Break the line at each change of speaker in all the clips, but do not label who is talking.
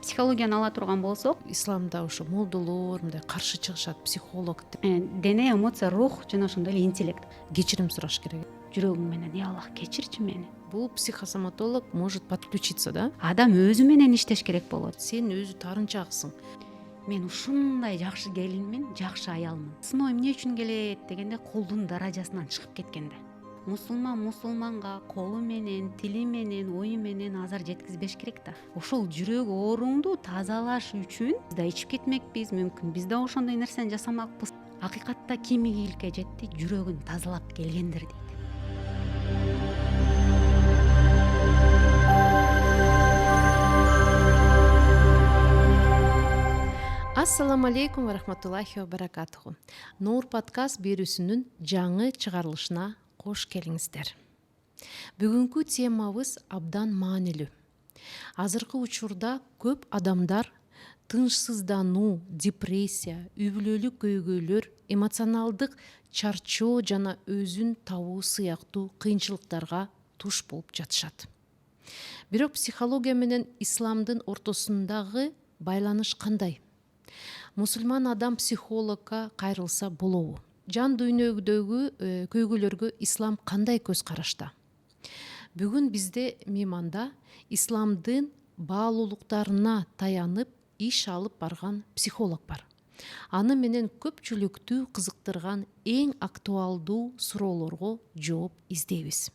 психологияны ала турган болсок,
исламда ошо молдолор мындай каршы чыгышат, психолог деп.
дене, эмоция, рух жана ошондой эле интеллект.
Кечирим сураш керек.
Жүрөгүм менен, Аллах кечирчи мени.
Бул психосоматолог может подключиться, да?
Адам өзү менен иштеш керек болот.
Сен өзү тарынчаксың.
Мен ушундай жакшы келинмин, жакшы аялмын. Сыноо эмне үчүн келет дегенде, колдун даражасынан чыгып кеткенде. Мусулманга колу менен, тили менен, ою менен азар жеткизбеш керек да. Ошол жүрөк ооруңду тазалаш үчүн биз да ичип кетмекпиз, мүмкүн биз да ошондой нерсени жасамакпыз. Акыйкатта ким ийгиликке жетти? Жүрөгүн тазалап келгендер дейт.
Ассаламу алейкум ва рахматуллахи ва баракатуху. Нур подкаст берүүсүнүн жаңы чыгарылышына кош келиңиздер. Бүгүнкү темабыз абдан маанилүү. Азыркы учурда көп адамдар тынчсыздануу, депрессия, үй-бүлөлүк көйгөйлөр, эмоционалдык чарчоо жана өзүн табуу сыяктуу кыйынчылыктарга туш болуп жатышат. Бирок психология менен исламдын ортосундагы байланыш кандай? Мусулман адам психологко кайрылса болобу? Жан дүйнөдөгү көйгөйлөргө ислам кандай көз карашта? Бүгүн бизде мейманда исламдын баалуулуктарына таянып иш алып барган психолог бар. Аны менен көпчүлүктү кызыктырган эң актуалдуу суроолорго жооп издейбиз.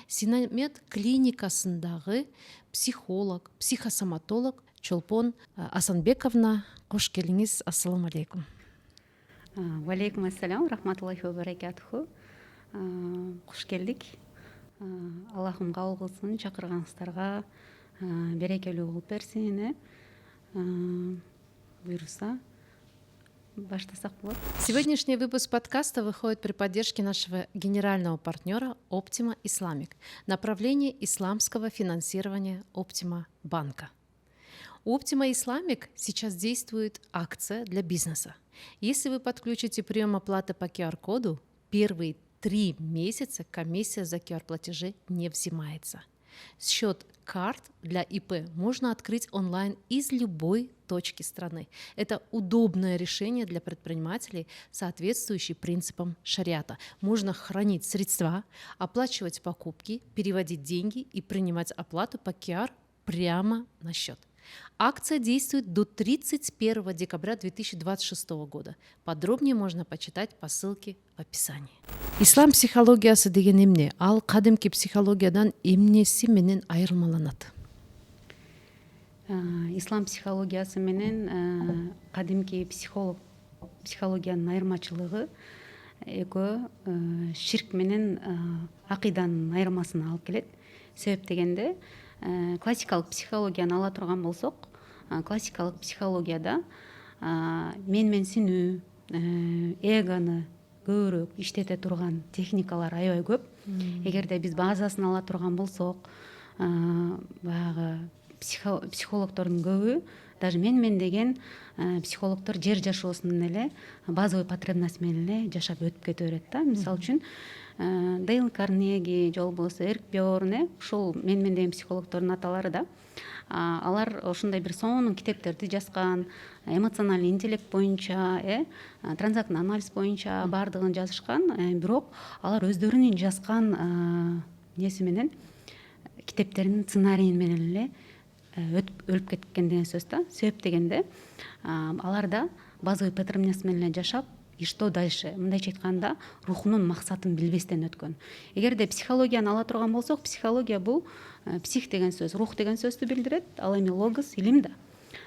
Синамет клиникасындагы психолог, психосоматолог Чолпон Асанбековна, кош келиңиз. Ассаламу алейкум.
Ва алейкум ассалам, рахматуллахи ва баракатуху. Кош келдик. Аллахым кабыл кылсын, чакырганыңыздарга берекелүү болуп берсин. Буйруса, баштасак болот.
Сегодняшний выпуск подкаста выходит при поддержке нашего генерального партнера Optima Islamic, направление исламского финансирования Optima банка. У Optima Islamic сейчас действует акция для бизнеса. Если вы подключите прием оплаты по QR-коду, первые 3 месяца комиссия за QR-платежи не взимается. Счет карт для ИП можно открыть онлайн из любой точки страны. Это удобное решение для предпринимателей, соответствующее принципам шариата. Можно хранить средства, оплачивать покупки, переводить деньги и принимать оплату по QR прямо на счет. Акция действует до 31 декабря 2026 года. Подробнее можно почитать по ссылке в описании. Ислам психологиясы деген эмне? Ал кадимки психологиядан эмнеси менен айырмаланат?
Ислам психологиясы менен кадимки психологиянын айырмачылыгы экөө ширк менен акыйданын айырмасына алып келет. Себеп дегенде, классикалык психологияны ала турган болсок, классикалык психологияда менменсинүү, эгоны көбүрөөк иштете турган техникалар аябай көп. Эгерде биз базасын ала турган болсок, баягы психологдордун көбү, даже мен деген психологдор жер жашоосунун эле базовый потребность менен эле жашап өтүп кете берет да. Мисалы үчүн Дейл Карнеги, же болбосо Эрик Бьорн, ушул мен деген психологдордун аталары да. Алар ошондой бир сонун китептерди жазган, эмоциональный интеллект боюнча, транзактный анализ боюнча баардыгын жазышкан. Бирок алар өздөрүнүн жазган неси менен, китептеринин сценарийин менен эле өлүп кеткен деген сөз да. Себеп дегенде, алар да базовый потребность менен эле жашап, и что дальше? Мындайча айтканда, рухунун максатын билбестен өткөн. Эгерде психологияны ала турган болсок, психология бул псих деген сөз, рух деген сөздү билдирет. Ал эми логос, илим да.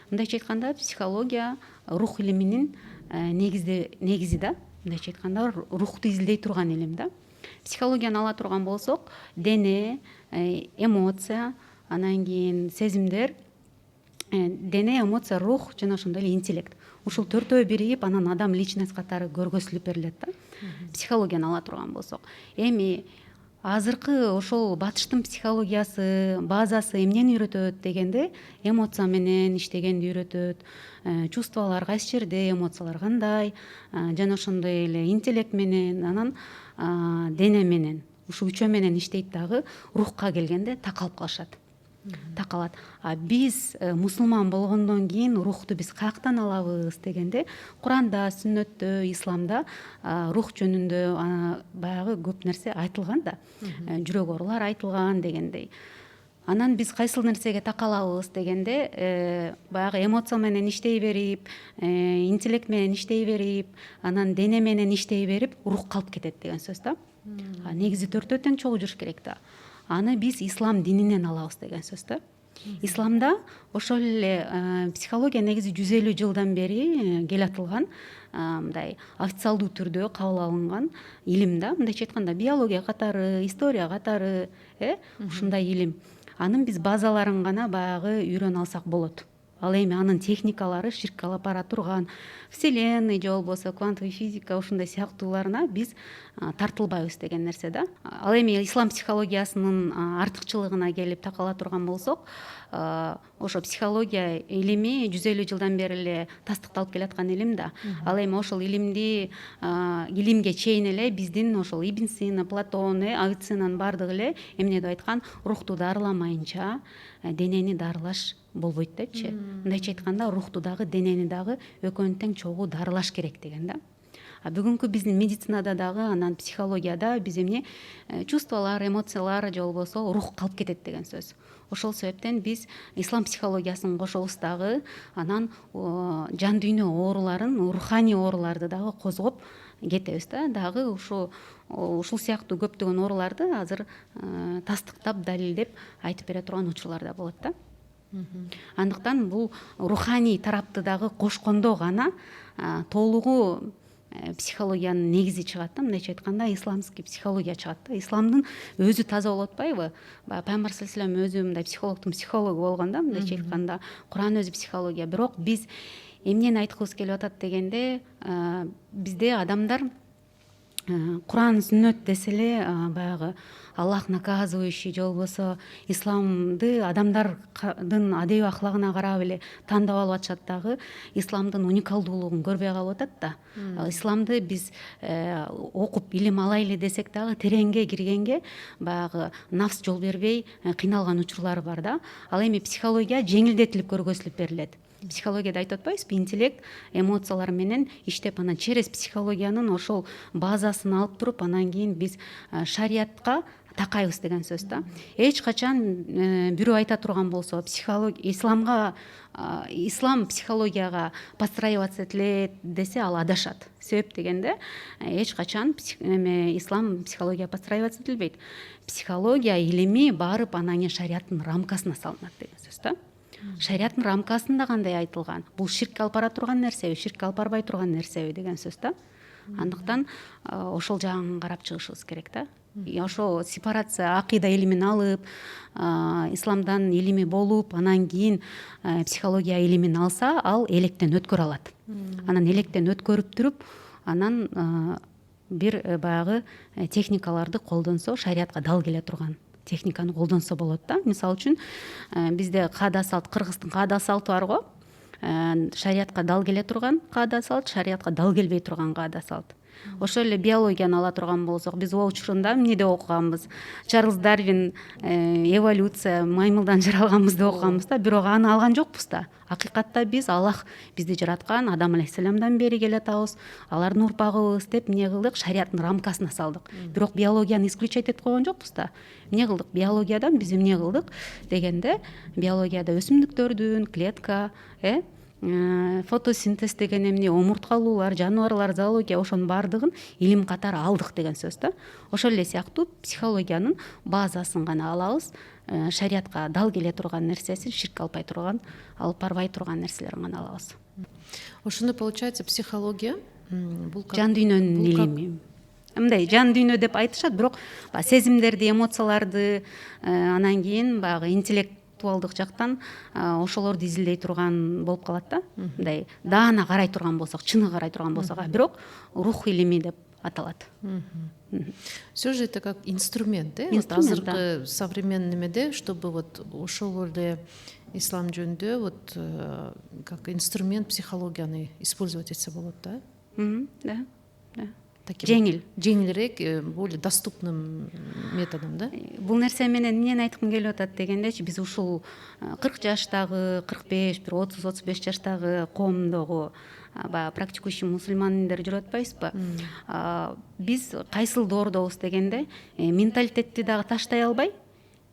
Мындайча айтканда, психология рух илиминин негизи да. Мындайча айтканда, рухту изилдей турган илим да. Психологияны ала турган болсок, дене, эмоция, анан кийин сезимдер, дене, эмоция, рух жана ошондой эле интеллект. Ушул төртөө биригип, анан адам личность катары көргөзүлүп берилет да. Психологияны ала турган болсок. Эми азыркы ошол батыштын психологиясы, базасы эмнени үйрөтөт дегенде, эмоция менен иштегенди үйрөтөт, чувстволор кайсы жерде, эмоциялар кандай, жана ошондой эле интеллект менен, анан дене менен, ушул үчөө менен иштейт дагы. Рухка келгенде такалып калышат. такалат. А биз мусулман болгондон кийин рухту биз каяктан алабыз дегенде Куранда, сүннөттө, исламда рух жөнүндө баягы көп нерсе айтылган да. Жүрөк оорулар айтылган дегендей. Анан биз кайсыл нерсеге такалабыз дегенде баягы эмоция менен иштей берип, интеллект менен иштей берип, анан дене менен иштей берип рух калып кетет деген сөз да. Негизи төртөө тең чогуу жүрүш керек да. Аны биз ислам дининен алабыз деген сөз да. Исламда ошол эле психология негизи 150 жылдан бери келатылган, мындай официалдуу түрдө кабыл алынган илим да. Мындайча айтканда биология катары, история катары, ушундай илим. Анын биз базаларын гана баягы үйрөнө алсак болот. Ал эми анын техникалары ширкке алып бара турган вселенный же болбосо квантовый физика ушундай сыяктууларына биз тартылбайбыз деген нерсе да. Ал эми ислам психологиясынын артыкчылыгына келип такала турган болсок, ошо психология илими 150 жылдан бери эле тастыкталып келаткан илим да. Ал эми ошол илимге чейин эле биздин ошол Ибн Сина, Платон, Авиценнанын баардыгы эле эмне деп айткан, рухту дарыламайынча денени дарылаш болбойт депчи. Мындайча айтканда рухту дагы денени дагы экөөнү тең чогуу дарылаш керек деген да. А бүгүнкү биздин медицинада дагы, анан психологияда биз эмне чувстволор, эмоциялар же болбосо рух калып кетет деген сөз. Ошол себептен биз ислам психологиясын кошобуз дагы, анан жан дүйнө ооруларын, руханий ооруларды дагы козгоп кетебиз да. Дагы ушул сыяктуу көптөгөн ооруларды азыр тастыктап, далилдеп айтып бере турган учурлар да болот да. Андыктан бул руханий тарапты дагы кошкондо гана толугу психологиянын негизи чыгат да. Мындайча айтканда исламский психология чыгат да. Исламдын өзү таза болуп атпайбы? Пайгамбар саллаллаху алейхи вассалам өзү мындай психологдун психологу болгон да. Мындайча айтканда Куран өзү психология. Бирок биз эмнени айткыбыз келип атат дегенде, бизде адамдар Куран, сүннөт десе эле баягы Аллах наказывающий же болбосо исламды адамдардын адеби ахлагына карап эле тандап алып атышат дагы, исламдын уникалдуулугун көрбөй калып атат да. Исламды биз окуп илим алайлы десек дагы тереңге киргенге баягы нафс жол бербей кыйналган учурлары бар да. Ал эми психология жеңилдетилип көргөзүлүп берилет. Психологияда айтып атпайбызбы, интеллект эмоциялар менен иштеп, анан через психологиянын ошол базасын алып туруп, анан кийин биз шариятка такайбыз деген сөз да. Эч качан бирөө айта турган болсо, ислам психологияга подстраиваться этилет десе, ал адашат. Себеп дегенде, эч качан ислам психология подстраиваться этилбейт. Психология илими барып анан кийин шариаттын рамкасына салынат деген сөз да. Шариаттын рамкасында кандай айтылган? Бул ширкке алып бара турган нерсеби, ширкке алып барбай турган нерсеби деген сөз да. Андыктан ошол жагын карап чыгышыбыз керек да. Ошо сепарация акыйда илимин алып, исламдан илими болуп, анан кийин психология илимин алса, ал электен өткөрө алат. Анан электен өткөрүп туруп, анан бир баягы техникаларды колдонсо, шариятка дал келе турган техниканы колдонсо болот да. Мисалы үчүн бизде каада салт, Кыргыздын каада салты бар го. Шариятка дал келе турган каада салт, шариятка дал келбей турган каада салт. Ошол эле биологияны ала турган болсок, биз о учурунда эмне деп окуганбыз? Чарльз Дарвин эволюция, маймылдан жаралганбыз деп окуганбыз да. Бирок аны алган жокпуз да. Акыйкатта биз Аллах бизди жараткан, Адам алейхиссаламдан бери келатабыз, алардын урпагыбыз деп эмне кылдык? Шариаттын рамкасына салдык. Бирок биологияны исключать этип койгон жокпуз да. Эмне кылдык? Биологиядан биз эмне кылдык дегенде, биологияда өсүмдүктөрдүн клетка, фотосинтез деген эмне, омурткалуулар, жаныбарлар, зоология, ошонун баардыгын илим катары алдык деген сөз да. Ошол эле сыяктуу психологиянын базасын гана алабыз, шариятка дал келе турган нерсесин ширк албай турган, алып барбай турган нерселерин гана алабыз.
Ошондо получается психология бул
жан дүйнөнүн илими. Мындай жан дүйнө деп айтышат, бирок сезимдерди, эмоцияларды, анан кийин баягы интеллектуалдык жактан ошолорду изилдей турган болуп калат да. Мындай даана карай турган болсок, чыны карай турган болсок, бирок рух илими деп аталат.
Все же это как инструмент,
Инструмент,
азыркы современный немеде, чтобы вот ошол эле ислам жөнүндө вот как инструмент психологияны использовать этсе болот да.
Да. жеңил
более доступным методом, да?
Бул нерсе менен эмнени айткым келип атат дегендечи, биз ушул 40 жаштагы, 45, 30-35 жаштагы коомдогу баягы практикующий мусульмандар жүрүп атпайбызбы? Биз кайсыл доордобуз дегенде, менталитетти дагы таштай албай,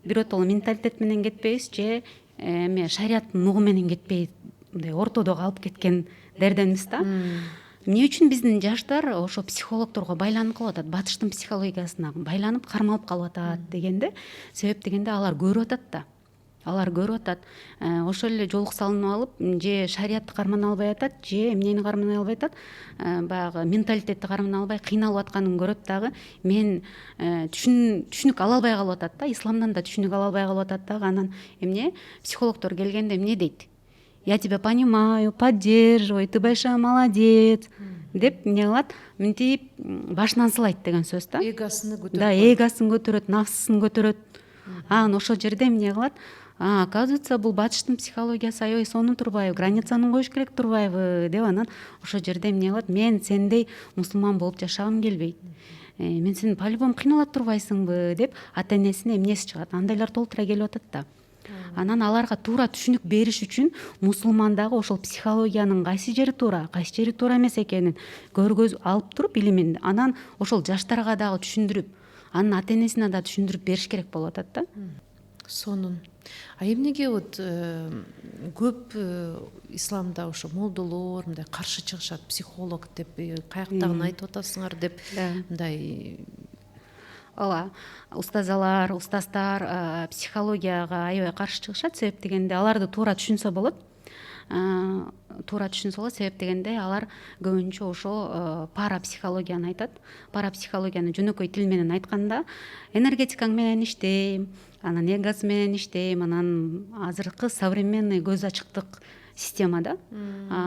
биротоло менталитет менен кетпейбиз же эме шариаттын угу менен кетпей, мындай ортодо калып кеткен дерденбиз да. Эмне үчүн биздин жаштар ошо психологдорго байланып калып атат, батыштын психологиясына байланып кармалып калып атат дегенде, себеп дегенде алар көрүп атат да. Алар көрүп атат, ошол эле жолук салынып алып, же шариятты кармана албай атат, же эмнени кармана албай атат, баягы менталитетти кармана албай кыйналып атканын көрөт дагы, мен түшүнүк ала албай калып атат да, исламдан да түшүнүк ала албай калып атат дагы. Анан эмне психологдор келгенде эмне дейт? Я тебя понимаю, поддерживаю, ты большая молодец деп эмне кылат? Мынтип башынан сылайт деген сөз да.
Эгосын көтөрөт.
Да, эгосын көтөрөт, нафсын көтөрөт. Анан ошол жерде эмне кылат? Оказывается, бул батыштын психологиясы аябай сонун турбайбы, границаны коюш керек турбайбы деп, анан ошол жерде эмне кылат? Мен сендей мусулман болуп жашагым келбейт. Мен сен по-любому кыйналат турбайсыңбы деп ата энесине эмнеси чыгат. Андайлар толтура келип атат да. Анан аларга туура түшүнүк бериш үчүн мусулмандагы ошол психологиянын кайсы жери туура, кайсы жери туура эмес экенин көргөз алып туруп илимин, анан ошол жаштарга дагы түшүндүрүп, анын ата энесине да түшүндүрүп бериш керек болуп атат да.
Сонун. Эмнеге көп исламда ошо молдолор мындай каршы чыгышат, психолог деп, каяктагын айтып атасыңар деп, мындай
ооба, устазалар, устаздар психологияга аябай каршы чыгышат, себеп дегенде аларды туура түшүнсө болот. Себеп дегенде алар көбүнчө ошо парапсихологияны айтат. Парапсихологияны жөнөкөй тил менен айтканда, энергетикаң менен иштейм, анан эгос менен иштейм, анан азыркы современный көз ачыктык системада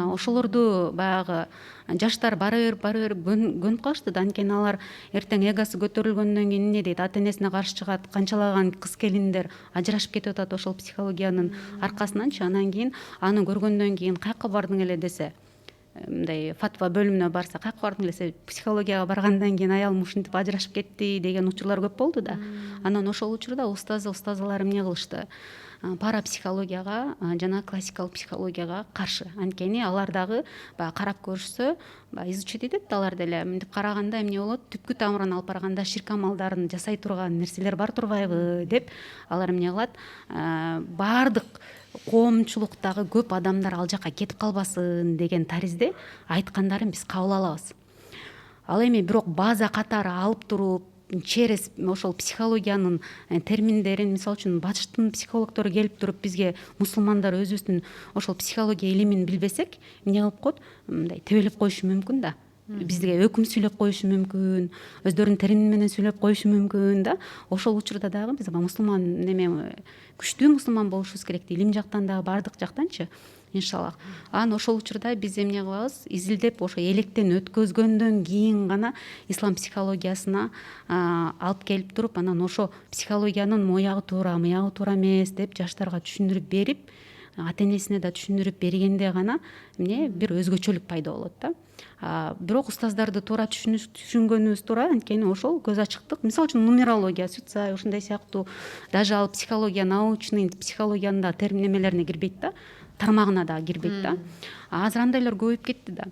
ошолорду баягы жаштар бары бир көнүп калышты да. Анткени алар эртең эгосы көтөрүлгөндөн кийин эмне дейт? Ата энесине каршы чыгат, канчалаган кыз келиндер ажырашып кетип атат ошол психологиянын аркасынанчы. Анан кийин аны көргөндөн кийин каяка бардың эле десе, мындай фатва бөлүмүнө барса, каяка бардың эле, психологияга баргандан кийин аялым ушинтип ажырашып кетти деген учурлар көп болду да. Анан ошол учурда устазалар эмне кылышты? Парапсихологияга жана классикалык психологияга каршы. Анткени алар дагы баягы карап көрүшсө, изучить этет алар деле. Мынтип караганда эмне болот? Түпкү тамырын алып барганда ширк амалдарын жасай турган нерселер бар турбайбы деп алар эмне кылат? Баардык коомчулуктагы көп адамдар ал жака кетип калбасын деген таризде айткандарын биз кабыл алабыз. Ал эми бирок база катары алып туруп, через ошол психологиянын терминдерин, мисалы үчүн батыштын психологдору келип туруп бизге мусулмандар өзүбүздүн ошол психология илимин билбесек, эмне кылып коет? Мындай тебелеп коюшу мүмкүн да. Бизге өкүм сүйлөп коюшу мүмкүн, өздөрүнүн термини менен сүйлөп коюшу мүмкүн да. Ошол учурда дагы биз мусулман күчтүү мусулман болушубуз керек, илим жактан дагы баардык жактанчы, иншаллах. Анан ошол учурда биз эмне кылабыз? Изилдеп ошо электен өткөзгөндөн кийин гана ислам психологиясына алып келип туруп, анан ошо психологиянын моягы туура эмес деп жаштарга түшүндүрүп берип, ата энесине да түшүндүрүп бергенде гана эмне бир өзгөчөлүк пайда болот да. Бирок устаздарды туура түшүнгөнүбүз туура, анткени ошол көз ачыктык. Мисалы үчүн нумерология, Суцай, ушундай сыяктуу даже ал психология, научный психологиянын да терминемелерине кирбейт да, тармагына да кирбейт да. Азыр андайлар көбөйүп кетти да.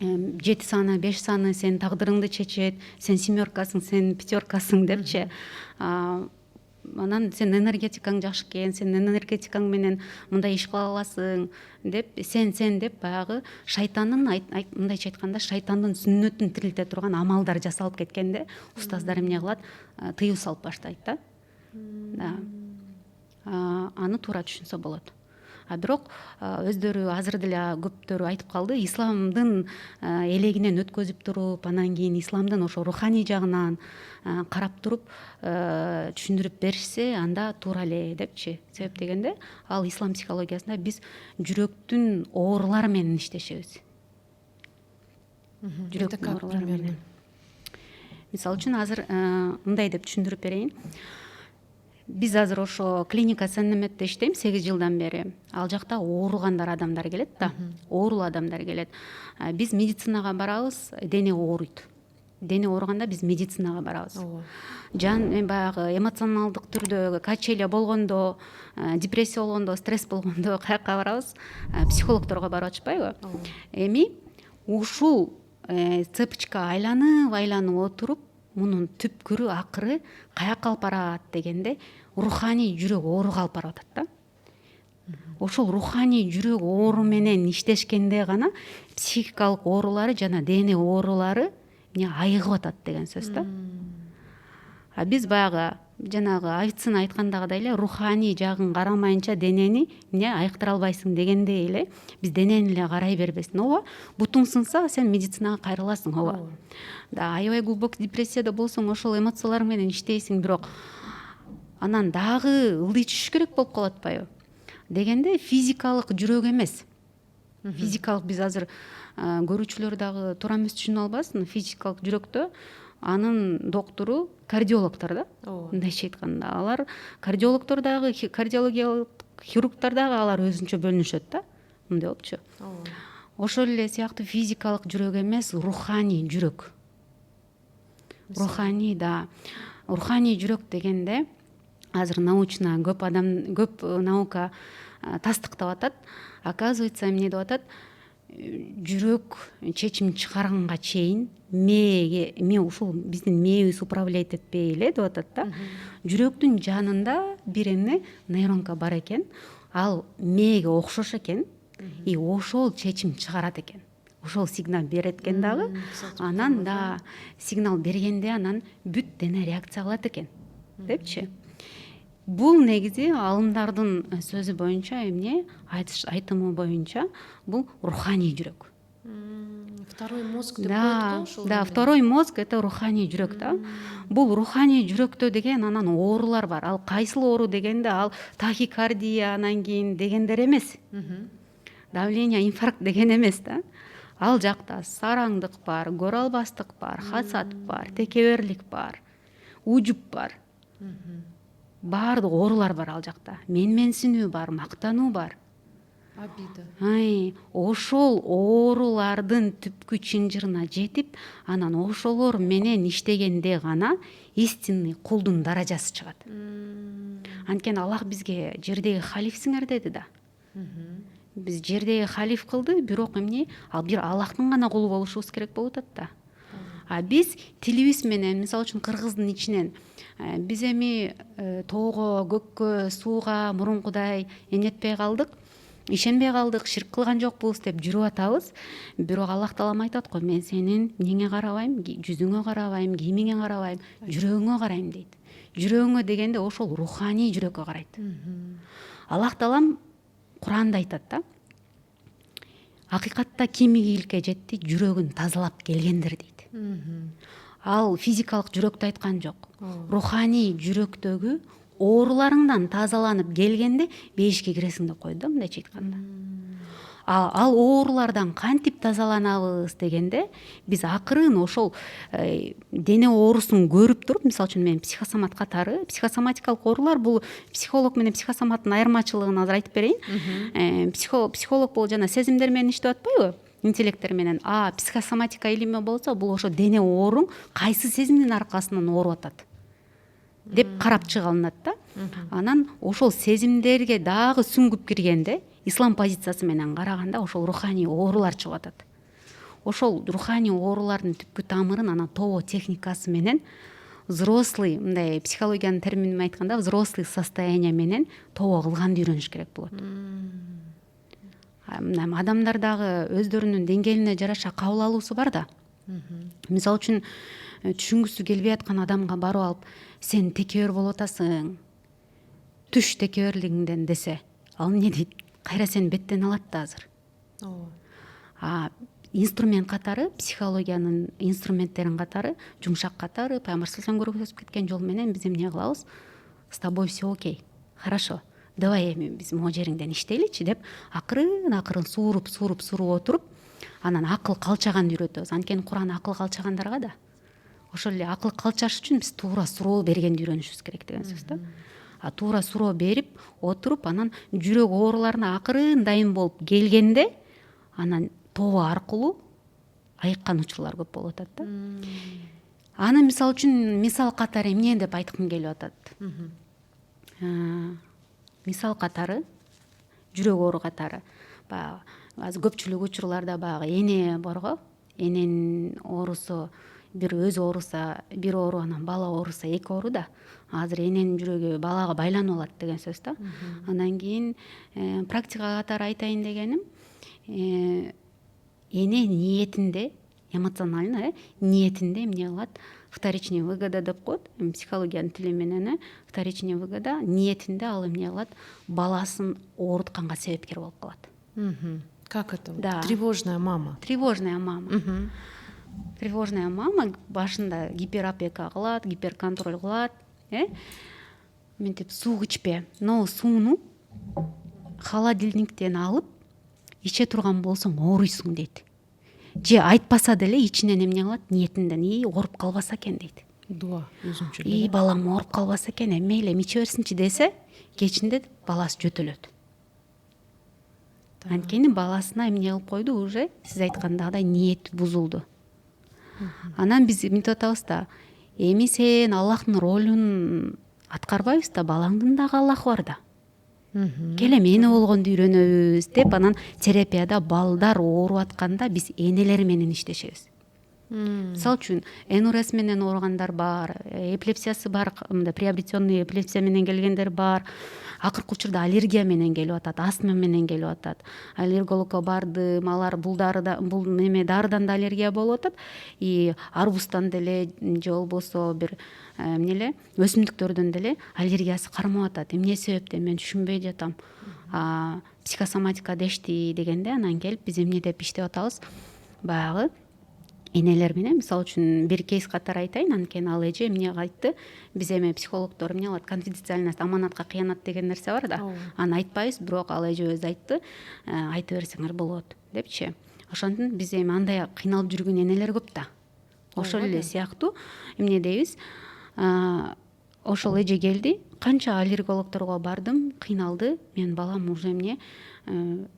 7 саны, 5 саны сен тагдырыңды чечет, сен семеркасың, сен пятеркасың депчи. Анан сен энергетикаң жакшы экен, сен энергетикаң менен мындай иш кыла аласың деп, сен деп баягы шайтандын мындайча айтканда шайтандын сүннөтүн тирилте турган амалдар жасалып кеткенде устаздар эмне кылат? Тыюу салып баштайт да. Аны туура түшүнсө болот. Бирок өздөрү азыр деле көптөрү айтып калды, исламдын элегинен өткөзүп туруп, анан кийин исламдын ошо руханий жагынан карап туруп түшүндүрүп беришсе, анда туура эле депчи. Себеп дегенде ал ислам психологиясында биз жүрөктүн оорулары менен иштешебиз. Жүрөктүн оорулары менен. Мисалы үчүн азыр мындай деп түшүндүрүп берейин. Биз азыр ошо клиника Сен-Неметте иштейм 8 жылдан бери. Ал жакта ооругандар келет да. Оорул адамдар келет. Биз медицинага барабыз, дене ооруйт. дене ооруганда биз медицинага барабыз. Жан баягы эмоционалдык түрдө качеля болгондо, депрессия болгондо, стресс болгондо каяка барабыз? Психологдорго барып атышпайбы? Эми ушул цепочка айланып отуруп, мунун түпкүрү акыры каяка алып барат дегенде руханий жүрөк ооруга алып барып атат да. Ошол руханий жүрөк оору менен иштешкенде гана психикалык оорулары жана дене оорулары айыгып атат деген сөз да. А биз баягы жанагы айтсын айткандагыдай эле руханий жагын карамайынча денени айыктыра албайсың дегендей эле биз денени эле карай бербестин. Ооба, бутуң сынса сен медицинага кайрыласың, ооба. Да, аябай глубокий депрессияда болсоң ошол эмоцияларың менен иштейсиң, бирок анан дагы ылдый түшүш керек болуп калып атпайбы? Дегенде физикалык жүрөк эмес. Физикалык биз азыр көрүүчүлөр дагы туура эмес түшүнүп албасын. Физикалык жүрөктө анын доктуру кардиологдор да. Мындайча айтканда, алар кардиологдор дагы, кардиологиялык хирургдар дагы алар өзүнчө бөлүнүшөт да. Мындай болупчу. Ошол эле сыяктуу физикалык жүрөк эмес, руханий жүрөк. Руханий, да. Руханий жүрөк дегенде азыр научно көп наука тастыктап атат. Оказывается, эмне деп атат? Жүрөк чечим чыгарганга чейин мээге ушул биздин мээбиз управлять этпей эле деп атат да. Жүрөктүн жанында бир нейронка бар экен. Ал мээге окшош экен. И ошол чечим чыгарат экен. Ошол сигнал берет экен дагы. Анан да сигнал бергенде анан бүт дене реакция кылат экен. Депчи. Бул негизи алымдардын сөзү боюнча айтымы боюнча бул руханий жүрөк.
Второй мозг деп коет го.
Да, второй мозг это руханий жүрөк да. Бул руханий жүрөктө деген анан оорулар бар. Ал кайсыл оору дегенде ал тахикардия анан кийин дегендер эмес. Давление, инфаркт деген эмес да. Ал жакта сараңдык бар, көрө албастык бар, хасат бар, текеберлик бар, ужуп бар. Баардык оорулар бар ал жакта. Менменсинүү бар, мактануу бар.
Обида.
Ошол оорулардын түпкү чынжырына жетип, анан ошолор менен иштегенде гана истинный кулдун даражасы чыгат. Анткени Аллах бизге жердеги халифсиңер деди да. Биз жердеги халиф кылды, бирок ал бир Аллахтын гана кулу болушубуз керек болуп атат да. А биз тилибиз менен, мисалы үчүн кыргыздын ичинен биз тоого, көккө, сууга мурункудай эмнетпей калдык, ишенбей калдык, ширк кылган жокпуз деп жүрүп атабыз. Бирок Аллах таалам айтат го, мен сенин эмнеңе карабайм, жүзүңө карабайм, кийимиңе карабайм, жүрөгүңө карайм дейт. Жүрөгүңө дегенде ошол руханий жүрөккө карайт. Аллах таалам Куранда айтат да. Акыйкатта ким ийгиликке жетти, жүрөгүн тазалап келгендер дейт. Ал физикалык жүрөктү айткан жок. Руханий жүрөктөгү ооруларыңдан тазаланып келгенде бейишке киресиң деп койду да, мындайча айтканда. Ал оорулардан кантип тазаланабыз дегенде, биз акырын ошол дене оорусун көрүп туруп, мисалы үчүн мен психосомат катары, психосоматикалык оорулар бул психолог менен психосоматтын айырмачылыгын азыр айтып берейин. Психолог бул жана сезимдер менен иштеп атпайбы? Интеллекттер менен. Психосоматика илими болсо, бул ошо дене ооруң кайсы сезимдин аркасынан ооруп атат деп карап чыга алынат да. Анан ошол сезимдерге дагы сүңгүп киргенде, ислам позициясы менен караганда ошол руханий оорулар чыгып атат. Ошол руханий оорулардын түпкү тамырын анан тобо техникасы менен взрослый, мындай психологиянын терминин айтканда, взрослый состояние менен тобо кылганды үйрөнүш керек болот. Адамдар дагы өздөрүнүн деңгээлине жараша кабыл алуусу бар да. Мисалы үчүн түшүнгүсү келбей аткан адамга барып алып, сен текебер болуп атасың, түш текеберлигиңден десе, ал эмне дейт? Кайра сен беттен алат да азыр. Инструмент катары, психологиянын инструменттерин катары, жумшак катары, Пайгамбар саллаллаху алейхи ва саллям көрсөтүп кеткен жол менен биз эмне кылабыз? С тобой все окей. Хорошо. Давай биз могу жериңден иштейличи деп акырын сууруп отуруп, анан акыл калчаганды үйрөтөбүз. Анткени Куран акыл калчагандарга да. Ошол эле акыл калчаш үчүн биз туура суроо бергенди үйрөнүшүбүз керек деген сөз да. Туура суроо берип отуруп, анан жүрөк ооруларына акырын дайын болуп келгенде, анан тобо аркылуу айыккан учурлар көп болуп атат да. Аны мисал үчүн мисал катары эмне деп айткым келип атат. Мисал катары, жүрөк оору катары баягы азыр көпчүлүк учурларда баягы эне барго, эненин оорусу бир өзү ооруса бир оору, анан бала ооруса эки оору да. Азыр эненин жүрөгү балага байланып алат деген сөз да. Андан кийин практика катары айтайын дегеним, эне ниетинде, эмоционально ниетинде эмне кылат, вторичный выгода деп коет психологиянын тили менен. Вторичный выгода ниетинде ал эмне кылат, баласын оорутканга себепкер болуп калат.
Как это?
Да.
Тревожная мама.
Тревожная мама. Тревожная мама башында гиперопека кылат, гиперконтроль кылат, мынтип суу ичпе, но сууну холодильниктен алып иче турган болсоң ооруйсуң дейт. Же айтпаса деле ичинен эмне кылат, ниетинден ооруп калбаса экен дейт.
Дуа өзүнчө.
Балам ооруп калбаса экен, мейли иче берсинчи десе, кечинде баласы жөтөлөт. Анткени баласына эмне кылып койду, уже сиз айткандагыдай ниет бузулду. Анан биз мынтип атабыз да, эми сен Аллахтын ролун аткарбайбыз да, балаңдын дагы Аллахы бар да. Келе эне болгонду үйрөнөбүз деп, анан терапияда балдар ооруп атканда биз энелери менен иштешебиз. Мисалы үчүн НРС менен ооругандар бар, эпилепсиясы бар, приобретенный эпилепсия менен келгендер бар. Акыркы учурда аллергия менен келип атат, астма менен келип атат. Аллергологко бардым, алар бул дарыдан да аллергия болуп атат. Арбуздан деле же болбосо бир өсүмдүктөрдөн деле аллергиясы кармап атат. Эмне себептен мен түшүнбөй жатам. Психосоматика дешти дегенде анан келип биз эмне деп иштеп атабыз? Баягы энелер менен, мисалы үчүн бир кейс катары айтайын, анткени ал эже эмне айтты, биз эми психологдор эмне кылат, конфиденциальность, аманатка кыянат деген нерсе бар да. Аны айтпайбыз, бирок ал эже өзү айтты, айта берсеңер болот депчи. Ошондон биз эми андай кыйналып жүргөн энелер көп да. Ошол эле сыяктуу эмне дейбиз? Ошол эже келди, канча аллергологдорго бардым, кыйналды, менин балам уже эмне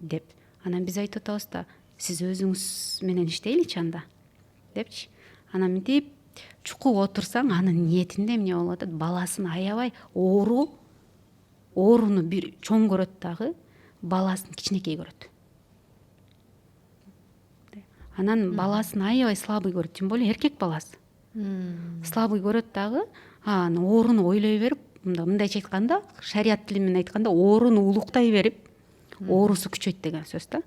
деп. Анан биз айтып атабыз да, сиз өзүңүз менен иштейличи анда депчи. Анан мынтип чукуп отурсаң, анын ниетинде эмне болуп атат, баласын аябай ооруну бир чоң көрөт дагы, баласын кичинекей көрөт. Анан баласын аябай слабый көрөт, тем более эркек баласы. Слабый көрөт дагы, ооруну ойлой берип, мындайча айтканда, шарият тили менен айтканда, ооруну улуктай берип, оорусу күчөйт деген сөз да.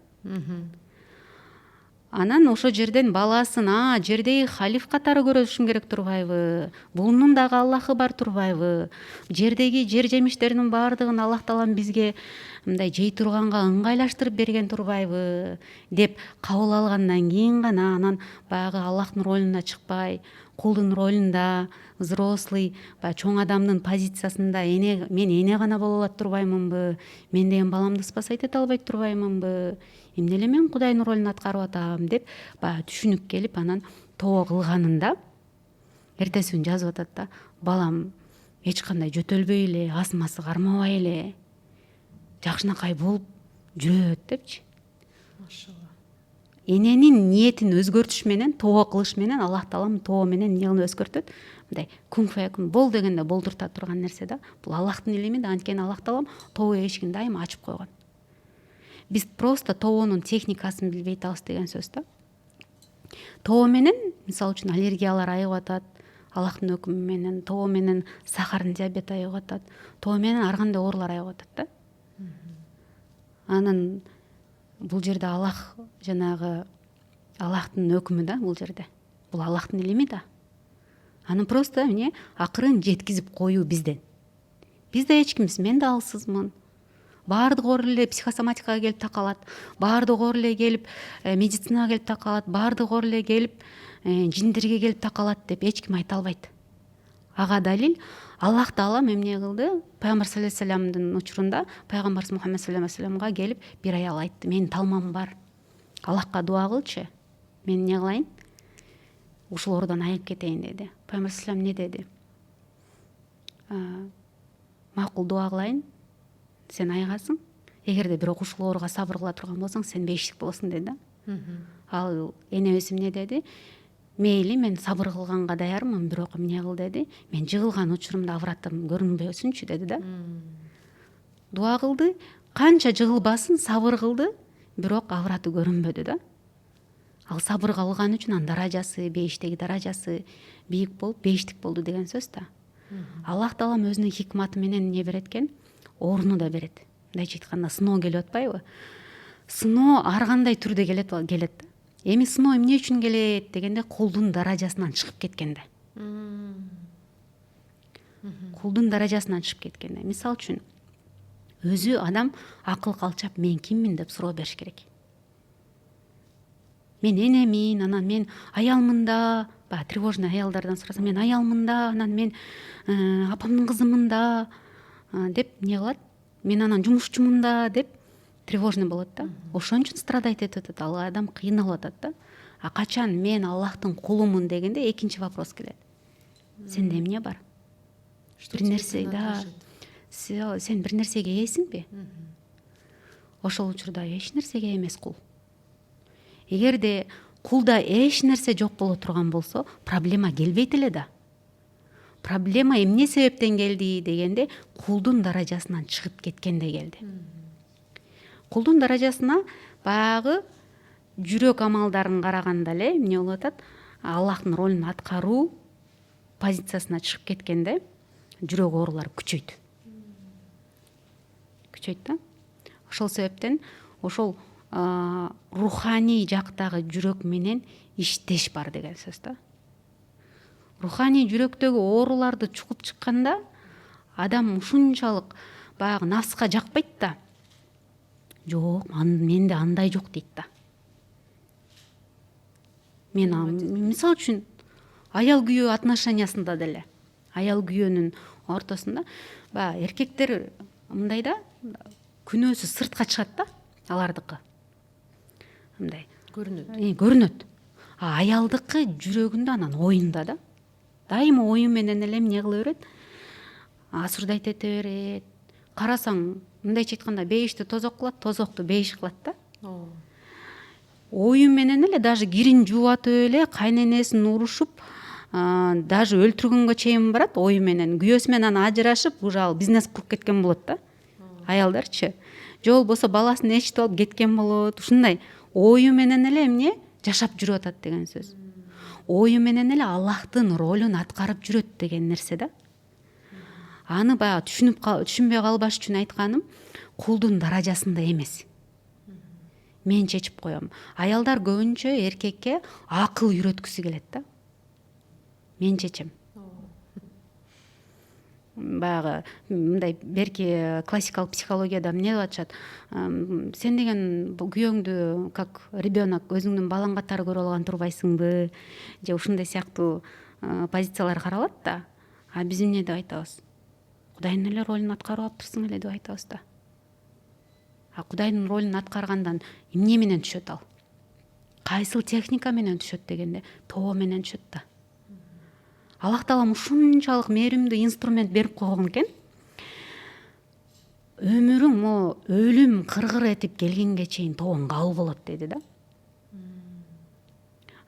Анан ошо жерден баласын жердеги халиф катары көрүшүм керек турбайбы? Бунун дагы Аллахы бар турбайбы? Жердеги жер жемиштеринин баардыгын Аллах Таалам бизге мындай жей турганга ыңгайлаштырып берген турбайбы деп кабыл алгандан кийин гана анан баягы Аллахтын ролуна чыкпай, кулдун ролунда, взрослый, чоң адамдын позициясында мен эне гана боло алат турбаймынбы? Мен деген баламды спасать эте албайт турбаймынбы? Эмне эле мен Кудайдын ролун аткарып атам деп түшүнүк келип, анан тоо кылганында эртеси күнү жазып атат да, балам эч кандай жөтөлбөй эле, астмасы кармабай эле, жакшынакай болуп жүрөт депчи.
Машалла.
Эненин ниетин өзгөртүш менен, тоо кылыш менен Аллах Таалам тоо менен эмне өзгөртөт? Мындай кун фаякун, бол дегенде болдурта турган нерсе да. Бул Аллахтын илими да, анткени Аллах Таалам тоо эшигин дайыма ачып койгон. Биз просто тоонун техникасын билбей атабыз деген сөз да. Тоо менен, мисалы үчүн аллергиялар айыгып атат, Аллахтын өкүмү менен, тоо менен сахардын диабети айыгып атат, тоо менен ар кандай оорулар айыгып атат да. Анан бул жерде Аллах жанагы Аллахтын өкүмү да бул жерде. Бул Аллахтын илими да. Аны просто эмне акырын жеткизип коюу бизден. Биз да эч кимбиз, мен да алсызмын. Баардык оору эле психосоматикага келип такалат, баардык оору эле келип медицинага келип такалат, баардык оору эле келип жиндерге келип такалат деп эч ким айта албайт. Ага далил Аллах Таалам эмне кылды? Пайгамбар саллаллаху алейхи вассаламдын учурунда пайгамбарыбыз Мухаммад саллаллаху алейхи вассаламга келип бир аял айтты: "Менин талмам бар. Аллахка дуа кылчы. Мен эмне кылайын? Ушул оорудан айыгып кетейин" деди. Пайгамбар саллаллаху алейхи вассалам не деди? Макул дуа кылайын. Сен айыгасың. Эгерде бирок ушул ооруга сабыр кыла турган болсоң, сен бейиштик болосуң деди. Ал энебиз эмне деди? Мейли, мен сабыр кылганга даярмын, бирок эмне кыл деди? Мен жыгылган учурумда авратым көрүнбөсүнчү деди да. Дуа кылды, канча жыгылбасын сабыр кылды, бирок авраты көрүнбөдү да. Ал сабыр кылган үчүн анын даражасы, бейиштеги даражасы бийик болуп, бейиштик болду деген сөз да. Аллах Таалам өзүнүн хикматы менен не берет экен? Орну да берет. Мындайча айтканда сыноо келип атпайбы? Сыноо ар кандай түрдө келет. Эми сыноо эмне үчүн келет дегенде, кулдун даражасынан чыгып кеткенде. Кулдун даражасынан чыгып кеткенде. Мисал үчүн, өзү адам акыл калчап мен киммин деп суроо бериш керек. Мен энемин, анан мен аялмын да, тревожный аялдардан сураса, мен аялмын да, анан мен апамдын кызымын да деп не кылат? Мен анан жумушчумун да деп тревожный болот да. Ошон үчүн страдать этип атат, ал адам кыйналып атат да. А качан мен Аллахтын кулумун дегенде экинчи вопрос келет. Сенде эмне бар? Бир нерсе да. Сен бир нерсеге ээсиңби? Ошол учурда эч нерсеге эмес кул. Эгерде кулда эч нерсе жок боло турган болсо, проблема келбейт эле да. Проблема эмне себептен келди дегенде, кулдун даражасынан чыгып кеткенде келди. Кулдун даражасына баягы жүрөк амалдарын караганда эле эмне болуп атат? Аллахтын ролун аткаруу позициясына чыгып кеткенде жүрөк оорулары күчөйт. Күчөйт да. Ошол себептен ошол руханий жактагы жүрөк менен иштеш бар деген сөз да. Руханий жүрөктөгү ооруларды чукуп чыкканда адам ушунчалык баягы нафска жакпайт да. Жок, менде андай жок дейт да. Мен мисал үчүн аял күйөө отношениясында деле, аял күйөөнүн ортосунда баягы эркектер мындай да, күнөөсү сыртка чыгат да, алардыкы. Мындай көрүнөт. А аялдыкы жүрөгүндө, анан оюнда да. Дайыма оюн менен эле эмне кыла берет? Асурдайт эте берет. Карасаң, мындайча айтканда бейишти тозок кылат, тозокту бейиш кылат да. Оюн менен эле даже кирин жуупатып эле кайненесин урушуп, даже өлтүргөнгө чейин барат оюн менен. Күйөөсү менен ажырашып, уже ал бизнес куруп кеткен болот да. Аялдарчы. Же болбосо баласын эчтип алып кеткен болот. Ушундай оюн менен эле эмне жашап жүрүп атат деген сөз. Оюн менен эле Аллахтын ролун аткарып жүрөт деген нерсе да. Аны баягы түшүнбөй калбаш үчүн айтканым, кулдун даражасында эмес. Мен чечип коем. Аялдар көбүнчө эркекке акыл үйрөткүсү келет да. Мен чечем. Баягы мындай берки классикалык психологияда эмне деп атышат? Сен деген күйөөңдү как ребенок өзүңдүн балаң катары көрө алган турбайсыңбы? Же ушундай сыяктуу позициялар каралат да. А биз эмне деп айтабыз? Кудайдын эле ролун аткарып аптырсың эле деп айтабыз да. А Кудайдын ролун аткаргандан эмне менен түшөт ал? Кайсыл техника менен түшөт дегенде, тоо менен түшөт да. Аллах Таалам ушунчалык мээримдүү инструмент берип койгон экен. Өмүрүң өлүм кыргыр этип келгенге чейин тоң кабыл болот деди да.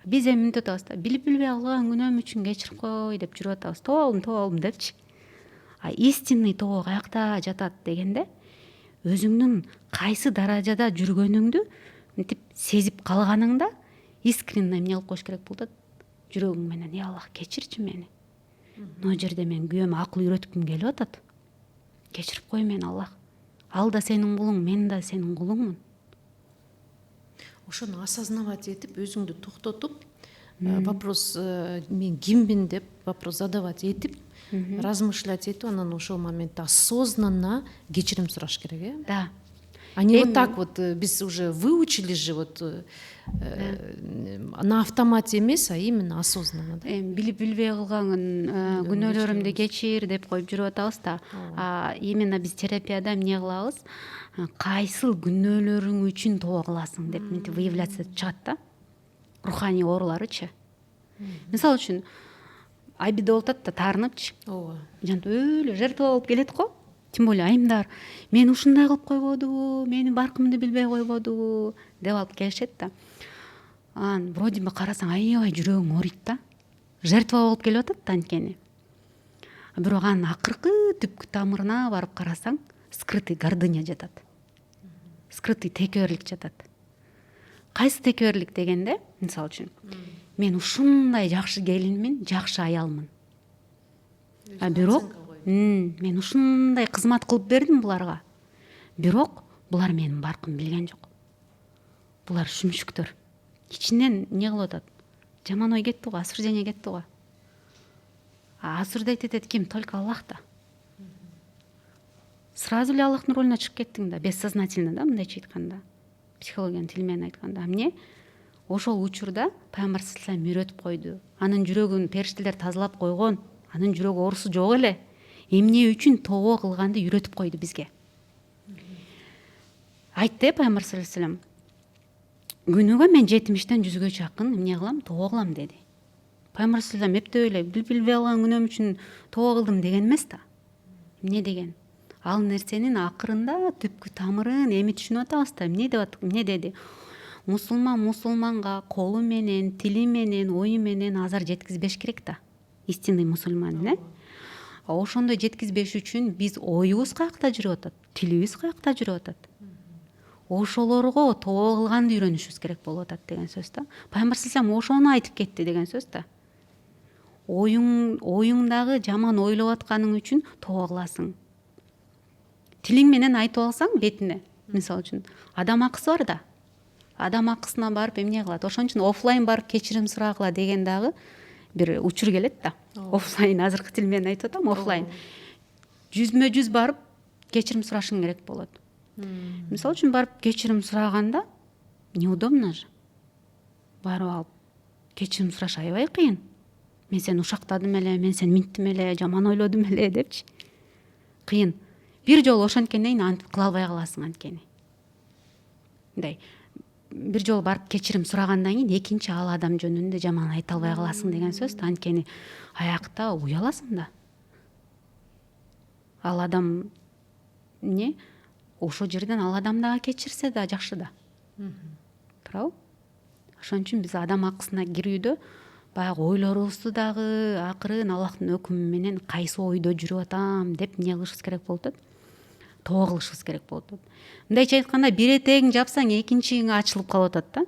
Биз эми мынтип атабыз да, билбей калган күнөөм үчүн кечирип кой деп жүрүп атабыз. Тоолум депчи. А истинный тоо каякта жатат дегенде, өзүңдүн кайсы даражада жүргөнүңдү мынтип сезип калганыңда искренне эмне кылып коюш керек болот? Жүрөгүң менен, Аллах, кечирчи мени. Мына жерде мен күйөөмө акыл үйрөткүм келип атат. Кечирип кой мени, Аллах. Ал да сенин кулуң, мен да сенин кулуңмун.
Ошону осознавать этип, өзүңдү токтотуп, вопрос мен киммин деп вопрос задавать этип, размышлять этип, анан ошол моментте осознанно кечирим сураш керек, э?
Да.
А не вот так вот, biz уже выучили же вот на автомате эмес, а именно осознанно, да?
Билбей кылган күнөөлөрүмдү кечир деп коюп жүрүп атабыз да. Именно биз терапияда эмне кылабыз? Кайсыл күнөөлөрүң үчүн тоо кыласың деп мынтип выявляться чыгат да. Руханий ооруларычы. Мисалы үчүн, айбиде болуп атат да, таарыныпчы. Ооба. Жанты өлө жертва болуп келет го. тем более айымдар мен ушундай кылып койбодубу, менин баркымды билбей койбодубу деп алып келишет да. Анан вроде бы карасаң аябай жүрөгүң ооруйт да, жертва болуп келип атат да анткени. Бирок анын акыркы түпкү тамырына барып карасаң скрытый гордыня жатат, скрытый текеберлик жатат. Кайсы текеберлик дегенде, мисалы үчүн мен ушундай жакшы келинмин, жакшы аялмын. Бирок мен ушундай кызмат кылып бердим буларга. Бирок булар менин баркымды билген жок. Булар шүмшүктөр. Ичинен не кылып атат? Жаман ой кетти го, осуждение кетти го. Осуждать этет ким? Только Аллах да. Сразу эле Аллахтын ролуна чыгып кеттиң да, бессознательно да, мындайча айтканда. Психологиянын тили менен айтканда. Эмне? Ошол учурда Пайгамбар саллаллаху алейхи вассалам үйрөтүп койду. Анын жүрөгүн периштелер тазалап койгон. Анын жүрөгү оорусу жок эле. Эмне үчүн тоого кылганды үйрөтүп койду бизге. Айтты Пайгамбар саллаллаху алейхи вассалам. Күнүгө мен 70-тен 100-гө чакын эмне кылам? Тоо кылам деди. Пайгамбар саллаллаху алейхи вассалам эптеп эле билбей алган күнөөм үчүн тоо кылдым деген эмес да. Эмне деген? Ал нерсенин акырында түпкү тамырын эми түшүнүп атабыз да. Эмне деди? Мусулманга колу менен, тили менен, ою менен азар жеткизбеш керек да. Истинный мусульман, ошондой жеткизбеш үчүн биз оюбуз каякта жүрүп атат, тилибиз каякта жүрүп атат. Ошолорго тоо кылганды үйрөнүшүбүз керек болуп атат деген сөз да. Пайгамбар саллаллаху алейхи вассалам ошону айтып кетти деген сөз да. Оюңдагы жаман ойлоп атканың үчүн тоо кыласың. Тилиң менен айтып алсаң бетине, мисалы үчүн, адам акысы бар да. Адам акысына барып эмне кылат? Ошон үчүн офлайн барып кечирим сурагыла деген дагы бир учур келет да. Офлайн, азыркы тил менен айтып атам, офлайн. Жүзмө жүз барып кечирим сурашың керек болот. Мисалы үчүн барып кечирим сураганда неудобно же. Барып алып кечирим сураш аябай кыйын. Мен сени ушактадым эле, мен сени минттим эле, жаман ойлодум эле депчи. Кыйын. Бир жолу ошенткенден кийин антип кыла албай каласың анткени. Мындай бир жолу барып кечирим сурагандан кийин экинчи ал адам жөнүндө жаман айта албай каласың деген сөз да. Анткени аякта уяласың да. Ал адам ошол жерден ал адам дагы кечирсе да жакшы да. Туурабы? Ошон үчүн биз адам акысына кирүүдө баягы ойлорубузду дагы акырын Аллахтын өкүмү менен кайсы ойдо жүрүп атам деп эмне кылышыбыз керек болуп атат? Тоо кылышыбыз керек болуп атат. Мындайча айтканда, бир этегиң жапсаң экинчиңе ачылып калып атат да.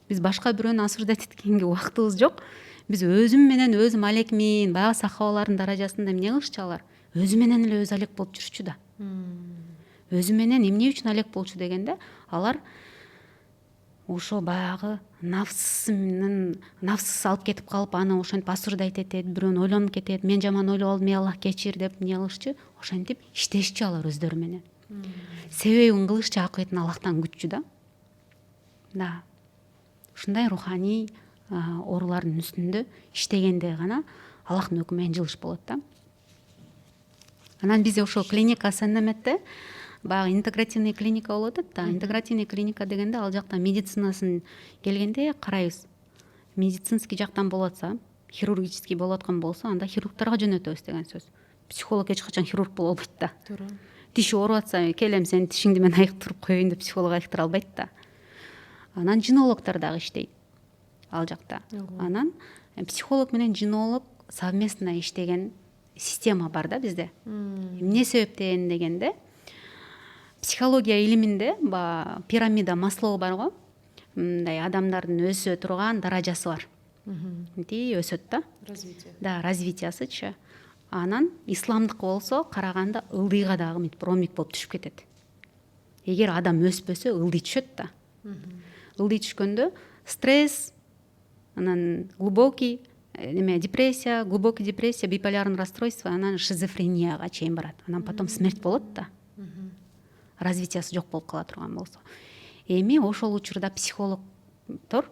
Биз башка бирөөнү осуждать эткенге убактыбыз жок. Биз өзүм менен өзүм алекмин, баягы сахабалардын даражасында эмне кылышчу алар? Өзү менен эле өзү алек болуп жүрчү да. Өзү менен эмне үчүн алек болчу дегенде, алар ошо баягы нафсысы алып кетип калып, аны ошентип осуждать этет, бирөөнү ойлонуп кетет, мен жаман ойлоп алдым, Аллах кечир деп эмне кылышчу? Ошентип иштешчү алар өздөрү менен. Себебин кылышчу, акыбетін Аллахтан күтчү да. Да. Ушундай руханий оорулардын үстүндө иштегенде гана Аллахтын өкүмүнөн жылыш болот да. Анан биз ошо клиника Сен-Неметте баягы интегративный клиника болуп атат да. Интегративный клиника дегенде ал жакта медицинасын келгенде карайбыз. Медицинский жактан болуп атса, хирургический болуп аткан болсо, анда хирургдарга жөнөтөбүз деген сөз. Психолог эч качан хирург боло албайт да. Туура. Тиши ооруп атса, келем сени тишиңди мен айыктырып коеюн деп психолог айыктыра албайт да. Анан жинологдор дагы иштейт ал жакта. Анан психолог менен жинолог совместно иштеген система бар да бизде. Эмне себептен дегенде, психология илиминде пирамида Маслоу бар го. Мындай адамдардын өсө турган даражасы бар. Мынтип өсөт да. Развитие. Да, развитиясычы. Анан исламдык болсо караганда ылдыйга дагы мынтип ромик болуп түшүп кетет. Эгер адам өспөсө ылдый түшөт да. Ылдый түшкөндө стресс, анан глубокий депрессия, глубокий депрессия, биполярный расстройство, анан шизофренияга чейин барат. Анан потом смерть болот да. Развитиясы жок болуп кала турган болсо. Эми ошол учурда психологдор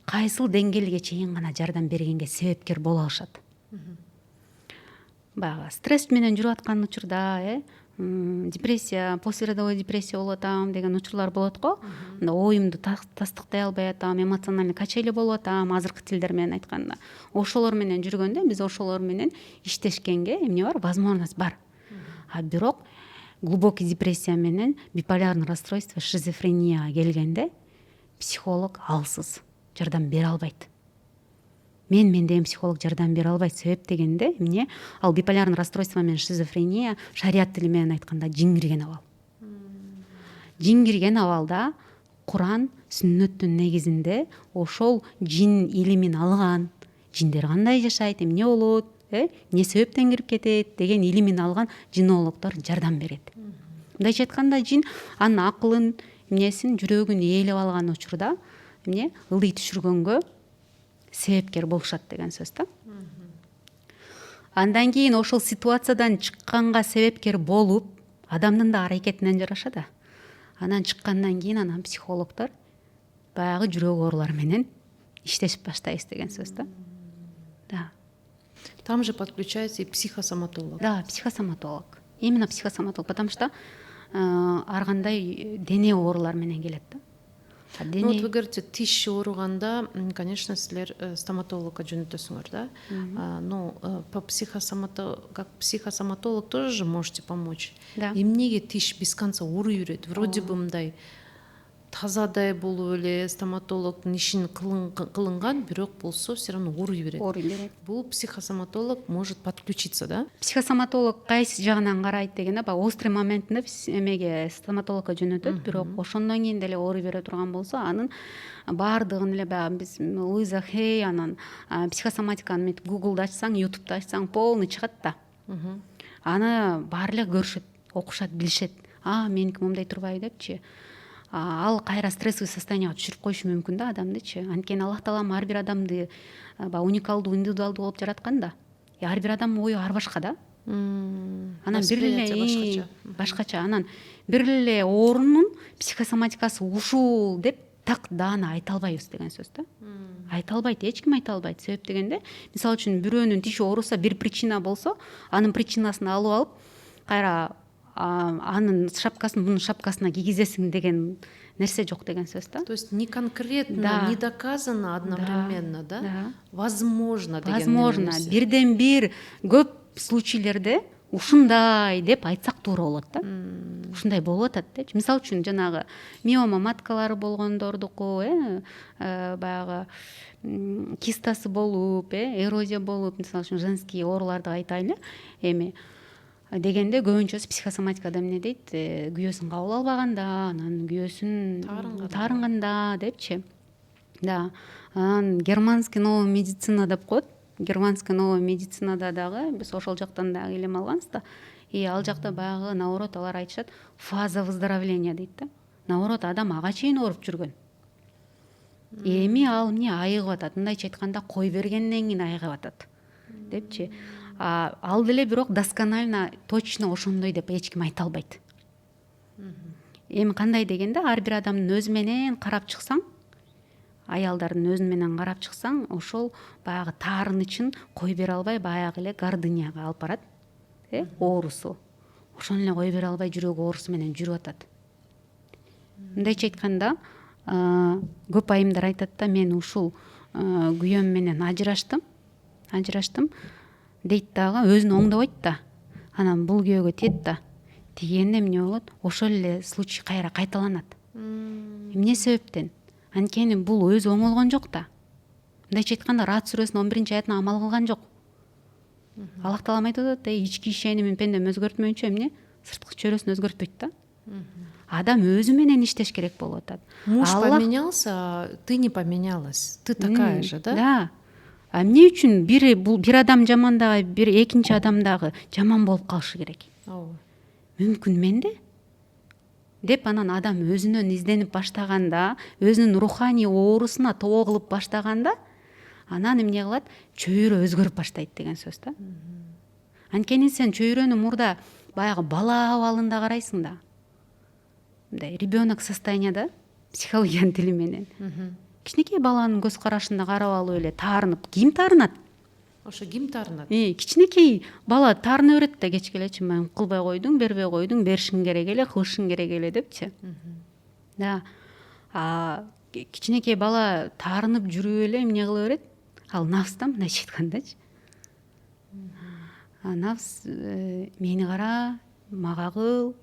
кайсыл деңгээлге чейин гана жардам бергенге себепкер боло алышат. Баягы стресс менен жүрүп аткан учурда, депрессия, послеродовой депрессия болуп атам деген учурлар болот го. Оюмду тастыктай албай атам, эмоциональный качели болуп атам, азыркы тилдер менен айтканда. Ошолор менен жүргөндө биз ошолор менен иштешкенге эмне бар? Возможность бар. а бирок глубокий депрессия менен биполярный расстройство, шизофрения келгенде психолог алсыз жардам бере албайт. Мен деген психолог жардам бере албайт. Себеп дегенде эмне? Ал биполярный расстройство менен шизофрения шарият тили менен айтканда жин кирген абал. Жин кирген абалда Куран, сүннөттүн негизинде ошол жин илимин алган, жиндер кандай жашайт, эмне болот, эмне себептен кирип кетет деген илимин алган жинологдор жардам берет. Мындайча айтканда жин анын акылын, эмнесин, жүрөгүн ээлеп алган учурда эмне ылдый түшүргөнгө себепкер болушат деген сөз да. Андан кийин ошол ситуациядан чыкканга себепкер болуп, адамдын да аракетинен жараша да. Анан чыккандан кийин анан психологдор баягы жүрөк оорулар менен иштешип баштайбыз деген сөз да. Да.
Там же подключается и психосоматолог.
Да, психосоматолог. Именно психосоматолог, потому что ар кандай дене оорулар менен келет да.
Ну, вот вы говорите, тиш ооруганда, конечно, силер стоматологка жөнөтөсүңөр, да? Но как психосоматолог тоже же можете помочь.
Да.
Эмнеге тиш без конца ооруй берет? Вроде бы мындай тазадай болуп эле стоматологдун ишин кылынган, бирок болсо все равно ооруй берет.
Ооруй берет.
Бул психосоматолог может подключиться, да?
Психосоматолог кайсы жагынан карайт дегенде, баягы острый моментинде эмеге стоматологко жөнөтөт, бирок ошондон кийин деле ооруй бере турган болсо, анын баардыгын эле баягы биз Луиза Хей, анан психосоматиканы мынтип Google'да ачсаң, YouTube'да ачсаң, полный чыгат да. Аны баары эле көрүшөт, окушат, билишет. Меники момундай турбайбы депчи. Ал кайра стрессовый состоянияга түшүрүп коюшу мүмкүн да адамдычы. Анткени Аллах Таалам ар бир адамды уникалдуу, индивидуалдуу кылып жараткан да. Ар бир адамдын ою ар башка да. Анан бир эле башкача. Анан бир эле оорунун психосоматикасы ушул деп так даана айта албайбыз деген сөз да. Айта албайт, эч ким айта албайт. Себеп дегенде, мисалы үчүн бирөөнүн тиши ооруса, бир причина болсо, анын причинасын алып алып, кайра анын шапкасын мунун шапкасына кийгизесиң деген нерсе жок деген сөз да.
То есть не конкретно,
да.
Не доказано одновременно, да?
Да.
Возможно деген
возможно.
нерсе.
Бирден бир көп случайлерде ушундай деп айтсак туура болот да. Ушундай болуп атат депчи. Мисалы үчүн жанагы миома маткалары болгондордуку, баягы кистасы болуп, эрозия болуп, мисалы үчүн женский ооруларды айтайлы. Эми дегенде көбүнчөсү психосоматикада эмне дейт, күйөөсүн кабыл албаганда, анан күйөөсүн таарынганда депчи. Да. Анан германский новая медицина деп коет. Германский новая медицинада дагы биз ошол жактан дагы илим алганбыз да. Ал жакта баягы наоборот алар айтышат, фаза выздоровления дейт да. Наоборот адам ага чейин ооруп жүргөн. Эми ал эмне айыгып атат. Мындайча айтканда кой бергенден кийин айыгып атат депчи. Ал деле бирок досконально точно ошондой деп эч ким айта албайт. Эми кандай дегенде, ар бир адамдын өзү менен карап чыксаң, аялдардын өзү менен карап чыксаң, ошол баягы таарынычын кой бере албай, баягы эле гордыняга алып барат. Оорусу. Ошону эле кой бере албай жүрөк оорусу менен жүрүп атат. Мындайча айтканда, көп айымдар айтат да, мен ушул күйөөм менен ажыраштым дейт дагы, өзүн оңдобойт да. Анан бул күйөөгө тиет да. Тигенде эмне болот? Ошол эле случай кайра кайталанат. Эмне себептен? Анткени бул өзү оңолгон жок да. Мындайча айтканда, Раад сүрөсүнүн 11 аятына амал кылган жок. Аллах Таалам айтып атат, ички ишенимин пендем өзгөртмөйүнчө эмне? Сырткы чөйрөсүн өзгөртпөйт да. Адам өзү менен иштеш керек болуп атат.
Муж поменялся, ты не поменялась. Ты такая же, да?
Да. Эмне үчүн бир адам жаман дагы, бир экинчи адам дагы жаман болуп калышы керек? Мүмкүн менде деп анан адам өзүнөн изденип баштаганда, өзүнүн руханий оорусуна тоо кылып баштаганда, анан эмне кылат? Чөйрө өзгөрүп баштайт деген сөз да. Анткени сен чөйрөнү мурда баягы бала абалында карайсың да. Мындай ребенок состоянияда, психологиянын тили менен. Кичинекей баланын көз карашында карап алып эле таарынып, ким таарынат?
Ошо ким таарынат?
Кичинекей бала таарына берет да, кечке элечи, мен кылбай койдуң, бербей койдуң, беришиң керек эле, кылышың керек эле депчи. Да. Кичинекей бала таарынып жүрүп эле эмне кыла берет? Ал нафс да, мындайча айткандачы. Нафс мени кара, мага кыл,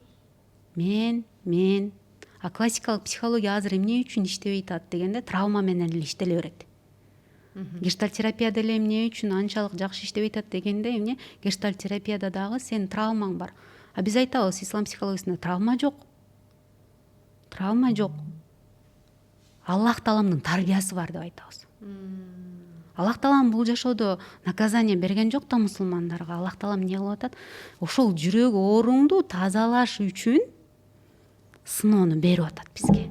мен. А классикалык психология азыр эмне үчүн иштебей атат дегенде травма менен эле иштеле берет. Гештальт терапияда эле эмне үчүн анчалык жакшы иштебей атат дегенде эмне гештальт терапияда дагы сенин травмаң бар. А биз айтабыз ислам психологиясында травма жок. Травма жок. Аллах Тааламдын тарбиясы бар деп айтабыз. Аллах Таалам бул жашоодо наказание берген жок да мусулмандарга. Аллах Таалам эмне кылып атат? Ошол жүрөк ооруңду тазалаш үчүн сыноону берип атат бизге.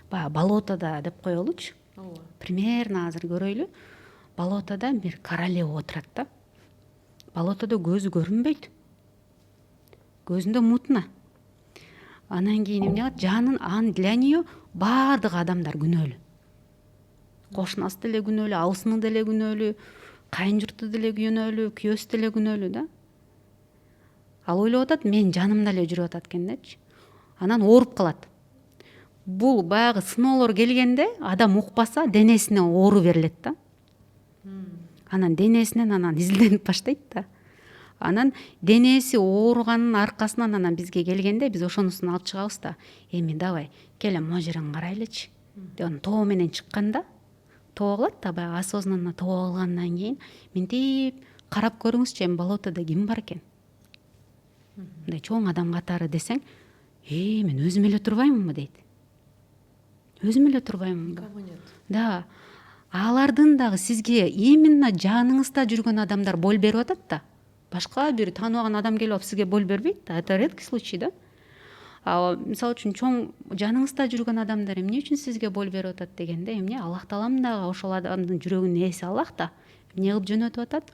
Баягы болотодо деп коелучу. Примерно азыр көрөйлү. Болотодо бир королева отурат да. Болотодо көзү көрүнбөйт. Көзүндө мутно. Анан кийин эмне кылат? Жанын для нее баардык адамдар күнөөлүү. Кошунасы деле күнөөлүү, абысыны деле күнөөлүү, кайын журту деле күнөөлүү, күйөөсү деле күнөөлүү да. Ал ойлоп атат, мен жанымда эле жүрүп атат экен депчи. Анан ооруп калат. Бул баягы сыноолор келгенде адам укпаса денесине оору берилет да. Анан денесинен анан изилденип баштайт да. Анан денеси ооруганын аркасынан анан бизге келгенде биз ошонусун алып чыгабыз да. Эми давай, келе могу жерин карайлычы. Деп анан тоо менен чыкканда тоо кылат да, баягы осознанно тоо кылгандан кийин мынтип карап көрүңүзчү, эми болотодо ким бар экен? Мындай чоң адам катары десең, мен өзүм эле турбаймынбы дейт. Өзүм эле турбаймынбы? Да. Алардын дагы сизге именно жаныңызда жүргөн адамдар боль берип атат да. Башка бир тааныбаган адам келип алып сизге боль бербейт да. Это редкий случай да. Мисалы үчүн чоң жаныңызда жүргөн адамдар эмне үчүн сизге боль берип атат дегенде эмне Аллах Таалам дагы ошол адамдын жүрөгүнүн ээси Аллах да. Эмне кылып жөнөтүп атат?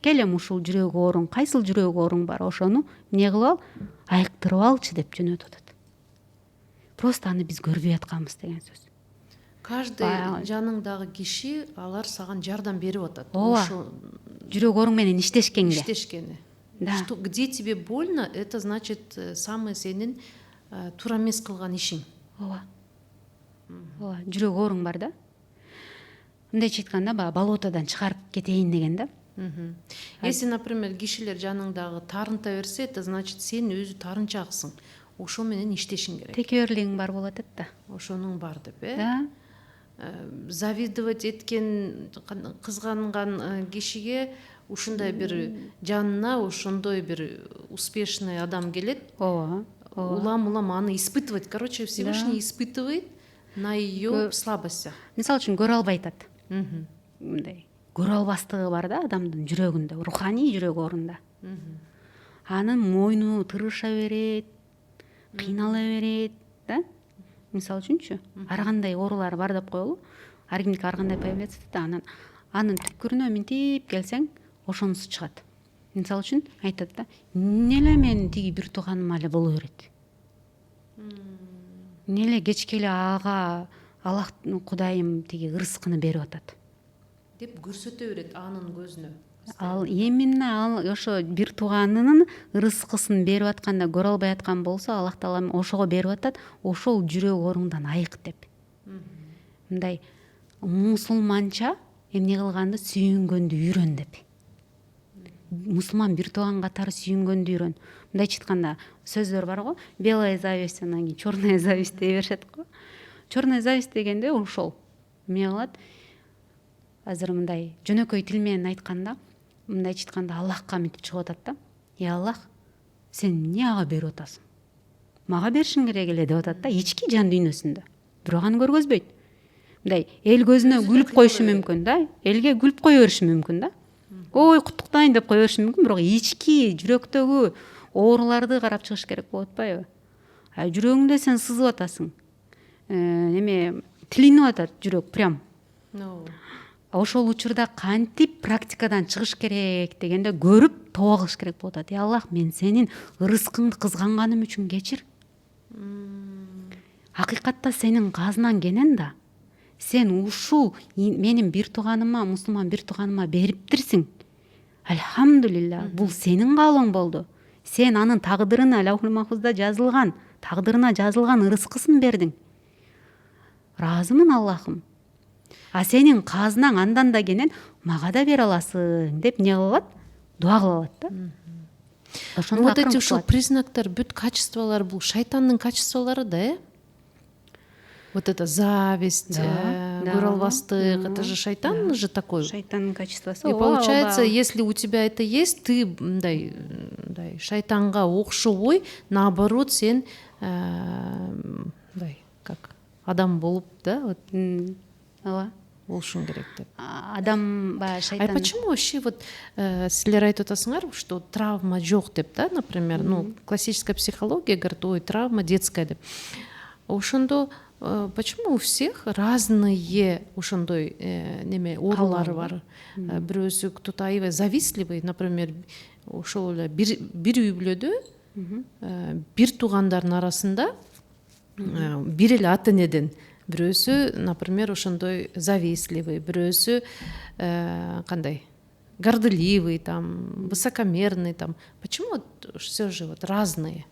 Келем ушул жүрөк ооруң, кайсыл жүрөк ооруң бар, ошону эмне кылып ал? Айыктырып алчы деп жөнөтүп атат. Просто аны биз көрбөй атканбыз деген сөз.
Каждый жаныңдагы киши алар саган жардам берип атат.
Ошо жүрөк ооруң менен иштешкенге.
Да. Что, где тебе больно, это значит самый сенин туура эмес кылган ишиң.
Ооба. Жүрөк ооруң бар да. Мындайча айтканда, баягы болотодон чыгарып кетейин деген да.
Если, например, кишилер жаныңдагы тарынта берсе, это значит сен өзү тарынчаксың. Ошо менен иштешиң керек.
Текеберлигиң бар болот да.
Ошонун бар деп,
Да.
Завидовать эткен, кызганган кишиге ушундай бир жанына ошондой бир успешный адам келет.
Ооба.
Улам аны испытывать. Короче, Всевышний испытывает на ее слабостях.
Мисалы үчүн көрө албай атат. Мындай көрө албастыгы бар да адамдын жүрөгүндө, руханий жүрөк оорунда. Анын мойну тырыша берет, кыйнала берет да. Мисалы үчүнчү, ар кандай оорулар бар деп коелу. Ар кимдики ар кандай появляться этет да. Анын түпкүрүнө минтип келсең, ошонусу чыгат. Мисалы үчүн айтат да, эмне эле мен тиги бир тууганыма эле боло берет. Эмне эле кечке эле ага Аллах Кудайым тиги ырыскыны берип атат
деп көрсөтө берет анын көзүнө.
Ал именно ошо бир тууганынын ырыскысын берип атканда көрө албай аткан болсо, Аллах Таалам ошого берип атат, ошол жүрөк ооруңдан айык деп. Мындай мусулманча эмне кылганды сүйүнгөндү үйрөн деп. Мусулман бир тууган катары сүйүнгөндү үйрөн. Мындайча айтканда сөздөр бар го, белая зависть, анан кийин черная зависть дей беришет го. Черная зависть дегенде ошол эмне кылат? Азыр мындай жөнөкөй тил менен айтканда, мындайча айтканда Аллахка мынтип чыгып атат да. Аллах, сен эмне ага берип атасың? Мага беришиң керек эле деп атат да, ички жан дүйнөсүндө. Бирок аны көргөзбөйт. Мындай эл көзүнө күлүп коюшу мүмкүн да, элге күлүп кое бериши мүмкүн да. Ой, куттуктайын деп кое бериши мүмкүн, бирок ички жүрөктөгү ооруларды карап чыгыш керек болуп атпайбы? Жүрөгүңдө сен сызып атасың. Эме тилинип атат жүрөк прям. Ошол учурда кантип практикадан чыгыш керек дегенде көрүп тоо кылыш керек болуп атат. Аллах, мен сенин ырыскыңды кызганганым үчүн кечир. Акыйкатта сенин казынан кенен да. Сен ушул менин бир тууганыма, мусулман бир тууганыма бериптирсиң. Альхамдулилла, бул сенин каалооң болду. Сен анын тагдырына, Лаухул Махфузда жазылган, тагдырына жазылган ырыскысын бердиң. Разымын Аллахым. А сенин казынаң андан да кенен мага да бере аласың деп не кылат? Дуа кылып алат да. ошондо
Вот эти
акырын
ушул
кутулат.
признактар, бүт качестволор бул шайтандын качестволору да, Вот это зависть,
Да,
горолвастык,
да,
это же шайтан
да.
же такой.
Шайтандын качествосу.
И
Ооба,
получается,
ооба.
если у тебя это есть, ты шайтанга окшобой, наоборот, сен как адам болуп, да, вот
Ооба.
болушуң керек деп.
Адам баягы шайтан.
А почему вообще вот силер айтып атасыңар, что травма жок деп, да, например, ну, классическая психология говорит, ой, травма детская деп. Ошондо почему у всех разные ошондой неме оорулары бар? Бирөөсү кто-то аябай завистливый, например, ошол эле бир үй бүлөдө бир туугандардын арасында бир эле ата энеден бирөөсү, например, ошондой завистливый, бирөөсү кандай горделивый, там, высокомерный, там. Почему все же вот разные?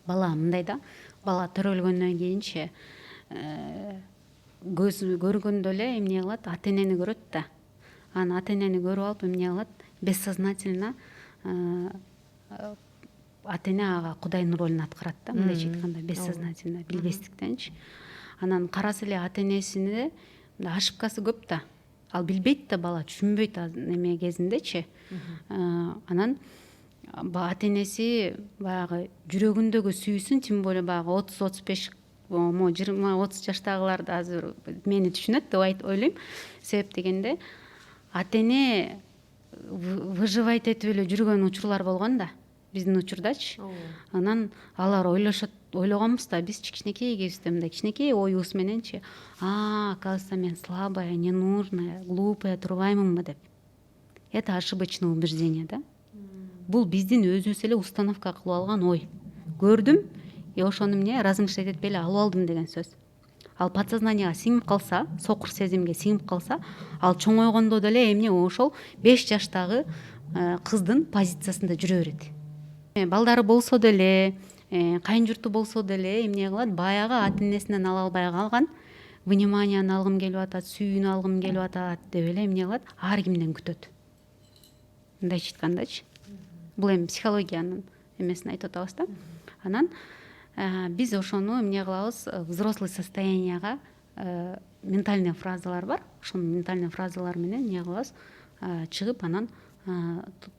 Бала мындай да, бала төрөлгөндөн кийинчи көз көргөндө эле эмне кылат, ата энени көрөт да. Анан ата энени көрүп алып эмне кылат, бессознательно ата эне ага кудайдын ролун аткарат да, мындайча айтканда, бессознательно, билбестиктенчи. Анан караса эле ата энесине ошибкасы көп да. Ал билбейт да бала, түшүнбөйт неме кезиндечи. Анан ата энеси баягы жүрөгүндөгү сүйүүсүн, тем более баягы 30-35 20-30 жаштагылар да азыр мени түшүнөт деп ойлойм. Себеп дегенде ата эне выживать этип эле жүргөн учурлар болгон да, биздин учурдачы. Анан алар ойлогонбуз да, биз кичинекей кезибизде мындай кичинекей оюбуз мененчи, оказывается, мен слабая, ненужная, глупая турбаймынбы деп. Это ошибочное убеждение, да? Бул биздин өзүбүз эле установка кылып алган ой. Көрдүм, ошону эмне размышлять этпей эле алып алдым деген сөз. Ал подсознанияга сиңип калса, сокур сезимге сиңип калса, ал чоңойгондо деле эмне ошол 5 жаштагы кыздын позициясында жүрө берет. Балдары болсо деле, кайын журту болсо деле эмне кылат, баягы ата энесинен ала албай калган вниманияны алгым келип атат, сүйүүнү алгым келип атат деп эле эмне кылат, ар кимден күтөт. Мындайча айткандачы. Бул эми психологиянын эмесин айтып атабыз да. Анан биз ошону эмне кылабыз, взрослый состоянияга ментальный фразалар бар. Ошол ментальный фразалар менен эмне кылабыз, чыгып анан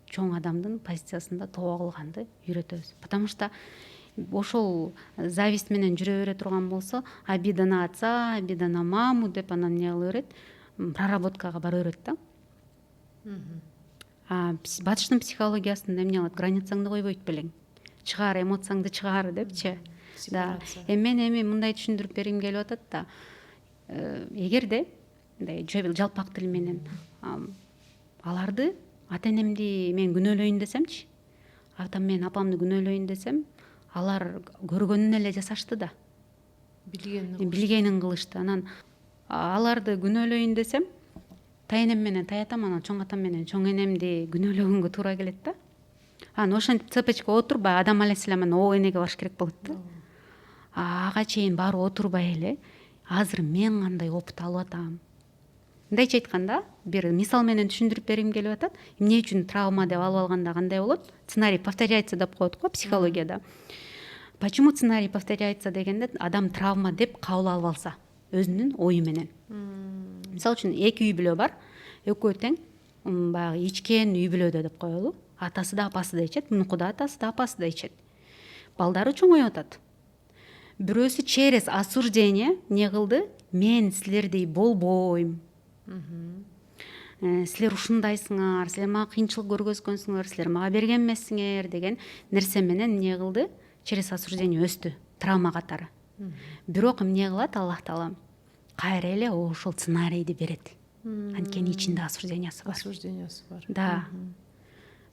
чоң адамдын позициясында тоо кылганды үйрөтөбүз. Потому что ошол зависть менен жүрө бере турган болсо, обида на отца, обида на маму деп анан эмне кыла берет, проработкага бара берет да. Батыштын психологиясында эмне кылат, границаңды койбойт белең. Чыгар, эмоцияңды чыгар депчи. Да. Мен мындай түшүндүрүп бергим келип атат да. Эгерде мындай жалпак тил менен аларды, ата энемди мен күнөөлөйүн десемчи, атам мен апамды күнөөлөйүн десем, алар көргөнүн эле жасашты да. Билгенин кылышты. Анан аларды күнөөлөйүн десем, тайенем менен таятам, анан чоң атам менен чоң энемди күнөөлөгөнгө туура келет да. Анан ошентип цепочка отурбай Адам алейхиссалам о энеге барыш керек болот да. Ага чейин баары отурбай эле, азыр мен кандай опыт алып атам. Мындайча айтканда, бир мисал менен түшүндүрүп бергим келип атат. Эмне үчүн травма деп алып алганда кандай болот? Сценарий повторяется деп коет го психологияда. Почему сценарий повторяется дегенде, адам травма деп кабыл алып алса, өзүнүн ою менен. Мисалы үчүн эки үй бүлө бар, экөө тең баягы ичкен үй бүлөдө деп коелу. Атасы да апасы да ичет, мунуку да атасы да апасы да ичет. Балдары чоңоюп атат. Бирөөсү через осуждение не кылды? Мен силердей болбойм. Силер ушундайсыңар, силер мага кыйынчылык көргөзгөнсүңөр, силер мага берген эмессиңер деген нерсе менен эмне кылды? Через осуждение өстү, травма катары. Бирок эмне кылат Аллах Таала? Кайра эле ошол сценарийди берет. Анткени ичинде осуждениясы бар. Да.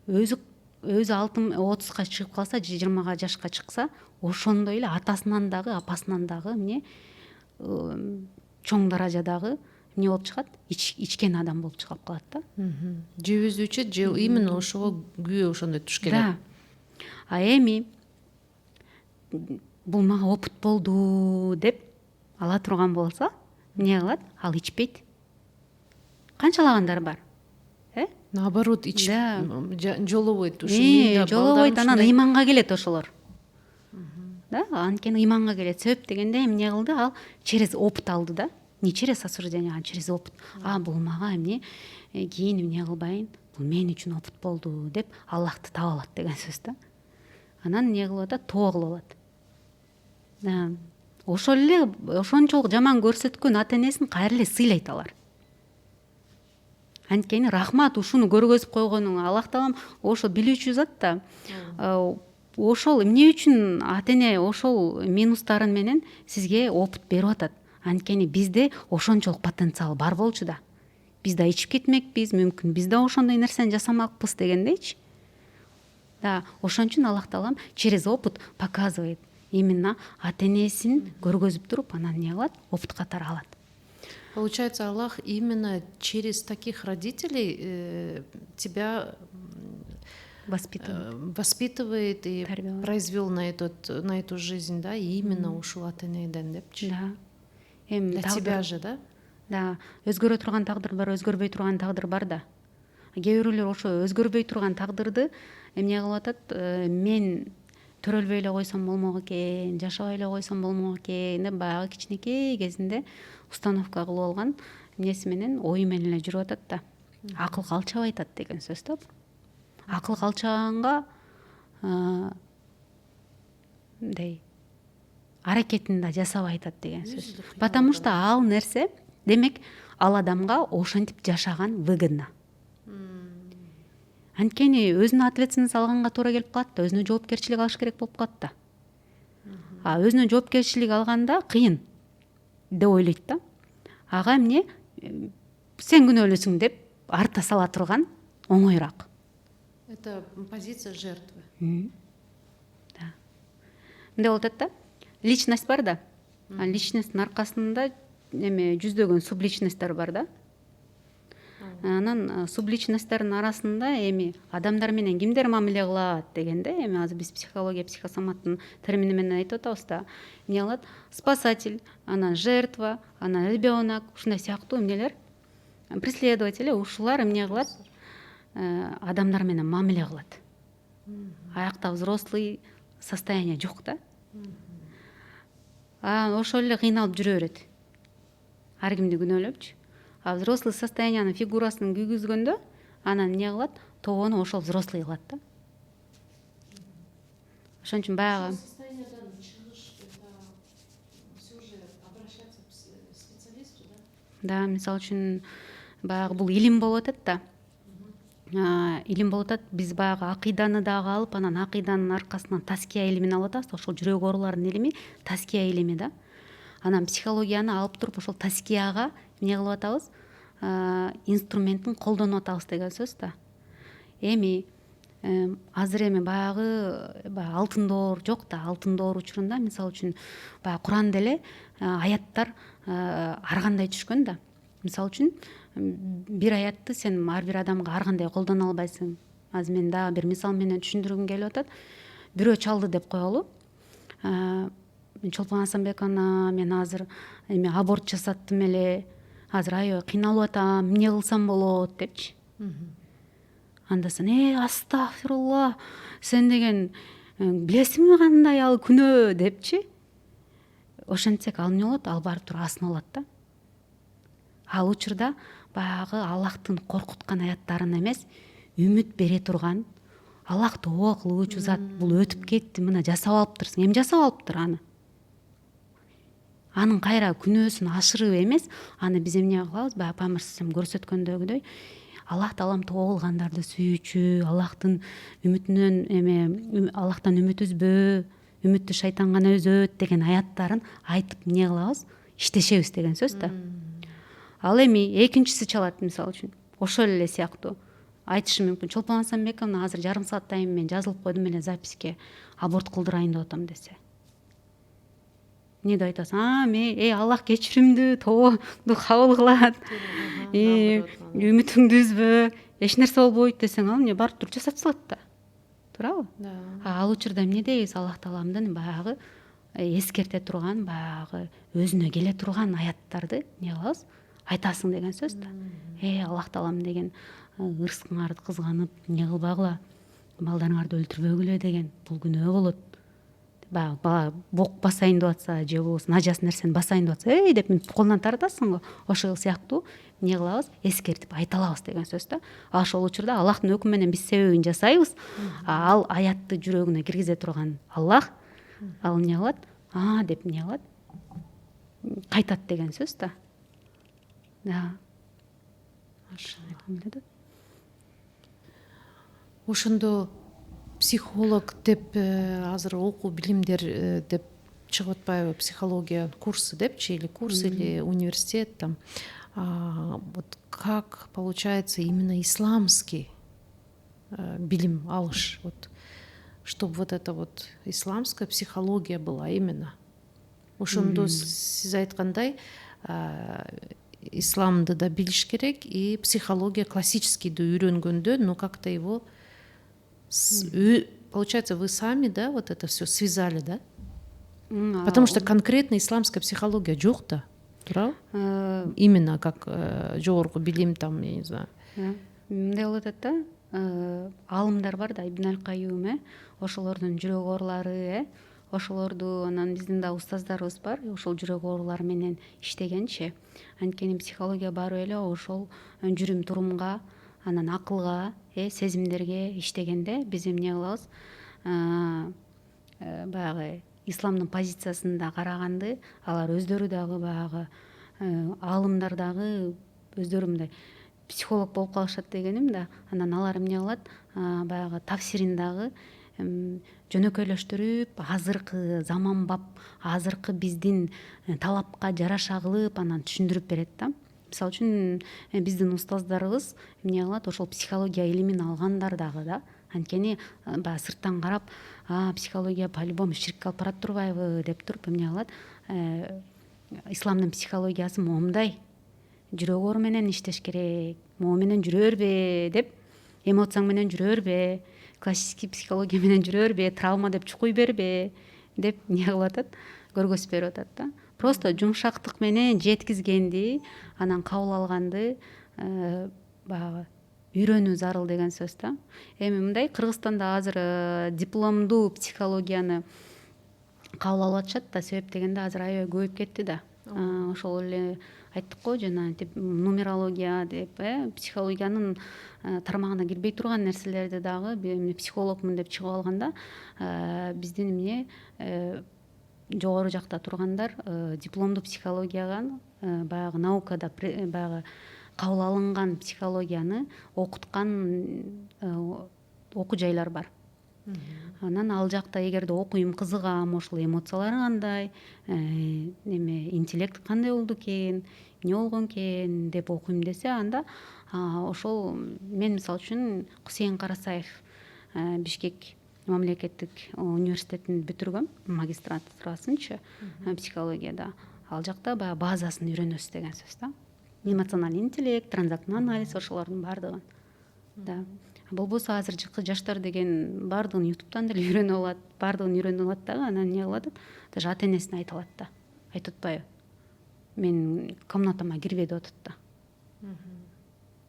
Өзү 30-га чыгып калса, 20 жашка чыкса, ошондой эле атасынан дагы, апасынан дагы эмне чоң даражадагы эмне болуп чыгат? Ичкен адам болуп чыгып калат да.
Же өзү ичет, же именно ошого күйөө ошондой туш келет.
Да. Эми бул мага опыт болду деп ала турган болсо, эмне кылат? Ал ичпейт. Канчалагандар бар.
Наоборот,
Да.
жолобойт
жолобойт, анан ыйманга келет ошолор. Да, анткени ыйманга келет. Себеп дегенде эмне кылды, ал через опыт алды да. Не через осуждение, а через опыт. Бул мага эмне кийин эмне кылбайын, бул мен үчүн опыт болду деп Аллахты таап алат деген сөз да. Анан эмне кылып атат, тоо кылып алат. Да. Ошол эле ошончолук жаман көрсөткөн ата энесин кайра эле сыйлайт алар. Анткени рахмат ушуну көргөзүп койгонуң, Аллах таалам ошо билүүчү зат да. Ошол эмне үчүн ата эне ошол минустарын менен сизге опыт берип атат. Анткени бизде ошончолук потенциал бар болчу да. Биз да ичип кетмекпиз, мүмкүн биз да ошондой нерсени жасамакпыз дегендейчи. Да, ошон үчүн Аллах таалам через опыт показывает. Именно ата энесин көргөзүп туруп, анан эмне кылат? Опыт катары алат.
Получается, Аллах именно через таких родителей тебя воспитывает и произвел на эту жизнь, да, и именно ушул ата энеден депчи.
Да.
Для тебя же, да?
Да, өзгөрө турган тагдыр бар, өзгөрбөй турган тагдыр бар да. Кээ бирөөлөр ошо өзгөрбөй турган тагдырды эмне кылып атат? Мен төрөлбөй эле койсом болмок экен, жашабай эле койсом болмок экен деп баягы кичинекей кезинде установка кылып алган эмнеси менен, ою менен эле жүрүп атат да. Акыл калчабай айтат деген сөз да. Акыл калчаганга мындай аракетин да жасабай айтат деген сөз. Потому что ал нерсе, демек, ал адамга ошентип жашаган выгодно. Анткени өзүнө ответственность алганга туура келип калат да, өзүнө жоопкерчилик алыш керек болуп калат да. Өзүнө жоопкерчилик алганда кыйын деп ойлойт да. Ага эмне, сен күнөөлүүсүң деп арта сала турган оңоюраак.
Это позиция жертвы.
Да. Мындай болуп атат да. Личность бар да. Личностьтин аркасында эме жүздөгөн субличностьтер бар да. Анан субличностьтердин арасында эми адамдар менен кимдер мамиле кылат дегенде, эми азыр биз психология, психосоматтын термини менен айтып атабыз да. Эмне кылат? Спасатель, анан жертва, анан ребенок, ушундай сыяктуу эмнелер, преследователь, ушулар эмне кылат? Адамдар менен мамиле кылат. Аякта взрослый состояние жок да. Ошол эле кыйналып жүрө берет. Ар кимди күнөөлөпчү. Взрослый состояниянын фигурасын күйгүзгөндө, анан эмне кылат? Тоону ошол взрослый кылат да. Ошон үчүн баягы да, мисалы үчүн баягы бул илим болуп атат да. Илим болуп атат, биз баягы акыйданы дагы алып, анан акыйданын аркасынан таския илимин алып атабыз. Ошол жүрөк ооруларынын илими таския илими да. Анан психологияны алып туруп ошол таскияга эмне кылып атабыз? Инструментин колдонуп атабыз деген сөз да. Эми азыр эми баягы алтын доор жок да. Алтын доор учурунда мисалы үчүн баягы Куранда эле аяттар ар кандай түшкөн да. Мисалы үчүн бир аятты сен ар бир адамга ар кандай колдоно албайсың. Азыр мен дагы бир мисал менен түшүндүргүм келип атат. Бирөө чалды деп коелу. Чолпон Асанбековна, мен азыр эми аборт жасаттым эле. Азыр аябай кыйналып атам, эмне кылсам болот депчи. Анда сен астагфирулла, сен деген билесиңби кандай ал күнөө депчи. Ошентсек ал эмне болот? Ал барып туруп аасын алат да. Ал учурда баягы Аллахтын коркуткан аяттарын эмес, үмүт бере турган, Аллах тоо кылуучу зат, бул өтүп кетти, мына жасап алыптырсың. Эми жасап алыптыр аны. Анын кайра күнөөсүн ашырып эмес, аны биз эмне кылабыз? Баягы Пайгамбар көрсөткөндөгүдөй, Аллах таалам тоо кылгандарды сүйүүчү, Аллахтын үмүтүнөн Аллахтан үмүт үзбө, үмүттү шайтан гана үзөт деген аяттарын айтып эмне кылабыз? Иштешебиз деген сөз да. Ал эми экинчиси чалат мисалы үчүн. Ошол эле сыяктуу айтышы мүмкүн. Чолпон Асанбековна азыр жарым сааттан мен жазылып койдум эле записке, аборт кылдырайын деп атам десе. Не деп айтасың? Мен Аллах кечиримдүү, тоонду кабыл кылат. Үмүтүңдү үзбө, эч нерсе болбойт десең, ал эмне барып туруп жасап салат да. Туурабы? Ал учурда эмне дейбиз? Аллах тааламдын баягы эскерте турган, баягы өзүнө келе турган аяттарды эмне кылабыз? айтасың деген сөз да. Аллах таалам деген ырыскыңарды кызганып эмне кылбагыла, балдарыңарды өлтүрбөгүлө деген, бул күнөө болот. Баягы бала бок басайын деп атса же болбосо нажас нерсени басайын деп атса, деп мынтип колунан таратасың го. Ошол сыяктуу эмне кылабыз? Эскертип айта алабыз деген сөз да. Ошол учурда Аллахтын өкүмү менен биз себебин жасайбыз. Ал аятты жүрөгүнө киргизе турган Аллах, ал эмне кылат? Деп эмне кылат? Кайтат деген сөз да. Да.
Ошондо психолог деп азыр окуу билимдер деп чыгып атпайбы, психология курсы депчи, или курс, или университет там. Вот как получается именно исламский билим алыш, вот чтобы вот эта вот исламская психология была именно. Ошондо сиз айткандай исламды да билиш керек, и психология классическийди үйрөнгөндө, но как-то его получается, вы сами, да, вот это все связали, да? Потому что конкретно исламская психология жок да, туурабы? Именно как жогорку билим там, я не знаю.
Мындай болуп атат да, аалымдар бар да, Ибн аль-Кайюм, ошолордун жүрөк оорулары, ошолорду анан биздин да устаздарыбыз бар, ошол жүрөк оорулары менен иштегенчи. Анткени психология баары эле ошол жүрүм турумга, анан акылга, сезимдерге иштегенде биз эмне кылабыз? Баягы исламдын позициясында караганды, алар өздөрү дагы баягы аалымдар дагы өздөрү мындай психолог болуп калышат дегеним да. Анан алар эмне кылат? Баягы тафсирин дагы жөнөкөйлөштүрүп, азыркы заманбап, азыркы биздин талапка жараша кылып, анан түшүндүрүп берет да. Мисалы үчүн биздин устаздарыбыз эмне кылат? Ошол психология илимин алгандар дагы да. Анткени баягы сырттан карап, психология по-любому ширкке алып барат турбайбы деп туруп эмне кылат? Исламдын психологиясы момундай, жүрөк оору менен иштеш керек, могу менен жүрө бербе деп, эмоцияң менен жүрө бербе, классический психология менен жүрө бербе, травма деп чукуй бербе деп эмне кылып атат? Көргөзүп берип атат да. Просто жумшактык менен жеткизгенди, анан кабыл алганды баягы үйрөнүү зарыл деген сөз да. Эми мындай Кыргызстанда азыр дипломдуу психологияны кабыл алып атышат да, себеп дегенде азыр аябай көбөйүп кетти да. Ошол эле айттык го жана нумерология деп, психологиянын тармагына кирбей турган нерселерди дагы психологмун деп чыгып алганда, биздин эмне жогору жакта тургандар дипломдуу психологияга баягы наукада баягы кабыл алынган психологияны окуткан окуу жайлар бар. Анан ал жакта эгерде окуйм, кызыгам, ошол эмоциялары кандай, интеллект кандай болду экен, эмне болгон экен деп окуйм десе, анда ошол мен мисалы үчүн Кусейин Карасаев Бишкек мамлекеттик университетин бүтүргөм, магистратурасынчы психологияда. Ал жакта баягы базасын үйрөнөсүз деген сөз да. Эмоциональный интеллект, транзактный анализ, ошолордун баардыгын. Да. Болбосо азыркы жаштар деген баардыгын ютубтан деле үйрөнүп алат, баардыгын үйрөнүп алат дагы, анан эмне кылат? Даже ата энесине айта алат да. Айтып атпайбы? Мен комнатама кирбе деп атат да.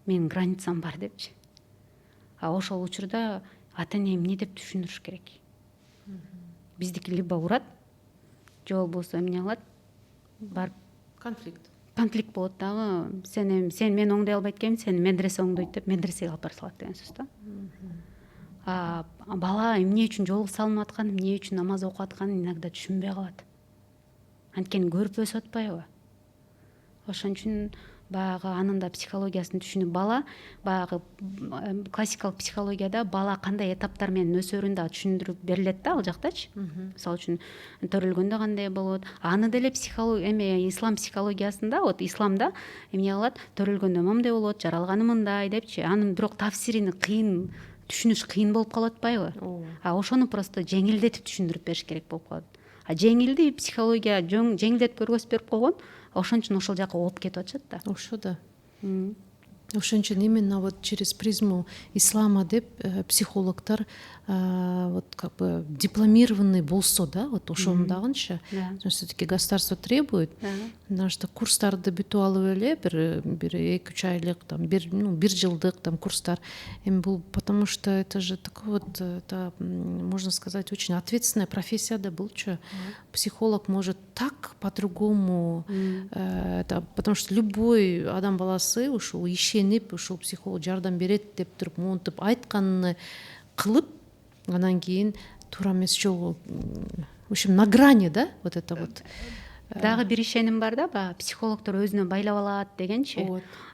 Менин границам бар депчи. Ошол учурда ата эне эмне деп түшүндүрүш керек? Биздики либо урат, же болбосо эмне кылат? Барып конфликт болот дагы. Сен мени оңдой албайт экенсиң, сени медресе оңдойт деп медресеге алып бара салат деген сөз да. Бала эмне үчүн жолго салынып аткан, эмне үчүн намаз окуп атканын иногда түшүнбөй калат. Анткени көрүп өсүп атпайбы? Ошон үчүн баягы анын да психологиясын түшүнүп, бала баягы классикалык психологияда бала кандай этаптар менен өсөрүн да түшүндүрүп берилет да, ал жактачы. Мисалы үчүн төрөлгөндө кандай болот? Аны деле ислам психологиясында, вот исламда эмне кылат? Төрөлгөндө момундай болот, жаралганы мындай депчи. Анын бирок тафсирини кыйын, түшүнүш кыйын болуп калып атпайбы? Ошону просто жеңилдетип түшүндүрүп бериш керек болуп калат. Жеңилди психология жеңилдетип көргөзүп берип койгон, ошон үчүн ошол жака ооп кетип атышат да.
Ошо да. Ошон үчүн именно вот через призму ислама деп психологтор вот как бы дипломированный болсо да, вот ошондагынча все-таки государство требует, потому что курстарды бүтүп алып эле бир 2-3 айлык там бир жылдык там курстар эми бул, потому что это же такой вот, это, можно сказать, очень ответственная профессия да булчу. Психолог может так по-другому, это, потому что любой адам баласы ушул ишенип ушул психолог жардам берет деп туруп монтип айтканын кылып, анан кийин туура эмес жолго, в общем, на грани, да, вот это вот.
Дагы бир ишеним бар да, баягы психологдор өзүнө байлап алат дегенчи.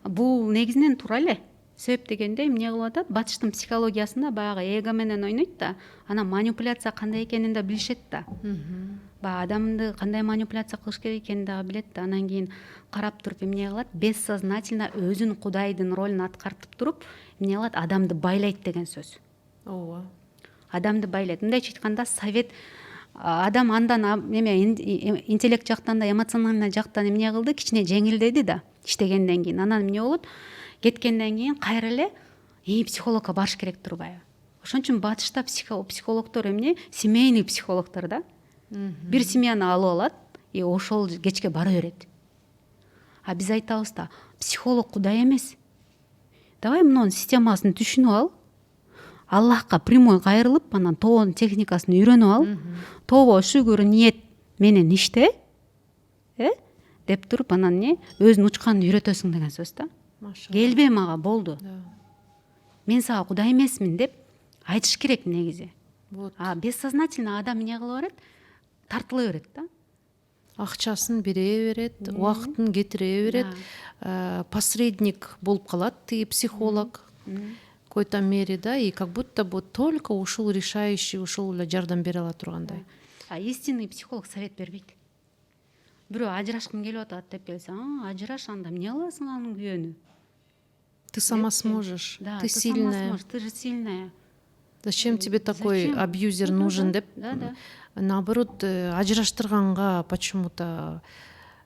Бул негизинен туура эле. Себеп дегенде эмне кылып атат? Батыштын психологиясында баягы эго менен ойнойт да, анан манипуляция кандай экенин да билишет да. Баягы адамды кандай манипуляция кылыш керек экенин дагы билет да. Анан кийин карап туруп эмне кылат? Бессознательно өзүн кудайдын ролун аткартып туруп, эмне кылат? Адамды байлайт деген сөз.
Ооба.
Адамды байлайт. Мындайча айтканда, совет адам андан эме интеллект жактан да эмоциональный жактан эмне кылды? Кичине жеңилдеди да иштегенден кийин. Анан эмне болот? Кеткенден кийин кайра эле психологко барыш керек турбайбы? Ошон үчүн батышта психологдор эмне? Семейный психологдор да. Бир семьяны алып алат, ошол кечке бара берет. А биз айтабыз да, психолог кудай эмес. Давай мунун системасын түшүнүп ал. Аллахка прямой кайрылып, анан тоонун техникасын үйрөнүп ал. Тобо шүгүр ниет менен иште, деп туруп анан өзүн учканын үйрөтөсүң деген сөз да. Келбе мага болду. Мен сага кудай эмесмин деп айтыш керек негизи. А бессознательно адам эмне кыла берет? Тартыла берет да.
Акчасын бере берет, убактын кетире берет, посредник болуп калат тиги психолог в какой-то мере, да, и как будто бы только ушул решающий, ушул эле жардам бере ала тургандай.
А истинный психолог совет бербейт. Бирөө ажырашкым келип атат деп келсе, ажыраш, анда эмне кыласың анын күйөөнү?
Ты сама сможешь,
да,
ты сильная.
Ты же сильная.
Зачем тебе такой абьюзер нужен деп? Наоборот, ажыраштырганга почему-то,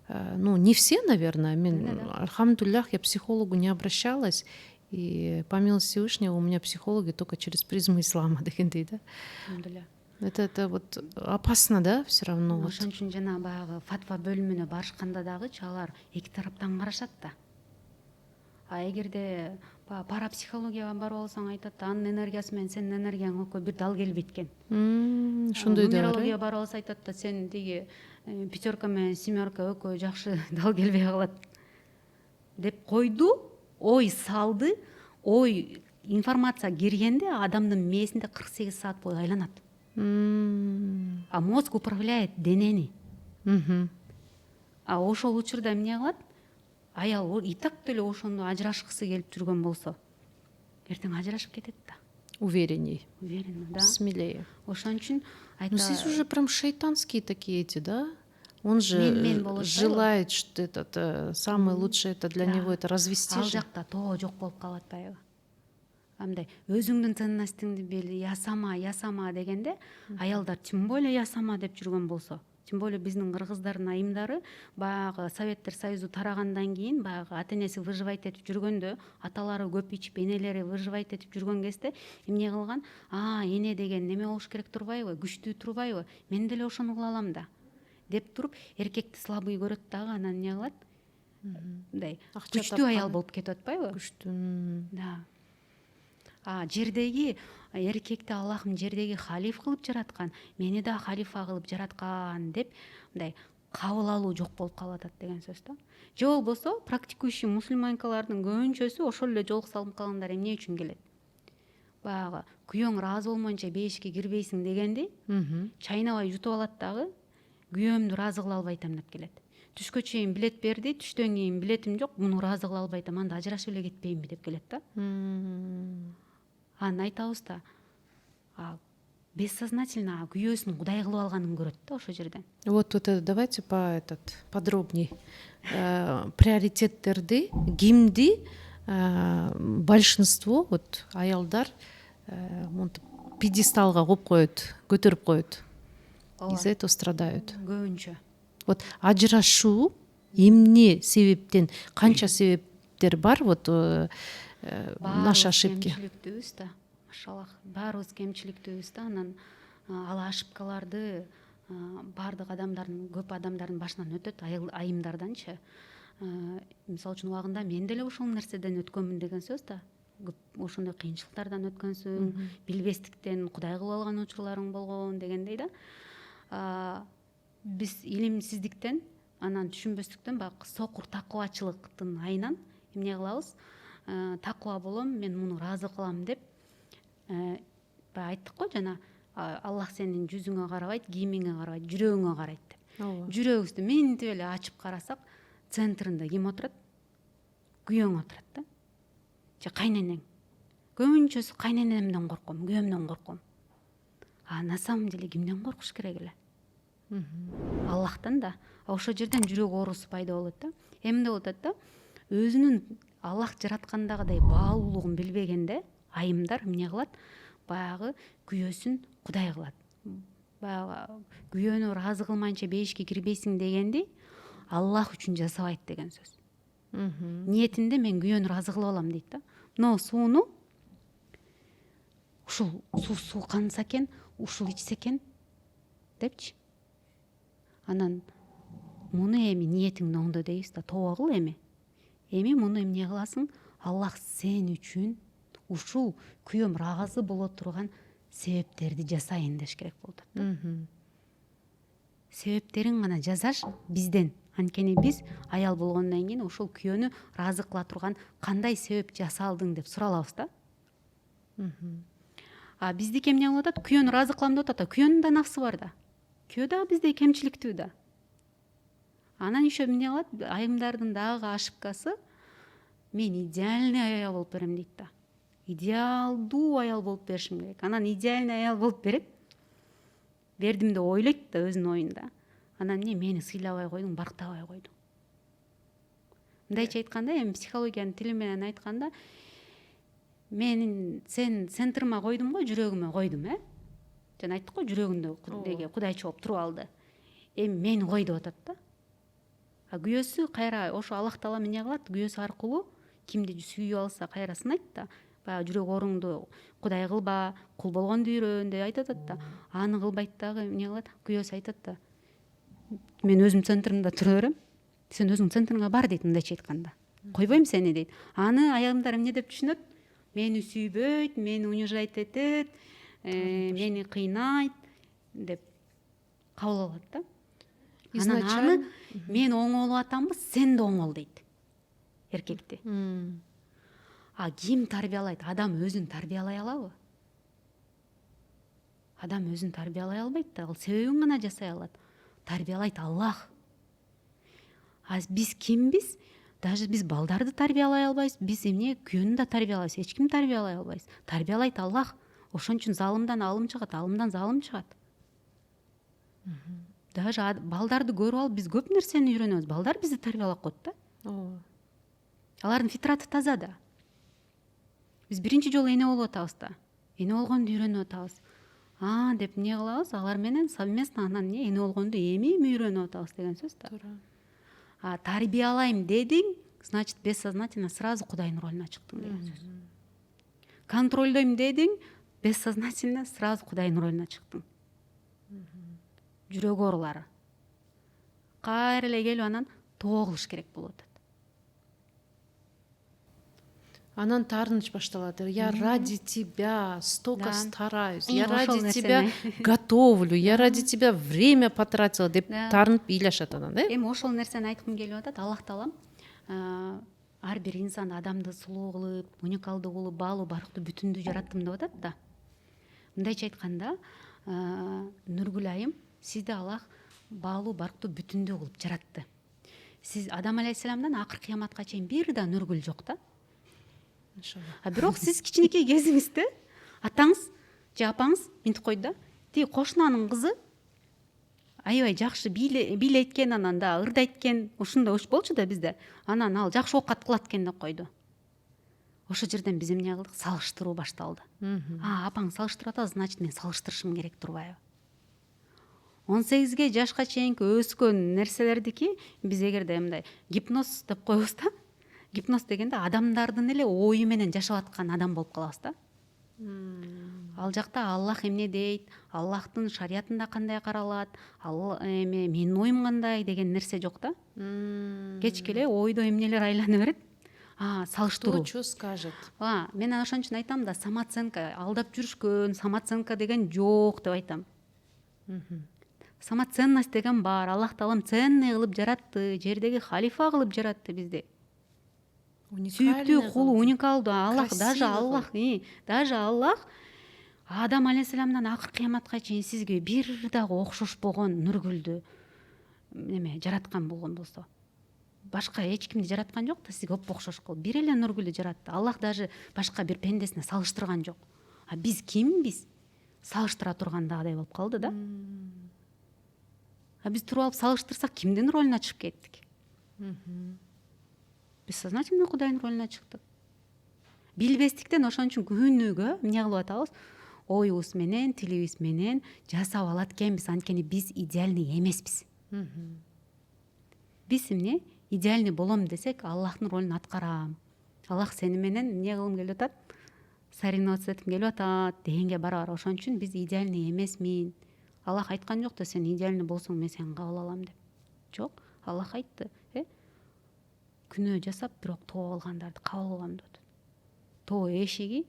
не все, наверное. Мен, альхамдулиллах, я к психологу не обращалась. И по милости Всевышнего у меня психологи только через призму ислама дегендей, да? Это вот опасно, да, все равно.
Ошон үчүн жана баягы фатва бөлүмүнө барышканда дагы алар эки тараптан карашат да. А эгерде парапсихологияга барып алсаң айтат, анын энергиясы менен сенин энергияң экөө бир дал келбейт экен.
Ошондой да бар.
Нумерологияга барып алса айтат да, сен тиги пятерка менен семерка экөө жакшы дал келбей калат деп койду. Ой салды, ой информация киргенде адамдын мээсинде 48 саат бою айланат. А мозг управляет денени. А ошол учурда эмне кылат? Аял и так деле ошондо ажырашкысы келип жүргөн болсо, эртең ажырашып кетет да.
Уверенней.
Уверенно, да.
Смелее.
Ошон үчүн
Но здесь уже прям шайтанские такие эти, да? Он же желает, что это самое лучшее, это для него это развести.
Ал жакта тоо жок болуп калып атпайбы? Андай өзүңдүн ценностиңди бил, ясама дегенде, аялдар тем более ясама деп жүргөн болсо, тем более биздин кыргыздардын айымдары баягы Советтер Союзу тарагандан кийин баягы ата-энеси выживать этип жүргөндө, аталары көп ичип, энелери выживать этип жүргөн кезде эмне кылган? Эне деген неме болуш керек турбайбы? Күчтүү турбайбы? Мен деле ошону кыла алам да. Деп туруп, эркекти слабый көрөт дагы, анан эмне кылат? Мындай күчтүү аял болуп кетип атпайбы?
Күчтүү.
Да. Жердеги эркекти Аллахым жердеги халиф кылып жараткан, мени да халифа кылып жараткан деп мындай кабыл алуу жок болуп калып атат деген сөз да. Же болбосо практикующий мусульманкалардын көбүнчөсү ошол эле жолго салынып калгандар эмне үчүн келет? Баягы күйөөң ыраазы болмоюнча бейишке кирбейсиң дегенди, чайнабай жутуп алат дагы, күйөөмдү ыраазы кыла албайтам деп келет. Түшкө чейин билет берди, түштөн кийин билетим жок, муну ыраазы кыла албайтам, анда ажырашып эле кетпейинби деп келет да. Анан айтабыз да, бессознательно күйөөсүн кудай кылып алганын көрөт да ошол жерден.
Вот это давайте подробней. Приоритеттерди, кимди большинство вот аялдар пьедесталга коюп коет, көтөрүп коет. Из-за этого страдают.
Көбүнчө.
Вот ажырашуу эмне себептен, канча себеп себептер бар вот наши ошибки?
Кемчиликтүүбүз да, машаллах, баарыбыз кемчиликтүүбүз да. Анан ал ошибкаларды баардык адамдардын, көп адамдардын башынан өтөт, айымдарданчы. Мисалы үчүн убагында мен деле ошол нерседен өткөнмүн деген сөз да. Ошондой кыйынчылыктардан өткөнсүң, билбестиктен Кудай кылып алган учурларың болгон дегендей да. Биз илимсиздиктен, анан түшүнбөстүктөн баягы сокур такыбачылыктын айынан эмне кылабыз? Такыба болом, мен муну ыраазы кылам деп баягы айттык го жана Аллах сенин жүзүңө карабайт, кийимиңе карабайт, жүрөгүңө карайт деп. Жүрөгүбүздү минтип эле ачып карасак, центринде ким отурат? Күйөөң отурат да. Же кайненең. Көбүнчөсү кайненемден корком, күйөөмдөн корком. На самом деле кимден коркуш керек эле? Аллахтан да. Ошол жерден жүрөк оорусу пайда болот да. Эмне болуп атат да? Өзүнүн Аллах жараткандагыдай баалуулугун билбегенде айымдар эмне кылат? Баягы күйөөсүн Кудай кылат. Баягы күйөөнү ыраазы кылмайынча бейишке кирбейсиң дегенди Аллах үчүн жасабайт деген сөз. Ниетинде мен күйөөнү ыраазы кылып алам дейт да. Но сууну ушул суу канса экен, ушул ичсе экен депчи. Анан муну эми ниетиңди оңдо дейбиз да, тооба кыл эми. Эми муну эмне кыласың? Аллах сен үчүн ушул күйөөм ыраазы боло турган себептерди жасайын деш керек болуп атат. Себептерин гана жасаш бизден. Анткени биз аял болгондон кийин ошол күйөөнү ыраазы кыла турган кандай себеп жасалдың деп суралабыз да. Биздики эмне болуп атат? Күйөөнү ыраазы кылам деп атат. Күйөөнүн да нафсы бар да. Күйөө дагы биздей кемчиликтүү да. Анан еще эмне кылат? Айымдардын дагы ошибкасы, мен идеальный аял болуп берем дейт да. Идеалдуу аял болуп беришим керек. Анан идеальный аял болуп берет. Бердим деп ойлойт да өзүнүн оюнда. Анан мени сыйлабай койдуң, барктабай койдуң. Мындайча айтканда, эми психологиянын тили менен айтканда, мен сен центрима койдум го, жүрөгүмө койдум, Жана айттык го, жүрөгүндө Кудай чогуп туруп алды. Эми мени кой деп атат да. Күйөөсү кайра ошо Аллах Таала эмне кылат? Күйөөсү аркылуу кимди сүйүп алса кайра сынайт да. Баягы жүрөк ооруңду Кудай кылба, кул болгонду үйрөн деп айтып атат да. Аны кылбайт дагы эмне кылат? Күйөөсү айтат да. Мен өзүм центримде тура берем. Сен өзүң центриңе бар дейт, мындайча айтканда. Койбойм сени дейт. Аны айымдар эмне деп түшүнөт? Мени сүйбөйт, мени унижать этет, мени кыйнайт деп кабыл алат да. Анан аны мен оңолуп атамбы, сен да оңол дейт. Эркекти. Ким тарбиялайт? Адам өзүн тарбиялай алабы? Адам өзүн тарбиялай албайт да. Ал себебин гана жасай алат. Тарбиялайт Аллах. Биз кимбиз? Даже биз балдарды тарбиялай албайбыз, биз эмне күйөөнү да тарбиялайбыз, эч ким тарбиялай албайбыз. Тарбиялайт Аллах. Ошон үчүн залымдан алым чыгат, алымдан залым чыгат. Даже балдарды көрүп алып биз көп нерсени үйрөнөбүз. Балдар бизди тарбиялап коет да. Алардын фитраты таза да. Биз биринчи жолу эне болуп атабыз да. Эне болгонду үйрөнүп атабыз. Деп эмне кылабыз? Алар менен совместно анан эне болгонду эми үйрөнүп атабыз деген сөз да. Тарбиялайм дедиң, значит бессознательно сразу Кудайдын ролуна чыктың деген сөз. Контролдойм дедиң, бессознательно сразу Кудайдын ролуна чыктың. Жүрөк оорулары. Кайра эле келип анан тоо кылыш керек болуп атат.
Анан таарыныч башталат. Я ради тебя столько стараюсь, я ради тебя готовлю, я ради тебя время потратила деп таарынып ыйлашат анан,
Эми ошол нерсени айткым келип атат. Аллах Таалам ар бир инсан адамды сулуу кылып, уникалдуу кылып, баалуу барктуу бүтүндүү жараттым деп атат да. Мындайча айтканда, Нургүл айым, сизди Аллах баалуу барктуу бүтүндүү кылып жаратты. Сиз Адам алейхисаламдан акыр кыяматка чейин бир да Нургүл жок да. Бирок сиз кичинекей кезиңизде атаңыз же апаңыз минтип койду да. Тиги кошунанын кызы аябай жакшы бийлейт экен, анан да ырдайт экен, ушундай болчу да бизде. Анан ал жакшы оокат кылат экен деп койду. Ошол жерден биз эмне кылдык? Салыштыруу башталды. Апаң салыштырып атат, значит мен салыштырышым керек турбайбы? 18 жашка чейинки өскөн нерселердики биз эгерде мындай гипноз деп коебуз да. гипноз дегенде адамдардын эле ою менен жашап аткан адам болуп калабыз да. Ал жакта Аллах эмне дейт, Аллахтын шариятында кандай каралат, менин оюм кандай деген нерсе жок да. Кечке эле ойдо эмнелер айлана берет. Салыштыруу.
Кто что скажет?
Мен ошон үчүн айтам да, самооценка алдап жүрүшкөн, самооценка деген жок деп айтам. Самоценность деген бар. Аллах Таалам ценный кылып жаратты, жердеги халифа кылып жаратты бизди. Сүйүктүү кулу, уникалдуу. Аллах, даже Аллах Адам алейхисаламдан акыр кыяматка чейин сизге бир дагы окшош болгон нүргүлдү жараткан болгон болсо, башка эч кимди жараткан жок да, сизге окшош кылып бир эле нүргүлдү жаратты. Аллах даже башка бир пендесине салыштырган жок. Биз кимбиз? Салыштыра тургандагыдай болуп калды да. Биз туруп алып салыштырсак кимдин ролуна чыгып кеттик? Бессознательный Кудайдын ролуна чыктык. Билбестиктен ошон үчүн күнүгө эмне кылып атабыз? Оюбуз менен, тилибиз менен жасап алат экенбиз, анткени биз идеальный эмеспиз. Биз эмне идеальный болом десек, Аллахтын ролун аткарам. Аллах сени менен эмне кылгым келип атат? Соревноваться этим келип атат дегенге барабар. Ошон үчүн биз идеальный эмесмин. Аллах айткан жок да, сен идеальный болсоң мен сени кабыл алам деп. Жок, Аллах айтты, күнөө жасап, бирок тоо кылгандарды кабыл кылам деп. Тоо эшиги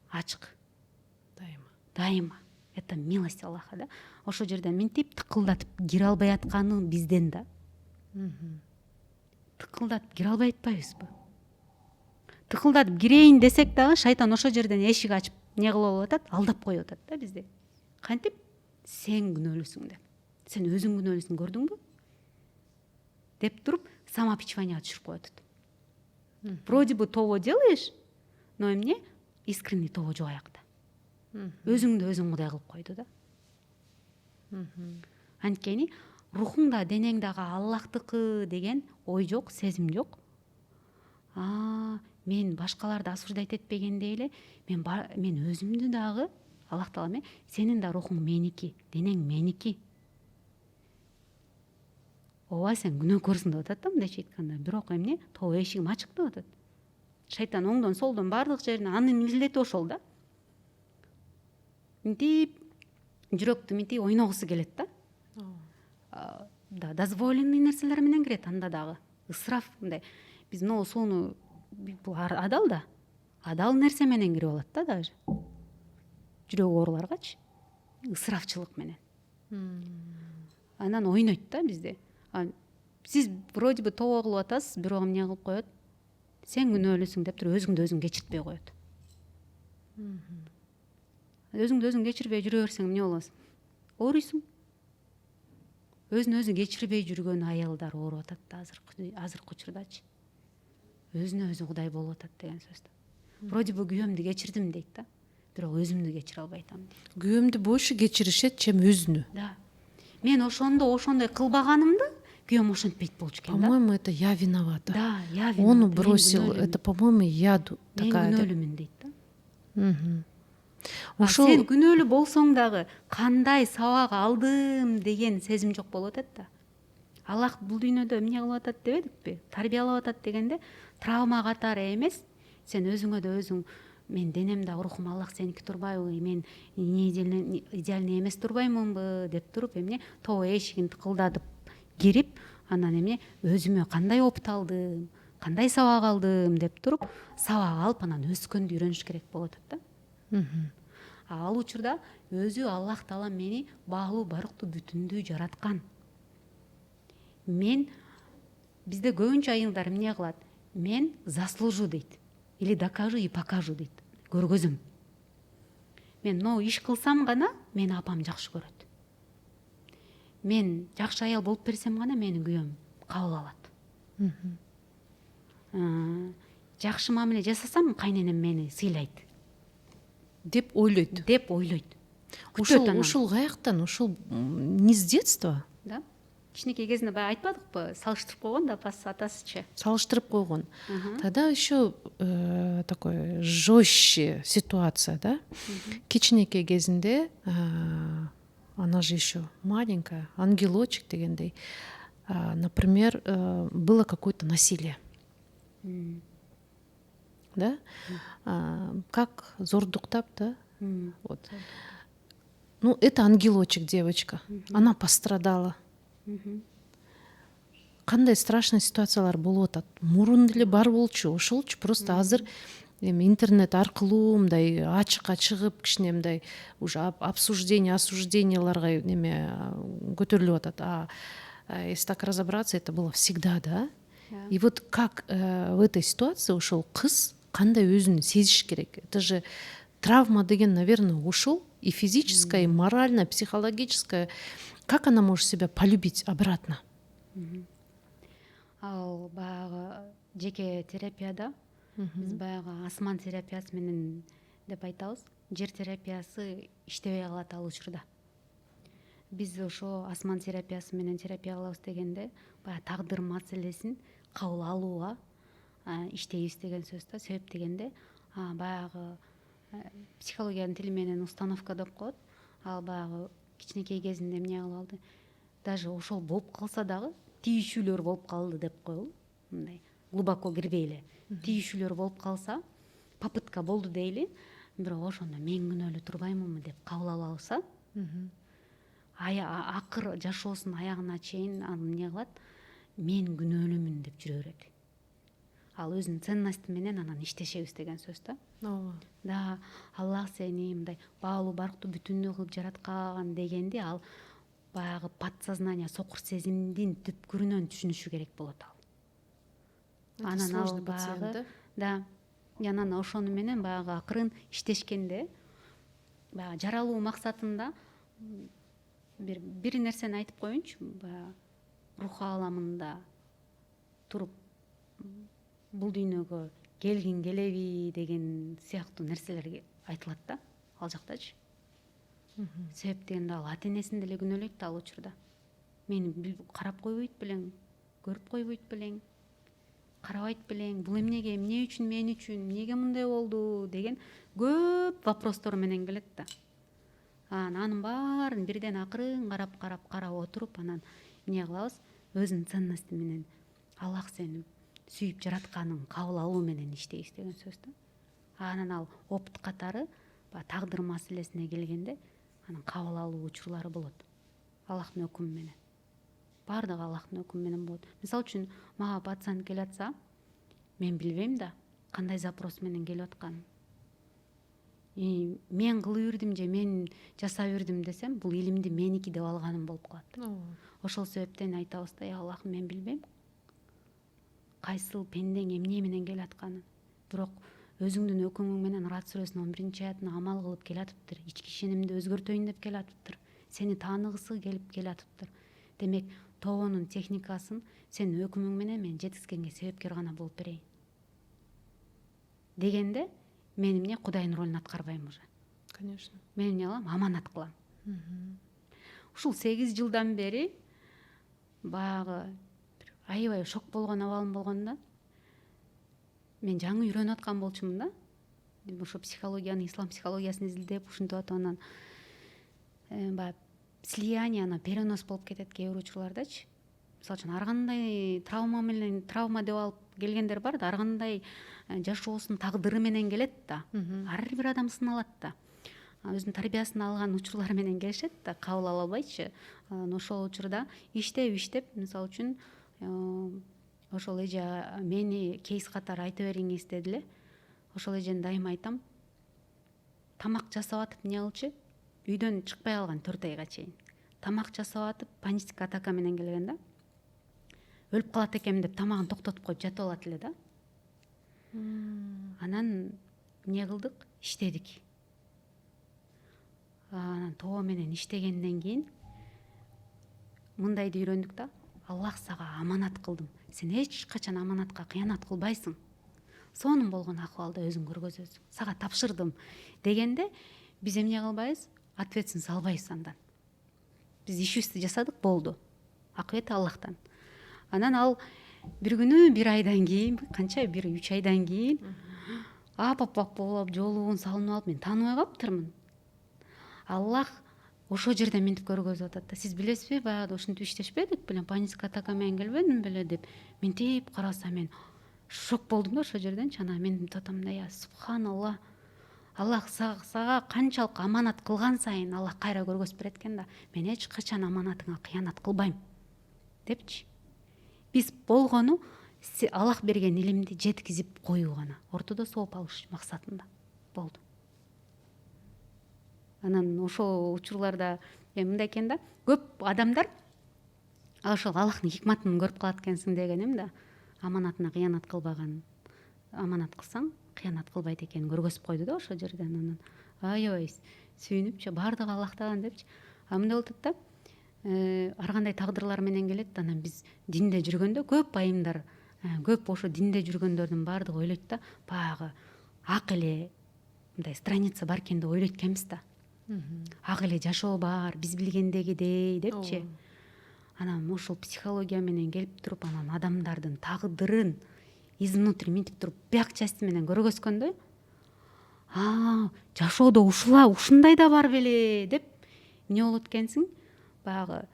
ачык. Дайыма. Это милость Аллаха да. Ошол жерден минтип тыкылдатып кире албай атканы бизден да. Тыкылдатып кире албай атпайбызбы? Тыкылдатып кирейин десек дагы шайтан ошол жерден эшик ачып эмне кылып атат? Алдап коюп атат да бизди. Кантип? Сен күнөөлүсүң деп. Сен өзүң күнөөлүсүң, көрдүңбү? Деп туруп самобичеванияга түшүрүп коюп атат. Вроде бы того делаешь, но эмне? Искренний того жок аякта. Өзүңдү өзүң Кудай кылып койду да. Анткени рухуңда, денеңдагы Аллахтыкы деген ой жок, сезим жок. Мен башкаларды осуждать этпегендей эле, мен өзүмдү дагы Аллах Таала сенин да рухуң меники, денең меники. Ооба, сен күнөөкөрсүң деп атат да, мындайча айтканда. Бирок эмне? Тоо эшигим ачык деп атат. Шайтан оңдон солдон бардык жерине, анын милдети ошол да. Минтип жүрөктү минтип ойногусу келет да. Дозволенный нерселер менен кирет анда дагы. Ысраф мындай. Биз могу сууну бул адал да. Адал нерсе менен кирип алат да даже. Жүрөгү ооруларгачы. Ысрафчылык менен. Анан ойнойт да бизде. Сиз вроде бы тоо кылып атасыз, бирок эмне кылып коет? Сен күнөөлүсүң деп туруп өзүңдү өзүң кечиртпей коет. Өзүңдү өзүң кечирбей жүрө берсең эмне болосуң? Ооруйсуң. Өзүн өзү кечирбей жүргөн аялдар ооруп атат да азыркы учурдачы. Өзүнө өзү Кудай болуп атат деген сөз да. Вроде бы күйөөмдү кечирдим дейт да. Бирок өзүмдү кечире албай атам дейт.
Күйөөмдү больше кечиришет, чем өзүнү.
Да. Мен ошондой кылбаганымда күйөөм ошентпейт болчу экен да.
По-моему, это я виновата.
Да, я виновата.
Он бросил, это, по-моему, я такая.
Мен күнөөлүмүн дейт да.
Сен
күнөөлүү болсоң дагы кандай сабак алдым деген сезим жок болуп атат да. Аллах бул дүйнөдө эмне кылып атат дебедикпи? Тарбиялап атат дегенде травма катары эмес, сен өзүңө да өзүң мен денемде рухум Аллах сеники турбайбы, мен идеальный эмес турбаймынбы деп туруп эмне тоо эшигин тыкылдатып кирип, анан эмне өзүмө кандай опыт алдым, кандай сабак алдым деп туруп сабак алып анан өскөндү үйрөнүш керек болуп атат да. Ал учурда өзү Аллах Таала мени баалуу барыктуу бүтүндүү жараткан. Бизде көбүнчө айылдар эмне кылат? Мен заслужу дейт. Или докажу и покажу дейт. Көргөзөм. Мен но иш кылсам гана мени апам жакшы көрөт. Мен жакшы аял болуп берсем гана менин күйөөм кабыл алат. Жакшы мамиле жасасам кайненем мени сыйлайт.
Деп ойлойт.
Ушул
каяктан? Ушул не с детства?
Да. Кичинекей кезинде баягы айтпадыкпы? Салыштырып койгон да атасычы.
Салыштырып койгон. Тогда еще такой жестче ситуация, да? Кичинекей кезинде, она же еще маленькая, ангелочек дегендей. Например, было какое-то насилие. Да? Как зордуктап, да? Вот. Ну, это ангелочек, девочка. Она пострадала. Кандай страшный ситуациялар болуп атат. Мурун деле бар болчу. Ошолчу просто азыр эми интернет аркылуу мындай ачыкка чыгып кичине мындай уже осужденияларга неме көтөрүлүп атат. Если так разобраться, это было всегда, да? И вот как в этой ситуации ошол кыз кандай өзүн сезиш керек? Это же травма деген, наверное, ушел и физическая, и моральная, психологическая. Как она может себя полюбить обратно?
Ал баягы жеке терапияда биз баягы асман терапиясы менен деп айтабыз. Жер терапиясы иштебей калат ал учурда. Биз ошо асман терапиясы менен терапия кылабыз дегенде баягы тагдыр маселесин кабыл алууга иштейбиз деген сөз да. Себеп дегенде баягы психологиянын тили менен установка деп коет. Ал баягы кичинекей кезинде эмне кылып алды? Даже ошол болуп калса дагы тийишүүлөр болуп калды деп коелу. Мындай глубоко кирбей эле. Тийишүүлөр болуп калса, попытка болду дейли, бирок ошондо мен күнөөлүү турбаймынбы деп кабыл алса, акыр жашоосунун аягына чейин аны эмне кылат? Мен күнөөлүүмүн деп жүрө берет. Ал өзүнүн ценности менен анан иштешебиз деген сөз да. Да, Аллах сени мындай баалуу барктуу бүтүнү кылып жараткан дегенде ал баягы подсознание, сокур сезимдин түпкүрүнөн түшүнүшү керек болот ал. Анан ал баягы да, анан ошону менен баягы акырын иштешкенде баягы жаралуу максатында бир нерсени айтып коеюнчу. Баягы рух ааламында туруп бул дүйнөгө келгин келеби деген сыяктуу нерселер айтылат да ал жактачы. Себеп дегенде ал ата энесин деле күнөөлөйт ал учурда. Мени карап койбойт белең, көрүп койбойт белең, карабайт белең, бул эмнеге, эмне үчүн, мен үчүн, эмнеге мындай болду деген көп вопростор менен келет да. Анын баарын бирден акырын карап отуруп, анан эмне кылабыз? Өзүнүн ценности менен Аллах сени сүйүп жаратканын кабыл алуу менен иштейбиз деген сөз да. Анан ал опыт катары тагдыр маселесине келгенде анан кабыл алуу учурлары болот. Аллахтын өкүмү менен. Баардыгы Аллахтын өкүмү менен болот. Мисалы үчүн мага пациент келип атса, мен билбейм да кандай запрос менен келип атканын. Мен кылып жүрдүм же мен жасап жүрдүм десем, бул илимди меники деп алганым болуп калат. Ошол себептен айтабыз да, Аллах, мен билбейм кайсыл пендең эмне менен келип атканын. Бирок өзүңдүн өкүмүң менен Рад сүрөсүнүн 1-аятына амал кылып келатыптыр. Ички ишенимди өзгөртөйүн деп келатыптыр. Сени тааныгысы келип келатыптыр. Демек, тоонун техникасын сенин өкүмүң менен мен жеткизгенге себепкер гана болуп берейин. Дегенде мен эмне Кудайдын ролун аткарбайм уже.
Конечно.
Мен эмне кылам? Аманат кылам. Ушул 8 жылдан бери баягы аябай шок болгон абалым болгондо мен жаңы үйрөнүп аткан болчумун да. Ошо психологияны, ислам психологиясын изилдеп, ушинтип атып анан баягы слияние, перенос болуп кетет кээ бир учурлардачы. Мисалы үчүн ар кандай травма деп алып келгендер бар да, ар кандай жашоосунун тагдыры менен келет да. Ар бир адам сыналат да. Өзүнүн тарбиясын алган учурлары менен келишет да, кабыл ала албайчы. Ошол учурда иштеп, мисалы үчүн ошол эже мени кейс катары айта бериңиз деди эле. Ошол эжени дайыма айтам. Тамак жасап атып эмне кылчу? Үйдөн чыкпай калган 4 айга чейин. Тамак жасап атып панический атака менен келген да. Өлүп калат экенмин деп тамагын токтотуп коюп жатып алат эле да. Анан эмне кылдык? Иштедик. Анан тоо менен иштегенден кийин мындайды үйрөндүк да. Аллах сага аманат кылдым. Сен эч качан аманатка кыянат кылбайсың. Сонун болгон акыбалда өзүң көргөзөсүң. Сага тапшырдым дегенде биз эмне кылбайбыз? Ответственность албайбыз андан. Биз ишибизди жасадык, болду. Акыбети Аллахтан. Анан ал бир күнү 1 айдан кийин, канча 1-3 айдан кийин апапак болуп, жолугун салынып алып, мен тааныбай калыптырмын. Аллах ошол жерде мынтип көргөзүп атат да. Сиз билесизби, баягы ушинтип иштешпедик беле, панический атака менен келбедим беле деп мынтип караса, мен шок болдум да ошол жерденчи. Анан мен атам да, я субханалла, Аллах сага канчалык аманат кылган сайын Аллах кайра көргөзүп берет экен да. Мен эч качан аманатыңа кыянат кылбайм депчи. Биз болгону Аллах берген илимди жеткизип коюу гана, ортодо сооп алыш максатында болду. Анан ошол учурларда мындай экен да, көп адамдар ошол Аллахтын хикматын көрүп калат экенсиң дегеним да, аманатына кыянат кылбаган, аманат кылсаң кыянат кылбайт экенин көргөзүп койду да ошол жерден. Анан аябай сүйүнүпчү, баардыгы Аллахтан депчи. Мындай болот да, ар кандай тагдырлар менен келет. Анан биз динде жүргөндө көп айымдар, көп ошо динде жүргөндөрдүн баардыгы ойлойт да, баягы ак эле мындай страница бар экен деп ойлойт экенбиз да. Ак эле жашоо бар, биз билгендегидей депчи. Анан ошол психология менен келип туруп, анан адамдардын тагдырын изнутри минтип туруп бияк части менен көргөзгөндө, жашоодо ушундай да бар беле деп эмне болот экенсиң, баягы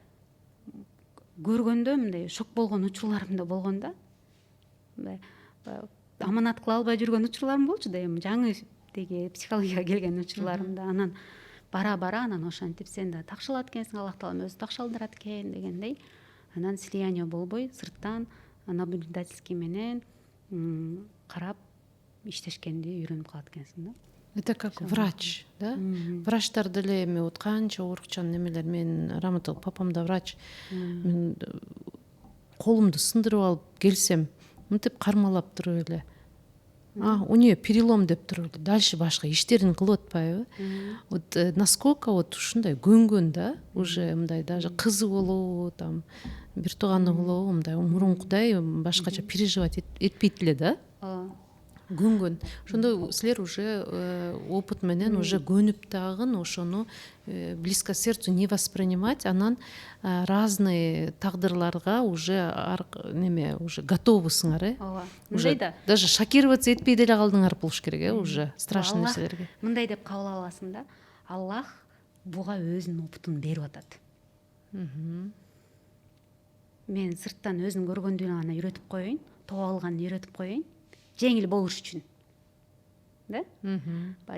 көргөндө мындай шок болгон учурларым да болгон да. Мындай аманат кыла албай жүргөн учурларым болчу да, эми жаңы деги психологияга келген учурларым да. Анан бара анан ошентип сен да такшалат экенсиң, Аллах Таала өзү такшалдырат экен дегендей. Анан слияние болбой сырттан наблюдательский менен карап иштешкенди үйрөнүп калат экенсиң да.
Это как врач, да? Врачтар деле эми вот канча оорукчан немелер, мен Раматов папам да врач. Мен колумду сындырып алып келсем, мынтип кармалап туруп эле. У нее перелом деп туруп эле. Дальше башка иштерин кылып атпайбы? Вот насколько вот ушундай көнгөн да, уже мындай даже кызы болобу, там бир тууганы болобу, мындай мурункудай башкача переживать этпейт эле да. Көнгөн. Ошондо силер уже опыт менен уже көнүп дагы ошону близко сердцу не воспринимать, анан разные тагдырларга уже неме уже готовысыңар, уже даже шокироваться этпей деле калдыңар болуш керек, уже страшный нерселерге.
Мындай деп кабыл аласың да, Аллах буга өзүнүн опытын берип атат. Мен сырттан өзүм көргөндүгү гана үйрөтүп коеюн, тоо алганын үйрөтүп коеюн, жеңил болуш үчүн. Да?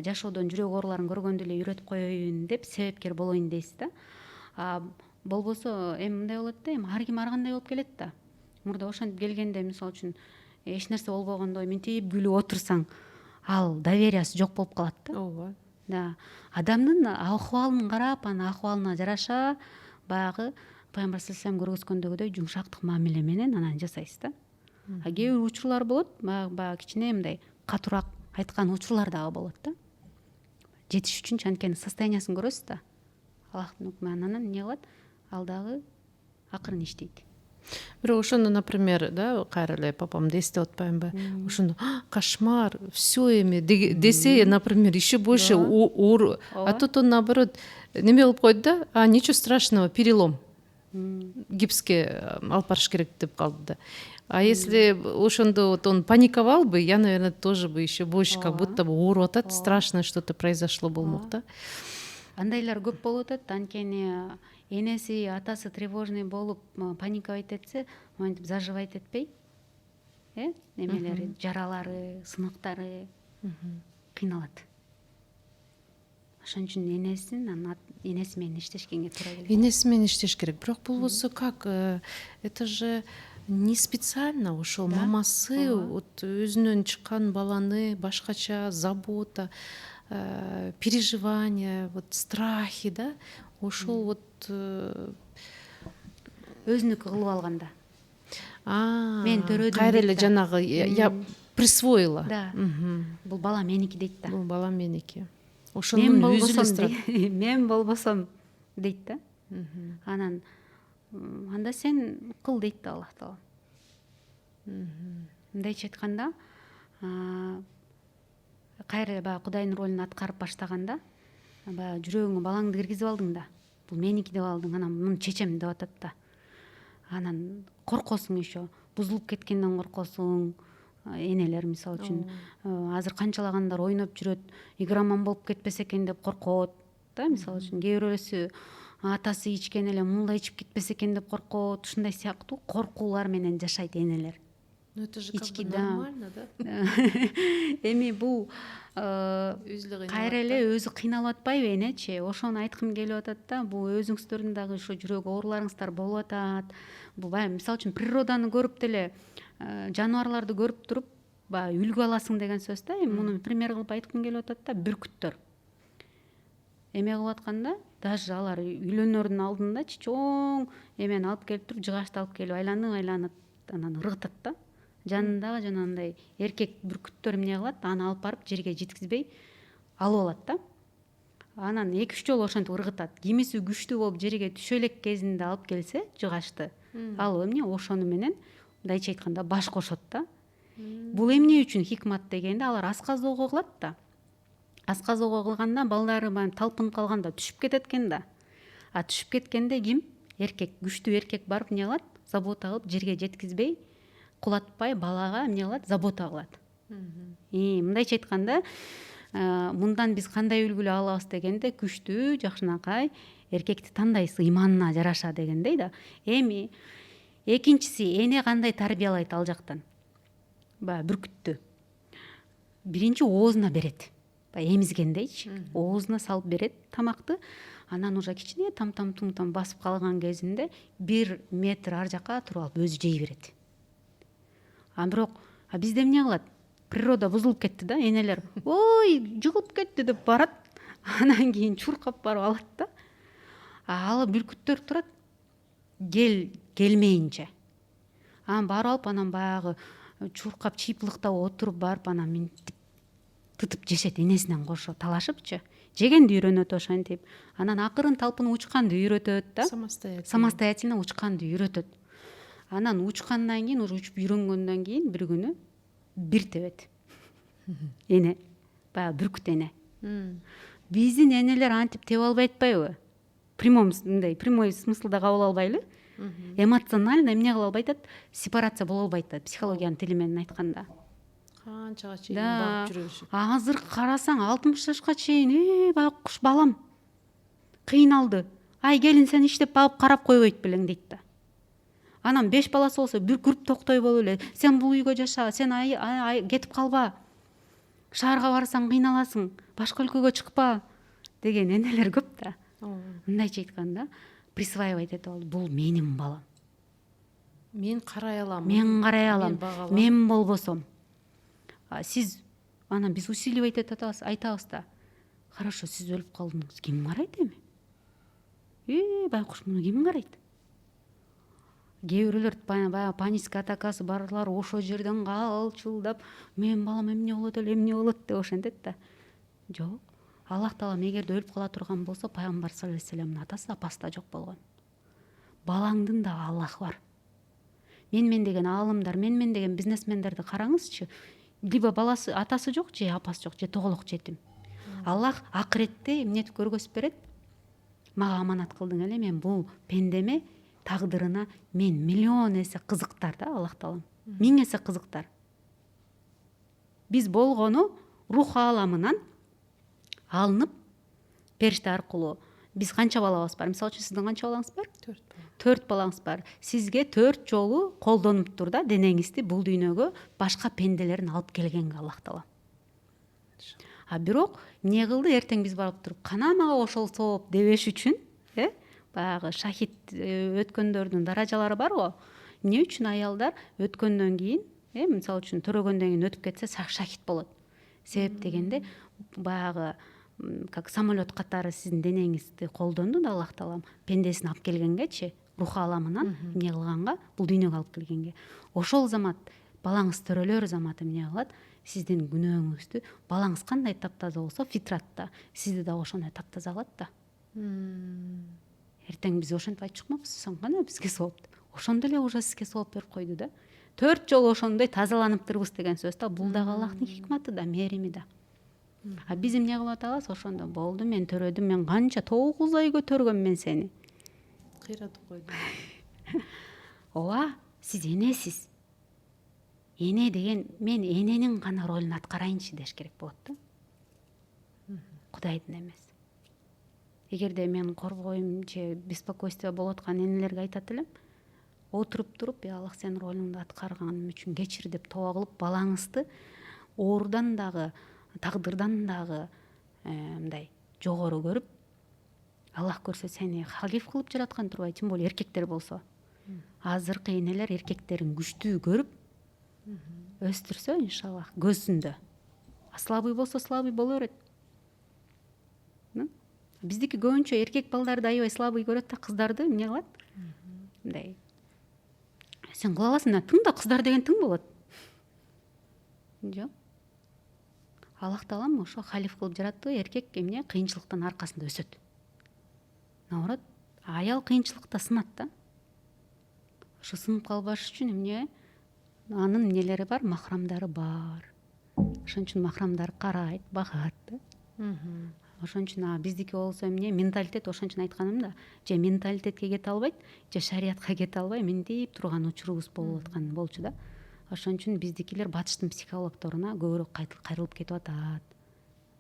Жашоодон жүрөк ооруларын көргөндө эле үйрөтүп коеюн деп себепкер болоюн дейсиз да. Болбосо эми мындай болот да, эми ар ким ар кандай болуп келет да. Мурда ошентип келгенде, мисалы үчүн, эч нерсе болбогондой минтип күлүп отурсаң, ал довериясы жок болуп калат да.
Ооба.
Да. Адамдын акыбалын карап, анын акыбалына жараша баягы Пайгамбар саллаллаху алейхи вассалам көргөзгөндөгүдөй жумшактык мамиле менен анан жасайсыз да. Кээ бир учурлар болот, баягы кичине мындай катуураак айткан учурлар дагы болот да. Жетиш үчүн анткени состояниясын көрөсүз да. Аллахтын өкмү анан эмне кылат? Ал дагы акырын иштейт.
Бирок ошондо, например, да, кайра эле папамды эстеп атпаймынбы? Ошондо кошмар, все эми десе, например, еще больше оор. А тут он наоборот неме болуп койду да, ничего страшного, перелом. Гипске алып барыш керек деп калды да. А если ошондо вот он паниковал бы, я, наверное, тоже бы еще больше как будто бы ооруп атат, страшно что-то произошло болмок да.
Андайлар көп болуп атат, анткени энеси, атасы тревожный болуп паниковать этсе, монтип заживать этпей, немелери, жаралары, сынактары кыйналат. Ошон үчүн энеси менен иштешкенге туура келет.
Энеси менен иштеш керек. Бирок болбосо как? Это же не специально ошол мамасы вот өзүнөн чыккан баланы башкача забота, переживания, вот страхи, да? Ошол вот
өзүнүкү кылып алганда. Мен төрөдүм.
Кайра эле жанагы я присвоила.
Да. Бул бала меники дейт да.
Бул бала меники. Ошонун өзү эле страх.
Мен болбосом дейт да. Анан анда сен кыл дейт да Аллах Таала. Мындайча айтканда, кайра эле баягы Кудайдын ролун аткарып баштаганда, баягы жүрөгүңө балаңды киргизип алдың да. Бул меники деп алдың, анан муну чечем деп атат да. Анан коркосуң еще, бузулуп кеткенден коркосуң. Энелер мисалы үчүн азыр канчалагандар ойноп жүрөт, игроман болуп кетпесе экен деп коркот да. Мисалы үчүн кээ бирөөсү атасы ичкен эле мулда ичип кетпесе экен деп коркот. Ушундай сыяктуу коркуулар менен жашайт энелер.
Ну это же как
ички,
бы
да.
нормально, да?
Эми бул
Өзү
кайра эле өзү кыйналып атпайбы энечи? Ошону айткым келип атат да. Бул өзүңүздөрдүн дагы ушу жүрөк ооруларыңыздар болуп атат. Бул баягы мисалы үчүн природаны көрүп деле жаныбарларды көрүп туруп баягы үлгү аласың деген сөз да. Эми муну пример кылып айткым келип атат да. Бүркүттөр эме кылып атканда даже алар үйлөнөрдүн алдындачы чоң эмени алып келип туруп, жыгачты алып келип айланып анан ыргытат да. Жанындагы жанагындай эркек бүркүттөр эмне кылат? Аны алып барып жерге жеткизбей алып алат да. Анан 2-3 жолу ошентип ыргытат. Кимиси күчтүү болуп жерге түшө элек кезинде алып келсе жыгачты, ал эмне ошону менен мындайча айтканда баш кошот да. Бул эмне үчүн хикмат дегенде алар асказоого кылат да. Асказоого кылганда балдары баягы талпынып калганда түшүп кетет экен да. А түшүп кеткенде ким? Эркек, күчтүү эркек барып эмне кылат? Забота кылып жерге жеткизбей, кулатпай балага эмне кылат? Забота кылат. Мындайча айтканда, мындан биз кандай үлгүлө алабыз дегенде, күчтүү, жакшынакай эркекти тандайсыз ыйманына жараша дегендей да. Эми экинчиси эне кандай тарбиялайт ал жактан? Баягы бүркүттү. Биринчи оозуна берет. Баягы эмизгендейчи. Оозуна салып берет тамакты. Анан уже кичине там басып калган кезинде 1 метр ар жака туруп алып өзү жей берет. Бирок бизде эмне кылат? Природа бузулуп кетти да, энелер ой жыгылып кетти деп барат. Анан кийин чуркап барып алат да. Ал бүркүттөр турат келмейинче. Анан барып алып анан баягы чуркап чыйпылыктап отуруп барып анан минтип тытып жешет энесинен кошо талашыпчы. Жегенди үйрөнөт ошентип. Анан акырын талпынып учканды үйрөтөт да. Самостоятельно учканды үйрөтөт. Анан учкандан кийин, уже учуп үйрөнгөндөн кийин бир күнү бир тебет. Эне, баягы бүркүт эне. Биздин энелер антип тебе албай атпайбы? Прямой смыслда кабыл албайлы. Эмоционально эмне кыла албай атат? Сепарация боло албай атат, психологиянын тили менен айтканда.
Канчага чейин багып жүрөшүп.
Азыр карасаң 60 жашка чейин, байкуш балам кыйналды. Ай келин сен иштеп багып карап койбойт белең дейт да. Анан 5 баласы болсо бир күрүп токтой болуп эле. Сен бул үйгө жаша, сен кетип калба. Шаарга барсаң кыйналасың, башка өлкөгө чыкпа деген энелер көп да. Мындайча айтканда, присваивать этип алды. Бул менин балам.
Мен карай алам.
Мен болбосом. Сиз анан биз усиливать айтабыз да. Хорошо, сиз өлүп калдыңыз. Ким карайт эми? Байкуш муну ким карайт? Кээ бирөөлөр баягы панический атакасы барлар ошо жерден калчылдап, менин балам эмне болот деп ошентет да. Жок. Аллах таалам эгерде өлүп кала турган болсо, пайгамбар саллаллаху алейхи вассаламдын атасы апасы да жок болгон. Балаңдын да Аллах бар. Менмен деген аалымдар, менмен деген бизнесмендерди караңызчы. Либо баласы, атасы жок, же апасы жок, же тоголок жетим. Аллах акыретте эмнетип көргөзүп берет? Мага аманат кылдың эле, мен бул пендеме тагдырына мен миллион эсе кызыктар да, Аллах таалам. 1000 эсе кызыктар. Биз болгону рух ааламынан алынып периште аркылуу. Биз канча балабыз бар? Мисалы үчүн сиздин канча балаңыз бар? 4 балаңыз бар. Сизге 4 жолу колдонуптур да денеңизди бул дүйнөгө башка пенделерин алып келгенге Аллах таалам. Бирок эмне кылды? Эртең биз барып туруп, кана мага ошол сооп дебеш үчүн, баягы шахид өткөндөрдүн даражалары бар го. Эмне үчүн аялдар өткөндөн кийин, мисалы үчүн төрөгөндөн кийин өтүп кетсе шахид болот. Себеп дегенде баягы как самолет катары сиздин денеңизди колдонду да Аллах таалам пендесин алып келгенгечи, рух ааламынан эмне кылганга, бул дүйнөгө алып келгенге. Ошол замат балаңыз төрөлөр замат эмне кылат? Сиздин күнөөңүздү, балаңыз кандай таптаза болсо фитратта, сизди да ошондой таптаза кылат да. Эртең биз ошентип айтчу чыкмакпыз, сен кана бизге сооп деп. Ошондо эле уже сизге сооп берип койду да. 4 жолу ошондой тазаланыптырбыз деген сөз да. Бул дагы Аллахтын хикматы да, мээрими да. Биз эмне кылып атабыз? Ошондо болду, мен төрөдүм, мен канча 9 ай көтөргөм мен сени.
Кыйратып койду.
Ооба, сиз энесиз. Эне деген мен эненин гана ролун аткарайынчы деш керек болот да. Кудайдын эмес. Эгерде мен коргойм же беспокойство болуп аткан энелерге айтат элем, отуруп туруп Аллах сенин ролуңду аткарганың үчүн кечир деп тоба кылып балаңызды оорудан дагы тагдырдан дагы мындай жогору көрүп, Аллах көрсө сени халиф кылып жараткан турбайбы, тем более эркектер болсо. Азыркы энелер эркектерин күчтүү көрүп өстүрсө, иншаллах көзүндө. Слабый болсо слабый боло берет. Биздики көбүнчө эркек балдарды аябай слабый көрөт да, кыздарды эмне кылат? Мындай. Сен кыла аласың, тың да кыздар деген тың болот. Жок. Аллах таалам ошо халиф кылып жаратты, эркек эмне кыйынчылыктын аркасында өсөт. Наоборот, аял кыйынчылыкта сынат да. Ошо сынып калбаш үчүн эмне? Анын эмнелери бар, махрамдары бар. Ошон үчүн махрамдар карайт, багат да. Ошон үчүн биздики болсо эмне менталитет, ошон үчүн айтканым да, же менталитетке кете албайт, же шариятка кете албай мынтип турган учурубуз болуп аткан болчу да. Ошон үчүн биздикилер батыштын психологторуна көбүрөөк кайрылып кетип атат,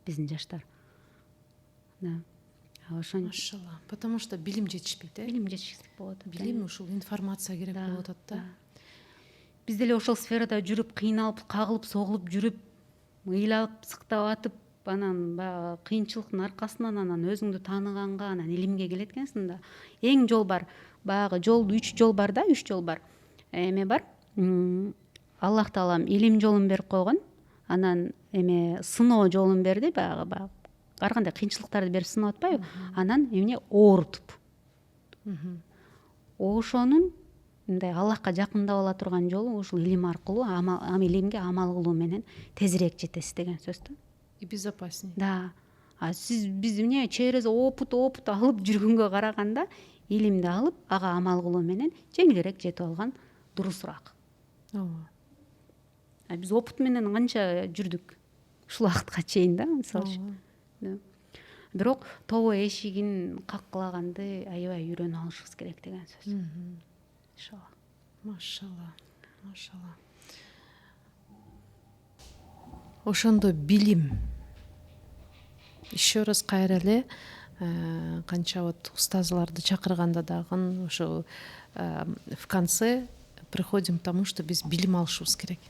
биздин жаштар. Да. Ошон
Машалла. Потому что билим жетишпейт,
билим жетишсиздик болот.
Билим ушул информация керек болуп атат да.
Биз деле ошол сферада жүрүп, кыйналып, кагылып, согулуп жүрүп, ыйлап, сыктап атып, анан баягы кыйынчылыктын аркасынан анан өзүңдү тааныганга, анан илимге келет экенсиң да. Эң жол бар. Баягы жол 3 жол бар да, 3 жол бар. Эме бар. Аллах таалам илим жолун берип койгон. Анан сыноо жолун берди, баягы ар кандай кыйынчылыктарды берип сынап атпайбы? Анан эмне оорутуп. Ошонун мындай Аллахка жакындап ала турган жолу ушул илим аркылуу, илимге амал кылуу менен тезирээк жетесиз деген сөз да.
И безопаснее.
Да. Биз эмне через опыт алып жүргөнгө караганда илимди алып, ага амал кылуу менен жеңилирээк жетип алган дурусураак. Биз опыт менен канча жүрдүк ушул убакытка чейин да, мисалы. Бирок тобо эшигин каккылаганды аябай үйрөнүп алышыбыз керек деген сөз. Иншалла.
Машалла. Машалла. Ошондо билим. Еще раз кайра эле канча вот устазларды чакырганда дагы ошо в конце приходим к тому, что биз билим алышыбыз керек.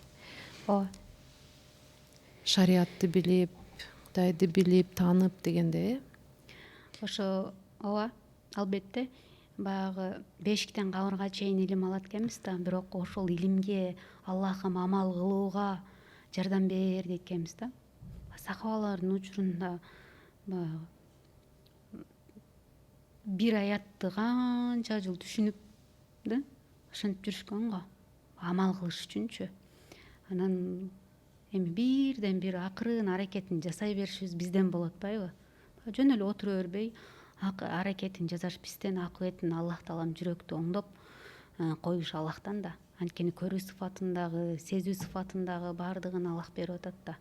Шариатты билип, Кудайды билип, таанып дегенде.
Ошо албетте баягы бешиктен кабырга чейин илим алат экенбиз да, бирок ошол илимге Аллахым амал кылууга жардам бер дейт экенбиз да. Сахабалардын учурунда баягы бир аятты канча жыл түшүнүп да, ошентип жүрүшкөн го, амал кылыш үчүнчү. Анан бирден бир акырын аракетин жасай беришибиз бизден болот атпайбы? Жөн эле отура бербей, аракетин жасаш бизден, акыбетин Аллах таалам жүрөктү оңдоп коюш Аллахтан да. Анткени көрүү сыфатындагы, сезүү сыфатындагы баардыгын Аллах берип атат да.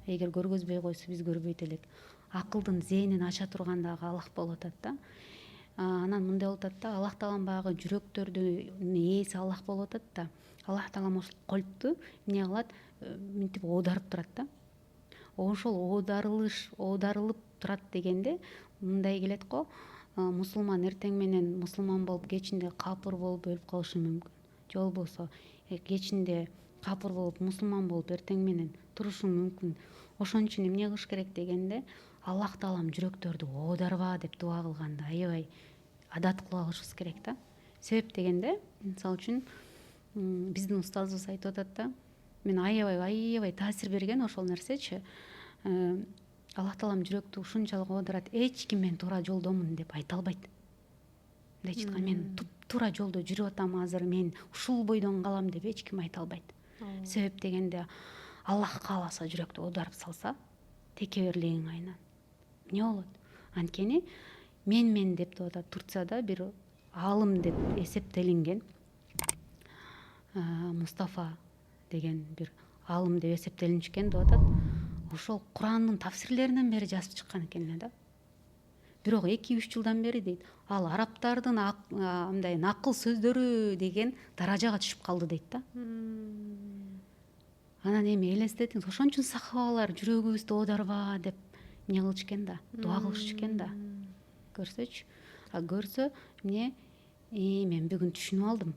Эгер көргөзбөй койсо биз көрбөйт элек. Акылдын зээнин ача турган дагы Аллах болуп атат да. Анан мындай болуп атат да, Аллах таалам баягы жүрөктөрдүн ээси Аллах болуп атат да. Аллах таалам ошол калпту эмне кылат? Мынтип оодарып турат да. Ошол оодарылып турат дегенде мындай келет го, мусулман эртең менен мусулман болуп кечинде капыр болуп өлүп калышы мүмкүн. Же болбосо кечинде капыр болуп мусулман болуп эртең менен турушу мүмкүн. Ошон үчүн эмне кылыш керек дегенде, Аллах таалам жүрөктөрдү оодарба деп дуа кылганды аябай адат кылып алышыбыз керек да. Себеп дегенде, мисалы үчүн биздин устазыбыз айтып атат да, мен аябай таасир берген ошол нерсечи. Аллах таалам жүрөктү ушунчалык оодарат, эч ким мен туура жолдомун деп айта албайт. Мындайча айтканда, мен туура жолдо жүрүп атам азыр, мен ушул бойдон калам деп эч ким айта албайт. Себеп дегенде, Аллах кааласа жүрөктү оодарып салса, текеберлигиң айынан эмне болот? Анткени мен деп атат, Турцияда бир аалым деп эсептелинген, Мустафа деген бир аалым деп эсептелинишкен деп атат. Ошол Курандын тафсирлеринен бери жазып чыккан экен эле да. Бирок 2-3 жылдан бери дейт, ал арабтардын мындай накыл сөздөрү деген даражага түшүп калды дейт да. Анан элестетиңиз, ошон үчүн сахабалар жүрөгүбүздү оодарба деп эмне кылыш экен да, дуа кылыш экен да. Көрсөчү. Көрсө эмне, мен бүгүн түшүнүп алдым.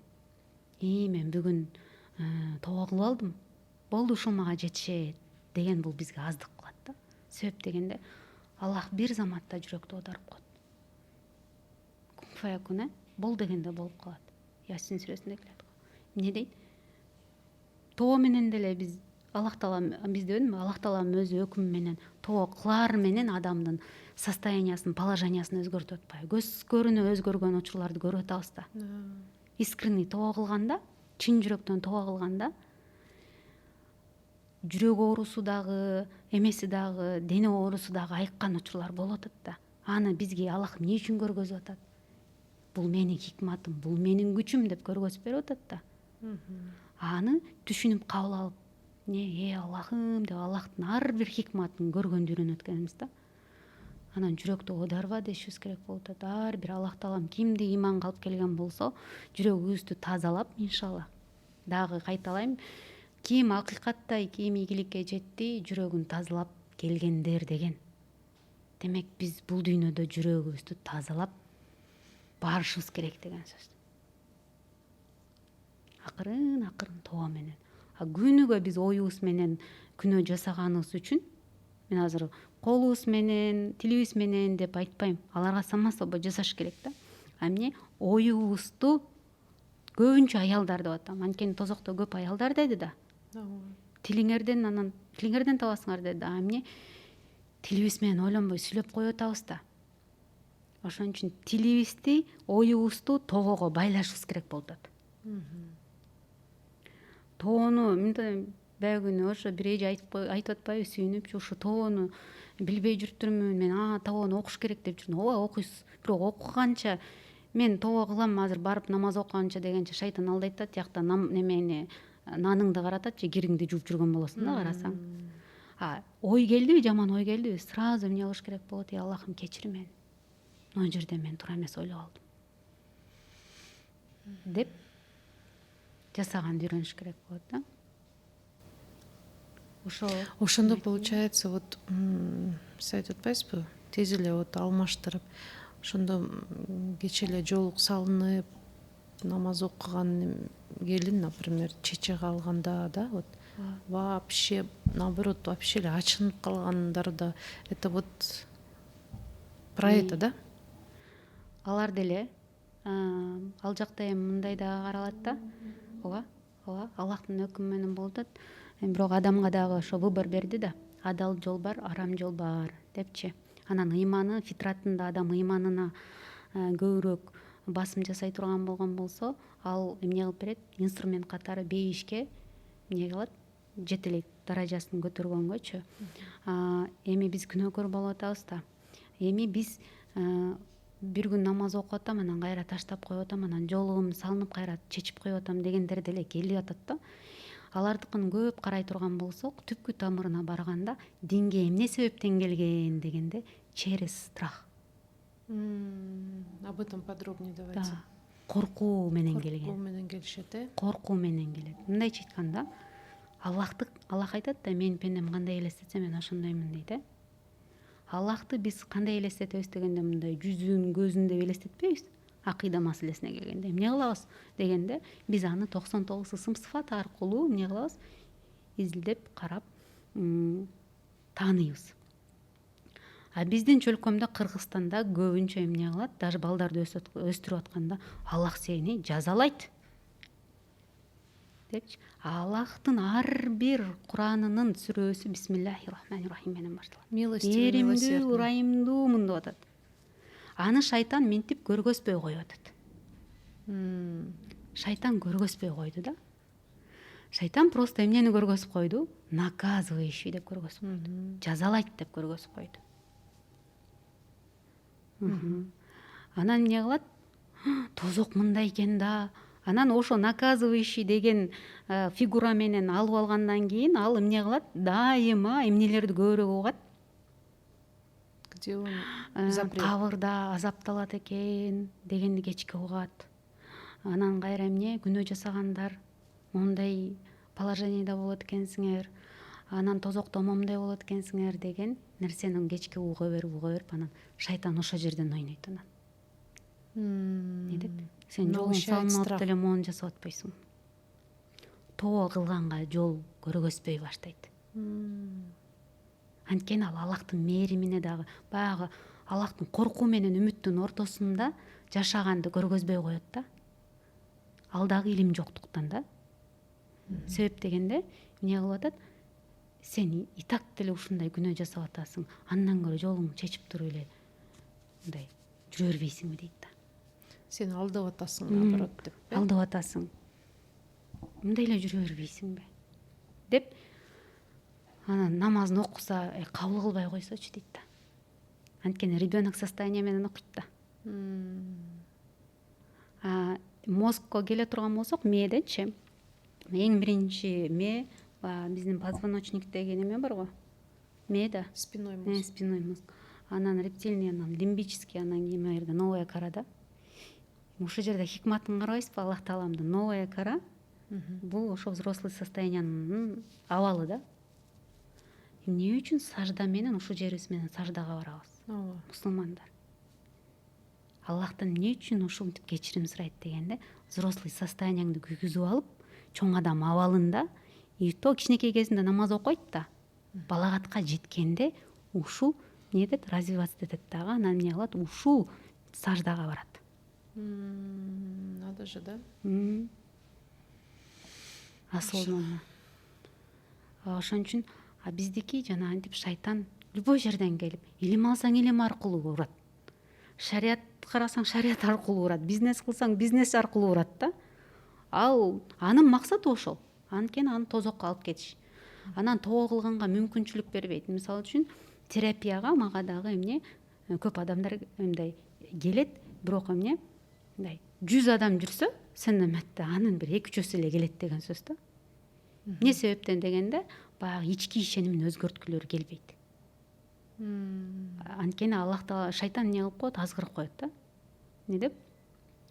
мен бүгүн тоо кылып алдым, болду ушул мага жетишет деген бул бизге аздык кылат да. Себеп дегенде Аллах бир заматта жүрөктү оодарып коет. Кун фаякун, бол дегенде болуп калат. Ясин сүрөсүндө келет. Эмне дейт? Тоо менен деле биз Аллах Таала биз дебедимби? Аллах Тааланын өзү өкүмү менен тоо кылар менен адамдын состояниясын, положениясын өзгөртүп атпайбы? Көз көрүнө өзгөргөн учурларды көрүп атабыз да. Искренний тоо кылганда, чын жүрөктөн тоо кылганда жүрөк оорусу дагы, эмеси дагы, дене оорусу дагы айыккан учурлар болуп атат да. Аны бизге Аллах эмне үчүн көргөзүп атат? Бул менин хикматым, бул менин күчүм деп көргөзүп берип атат да. Аны түшүнүп кабыл алып, Аллахым деп Аллахтын ар бир хикматын көргөндү үйрөнүп өткөнбүз да. Анан жүрөктү оодарба дешибиз керек болуп атат. Ар бир Аллах Таалам кимди иманга алып келген болсо, жүрөгүбүздү тазалап, иншалла. Дагы кайталайм, ким акыйкаттай, ким ийгиликке жетти, жүрөгүн тазалап келгендер деген. Демек биз бул дүйнөдө жүрөгүбүздү тазалап барышыбыз керек деген сөз. Акырын тоо менен. Күнүгө биз оюбуз менен күнөө жасаганыбыз үчүн мен азыр колубуз менен, тилибиз менен деп айтпайм. Аларга сама собой жасаш керек да. Эмне оюбузду көбүнчө аялдар деп атам. Анткени тозокто көп аялдар деди да. Тилиңерден табасыңар деди. Эмне тилибиз менен ойлонбой сүйлөп коюп атабыз да. Ошон үчүн тилибизди, оюбузду тоого байлашыбыз керек болуп атат. Тоону баягы күнү ошо бир эже айтып атпайбы, сүйүнүп, ушу тоону билбей жүрүптүрмүн, мен тоону окуш керек деп жүрдүм. Ооба окуйсуз, бирок окуганча мен тоо кылам азыр барып намаз окуганча дегенче шайтан алдайт да, тиякта наныңды каратат же кириңди жууп жүргөн болосуң да карасаң. Ой келдиби, жаман ой келдиби, сразу эмне кылыш керек болот? Аллахым кечир мени. Могу жерде мен туура эмес ойлоп алдым. Деп жасаганды үйрөнүш керек болот да.
Ошондо получается сиз айтып атпайсызбы? Тез эле алмаштырып, ошондо кече эле жоолук салынып, намаз окуган келин, например, чече калганда да, вообще наоборот, вообще эле ачынып калгандар да, это про это, да?
Алар деле ал жакта эми мындай да каралат да. Ооба, Аллахтын өкүмү менен болуп атат. Бирок адамга дагы ошо выбор берди да. Адал жол бар, арам жол бар депчи. Анан ыйманы, фитратында адам ыйманына көбүрөөк басым жасай турган болгон болсо, ал эмне кылып берет? Инструмент катары бейишке эмне кылат? Жетелейт, даражасын көтөргөнгөчү. Эми биз күнөөкөр болуп атабыз да. Эми биз бир күн намаз окуп атам, анан кайра таштап коюп атам, анан жоолугумду салынып кайра чечип коюп атам дегендер деле келип атат да. Алардыкын көп карай турган болсок, түпкү тамырына барганда динге эмне себептен келген дегенде через страх.
Об этом подробнее давайте.
Коркуу менен келген.
Коркуу менен келишет,
Коркуу менен келет. Мындайча айтканда, Аллах айтат да, мен пендем кандай элестетсе мен ошондоймун дейт. Аллахты биз кандай элестетебиз дегенде мындай жүзүн, көзүн деп элестетпейбиз. Акыйда маселесине келгенде эмне кылабыз дегенде биз аны 99 ысым сыфат аркылуу эмне кылабыз? Изилдеп карап тааныйбыз. Биздин чөлкөмдө Кыргызстанда көбүнчө эмне кылат? Даже балдарды өстүрүп атканда Аллах сени жазалайт депчи. Аллахтын ар бир Куранынын сүрөсү Бисмиллахир-рахманир-рахим менен башталат. Милостивый, урайымдуумун деп атат. Аны шайтан мынтип көргөзбөй коюп атат. Шайтан көргөзбөй койду да. Шайтан просто эмнени көргөзүп койду? Наказывающий деп көргөзүп койду. Жазалайт деп көргөзүп койду. Анан эмне кылат? Тозок мындай экен да. Анан ошо наказывающий деген фигура менен алып алгандан кийин ал эмне кылат? Дайыма эмнелерди көбүрөөк угат?
Где он
Кабырда азапталат экен дегенди кечке угат. Анан кайра эмне? Күнөө жасагандар мондай положениеде болот экенсиңер. Анан тозокто момундай болот экенсиңер деген нерсени кечке уга берип, анан шайтан ошо жерден ойнойт анан. Не деп? Сен жолуң салынып деле моуну жасап атпайсың. тоо кылганга жол көргөзбөй баштайт. Анткени ал Аллахтын мээримине дагы баягы Аллахтын коркуу менен үмүттүн ортосунда жашаганды көргөзбөй коет да. Ал дагы илим жоктуктан да. Себеп дегенде эмне кылып атат? Сен и так деле ушундай күнөө жасап атасың. Андан көрө жолуңду чечип туруп эле мындай жүрө бербейсиңби дейт да.
Сен алдап атасың наоборот деп.
Алдап атасың. Мындай эле жүрө бербейсиңби деп анан намазын окуса, кабыл кылбай койсочу дейт да. Анткени ребенок состояние менен окуйт да. Мозгко келе турган болсок, мээденчи эң биринчи мээ биздин позвоночниктеги неме бар го, мээ да,
Спиной мозг.
спиной мозг, анан рептильный, анан лимбический, анан кийин жерде новая кора да. Ушул жерде хикматын карабайсызбы? Аллах Тааламдын новая кора бул ошо взрослый состояниянын абалы да. Эмне үчүн сажда менен ушул жерибиз менен саждага барабыз? Мусулмандар. Аллахтан эмне үчүн ушинтип кечирим сурайт дегенде, взрослый состоянияңды күйгүзүп алып, чоң адам абалында то кичинекей кезинде намаз окуйт да. Балагатка жеткенде ушул эмне дейт, развиваться этет дагы, анан эмне кылат? Ушул саждага барат.
Надо же, да?
Осознанно. Ошон үчүн биздики жана антип шайтан любой жерден келип, илим алсаң илим аркылуу урат. Шарият карасаң шарият аркылуу урат, бизнес кылсаң бизнес аркылуу урат да. Анын максаты ошол. Анткени аны тозокко алып кетиш. Анан тоо кылганга мүмкүнчүлүк бербейт. Мисалы үчүн терапияга мага дагы эмне көп адамдар мындай келет, бирок эмне мындай 100 адам жүрсө, сен эметте анын бир 2-3-өсү эле келет деген сөз да. Эмне себептен дегенде, баягы ички ишенимин өзгөрткүлөрү келбейт. Анткени Аллах Таала, шайтан эмне кылып коет? Азгырып коет да. Эмне деп?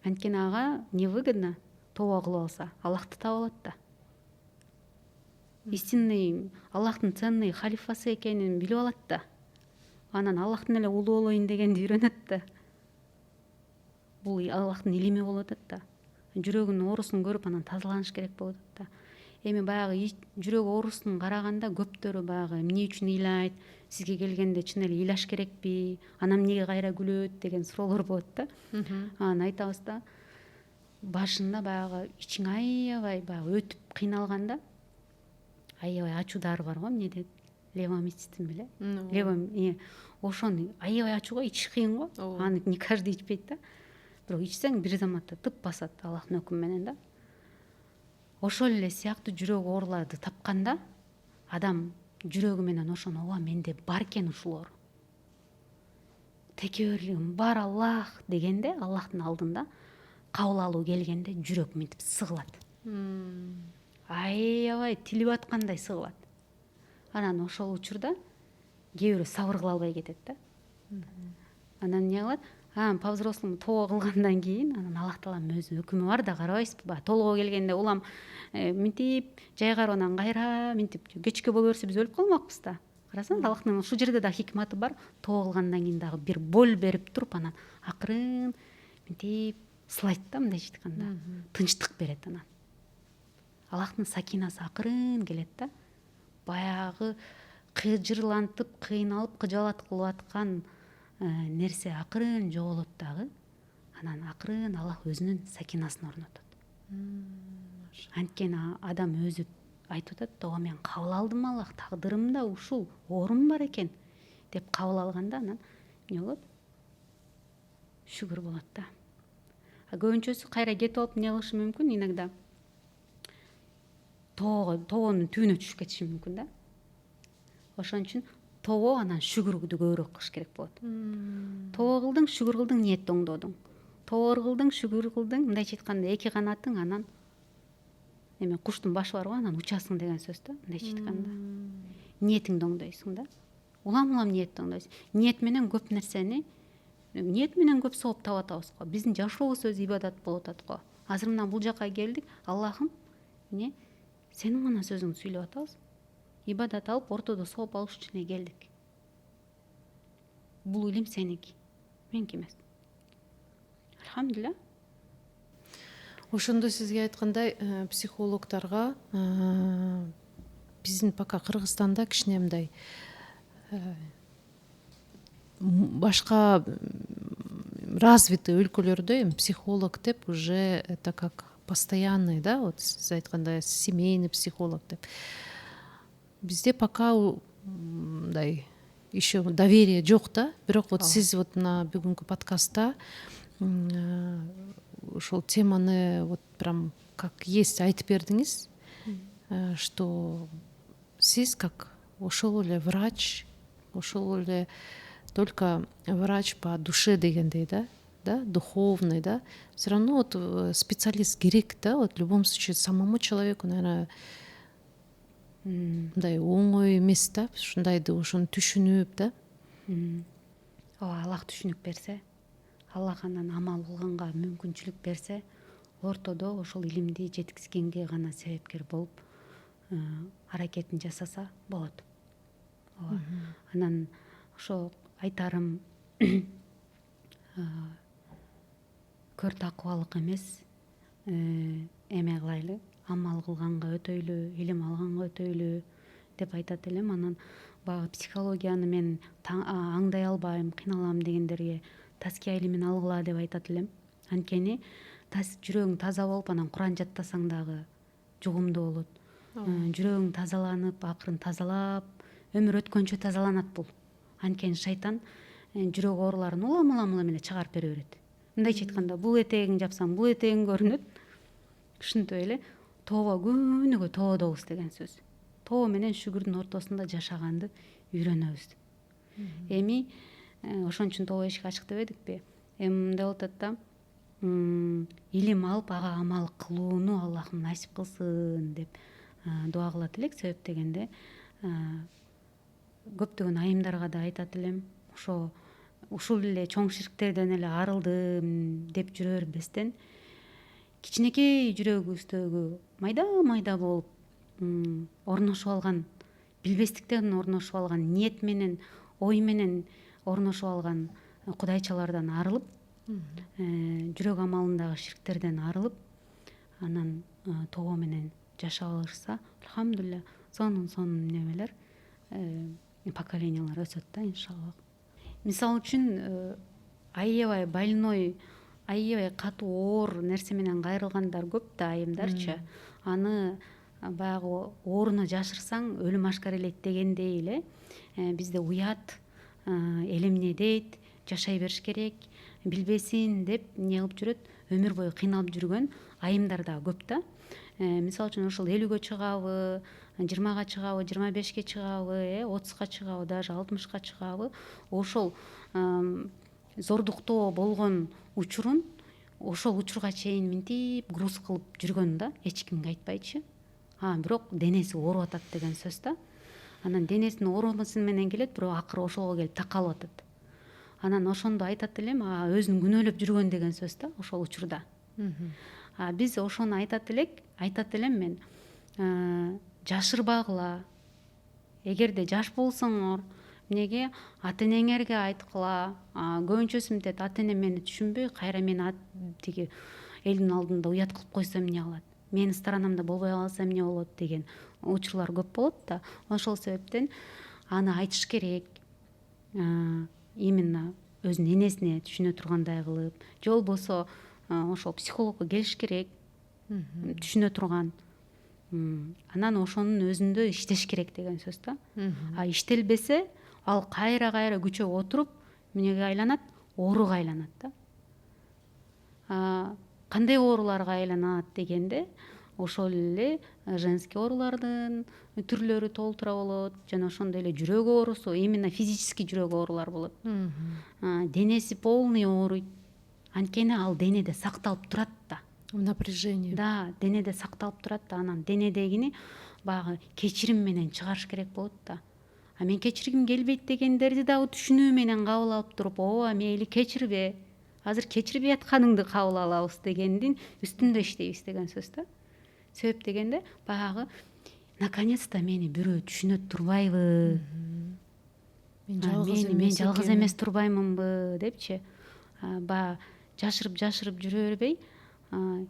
Анткени ага невыгодно тоо кылып алса, Аллахты таап алат да. Истинный Аллахтын ценный халифасы экенин билип алат да. Анан Аллахтын эле улу болоюн дегенди үйрөнөт да. Бул Аллахтын илими болуп атат да. Жүрөгүнүн оорусун көрүп анан тазаланыш керек болуп атат да. Эми баягы жүрөк оорусун караганда көптөрү баягы эмне үчүн ыйлайт, сизге келгенде чын эле ыйлаш керекпи, анан эмнеге кайра күлөт деген суроолор болот да. Анан айтабыз да, башында баягы ичиң аябай баягы өтүп кыйналганда, аябай ачуудар бар го, эмне дейт? Левомистин беле? Ошону аябай ачууга ичиш кыйын го. Аны не каждый ичпейт да. Бирок ичсең бир заматта тып басат Аллахтын өкүмү менен да. Ошол эле сыяктуу жүрөк ооруларды тапканда адам жүрөгү менен ошону, ооба менде бар экен ушулор. Текеберлигим бар Аллах дегенде, Аллахтын алдында кабыл алуу келгенде жүрөк мынтип сыгылат. Аябай тилип аткандай сыгылат. Анан ошол учурда кээ бирөө сабыр кыла албай кетет да. Анан эмне кылат? По-взрослому тоо кылгандан кийин анан Аллах Тааланын өзү өкүмү бар да, карабайсызбы? Толугу келгенде улам мынтип жайгарып анан кайра мынтип кечке боло берсе биз өлүп калмакпыз да. Карасаңыз, Аллахтын ушул жерде да хикматы бар. Тоо кылгандан кийин дагы бир боль берип туруп, анан акырын мынтип сылайт да, мындайча айтканда, тынчтык берет анан. Аллахтын сакинасы акырын келет да. Баягы кыжырлантып, кыйналып, кыжалат кылып аткан нерсе акырын жоголот дагы. Анан акырын Аллах өзүнүн сакинасын орнотот. Анткени адам өзү айтып атат, ооба мен кабыл алдым Аллах, тагдырымда ушул, орун бар экен деп кабыл алганда анан эмне болот? Шүгүр болот да. Көбүнчөсү кайра кетип алып эмне кылышы мүмкүн? Иногда тоонун түбүнө түшүп кетиши мүмкүн да. Ошон үчүн тоо анан шүгүрдү көбүрөөк кылыш керек болот. Тоо кылдың, шүгүр кылдың, ниетти оңдодуң. Тоо кылдың, шүгүр кылдың, мындайча айтканда эки канатың анан эме куштун башы бар го, анан учасың деген сөз да, мындайча айтканда. Ниетиңди оңдойсуң да. Улам ниетти оңдойсуң. Ниет менен көп нерсени, ниет менен көп сооп таап атабыз го. Биздин жашообуз өзү ибадат болуп атат го. Азыр мына бул жака келдик, Аллахым, эмне? Сенин гана сөзүңдү сүйлөп атабыз. Ибадат алып, ортодо сооп алыш үчүн келдик. Бул илим сеники, меники эмес. Алхамдулилла.
Ошондо сизге айткандай психологторго биздин пока Кыргызстанда кичине мындай башка развитый өлкөлөрдө эми психолог деп уже это как постоянный, да, вот сиз айткандай семейный психолог деп. Бизде пока мындай еще доверие жок да. Бирок вот сиз вот мына бүгүнкү подкастта ошол теманы вот прям как есть айтып бердиңиз, что сиз как ошол эле врач, ошол эле только врач по душе дегендей, да, духовный, да, все равно вот специалист керек, да, вот в любом случае самому человеку, наверное, мындай оңой эмес да, ушундайды ошону түшүнүп, да.
Ооба, Аллах түшүнүп берсе, Аллах анан амал кылганга мүмкүнчүлүк берсе, ортодо ошол илимди жеткизгенге гана себепкер болуп, аракетин жасаса болот. Ооба. Анан ошо айтарым көр такыбалык эмес, эме кылайлы, амал кылганга өтөйлү, илим алганга өтөйлү деп айтат элем. Анан баягы психологияны мен аңдай албайм, кыйналам дегендерге таския илимин алгыла деп айтат элем. Анткени жүрөгүң таза болуп, анан Куран жаттасаң дагы жугумдуу болот. Жүрөгүң тазаланып, акырын тазалап, өмүр өткөнчө тазаланат бул. Анткени шайтан жүрөк ооруларын улам эле чыгарып бере берет. Мындайча айтканда, бул этегиң жапсаң, бул этегиң көрүнөт. Ушинтип эле тоого күнүгө тоодобуз деген сөз. Тоо менен шүгүрдүн ортосунда жашаганды үйрөнөбүз. Эми ошон үчүн тоо эшик ачык дебедикпи? Эми мындай болуп атат да, илим алып ага амал кылууну Аллахым насип кылсын деп дуа кылат элек. Себеп дегенде көптөгөн айымдарга да айтат элем, ушул эле чоң ширктерден эле арылдым деп жүрө бербестен, кичинекей жүрөгүбүздөгү майда болуп орношуп алган, билбестиктен орношуп алган ниет менен, ой менен орношуп алган кудайчалардан арылып, жүрөк амалындагы ширктерден арылып, анан тоо менен жашап алышса, алхамдулилля, сонун немелер, поколениялар өсөт да, иншаллах. Мисалы үчүн аябай больной, аябай катуу оор нерсе менен кайрылгандар көп да, айымдарчы. Аны баягы ооруну жашырсаң өлүм ашкарелейт дегендей эле, бизде уят, эл эмне дейт, жашай бериш керек, билбесин деп эмне кылып жүрөт, өмүр бою кыйналып жүргөн айымдар да көп да. Мисалы үчүн ошол 50-гө чыгабы, 20-га чыгабы, 25-ке чыгабы, 30-га чыгабы, даже 60-ка чыгабы, ошол зордуктоо болгон учурун ошол учурга чейин минтип груз кылып жүргөн да, эч кимге айтпайчы. Бирок денеси ооруп атат деген сөз да. Анан денесинин оорумасы менен келет, бирок акыры ошого келип такалып атат. Анан ошондо айтат элем, өзүн күнөөлөп жүргөн деген сөз да, ошол учурда. Биз ошону айтат элем мен, жашырбагыла. Эгерде жаш болсоңор, эмнеге ата энеңерге айткыла. Көбүнчөсү мынтет, ата энем мени түшүнбөй, кайра мени тиги элдин алдында уят кылып койсо эмне кылат? Менин сторонамда болбой калса эмне болот деген учурлар көп болот да. Ошол себептен аны айтыш керек. Именно өзүнүн энесине түшүнө тургандай кылып, же болбосо ошол психологко келиш керек. Түшүнө турган. Анан ошонун өзүндө иштеш керек деген сөз да. Иштелбесе, ал кайра күчөп отуруп, эмнеге айланат? Ооруга айланат да. Кандай ооруларга айланат дегенде, ошол эле женский оорулардын түрлөрү толтура болот, жана ошондой эле жүрөк оорусу, именно физический жүрөк оорулар болот. Денеси полный ооруйт. Анткени ал денеде сакталып турат да.
Напряжение.
Да, денеде сакталып турат да. Анан денедегини баягы кечирим менен чыгарыш керек болот да. Мен кечиргим келбейт дегендерди дагы түшүнүү менен кабыл алып туруп, мейли кечирбе, азыр кечирбей атканыңды кабыл алабыз дегендин үстүндө иштейбиз деген сөз да. Себеп дегенде баягы наконец-то мени бирөө түшүнөт турбайбы? Мен жалгыз эмес турбаймынбы депчи. Баягы жашырып жүрө бербей,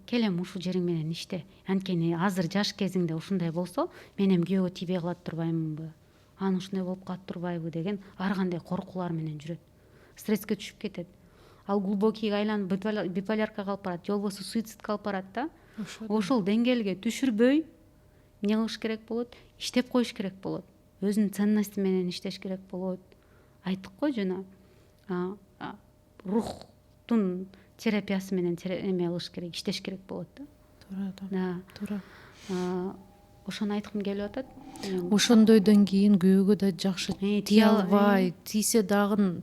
келем ушул жериң менен иште. Анткени азыр жаш кезиңде ушундай болсо, мен эми күйөөгө тийбей калат турбаймынбы? Аны ушундай болуп калат турбайбы деген ар кандай коркуулар менен жүрөт. Стресске түшүп кетет. Ал глубокийге айланып биполярка калып барат, же болбосо суицидке алып барат да. Ошол деңгээлге түшүрбөй эмне кылыш керек болот? Иштеп коюш керек болот. Өзүнүн ценности менен иштеш керек болот. Айттык го жана рухтун терапиясы менен эме кылыш керек, иштеш керек болот да.
Туура.
Ошону айткым келип атат.
Ошондойдон кийин күйөөгө да жакшы тие албай, тийсе дагы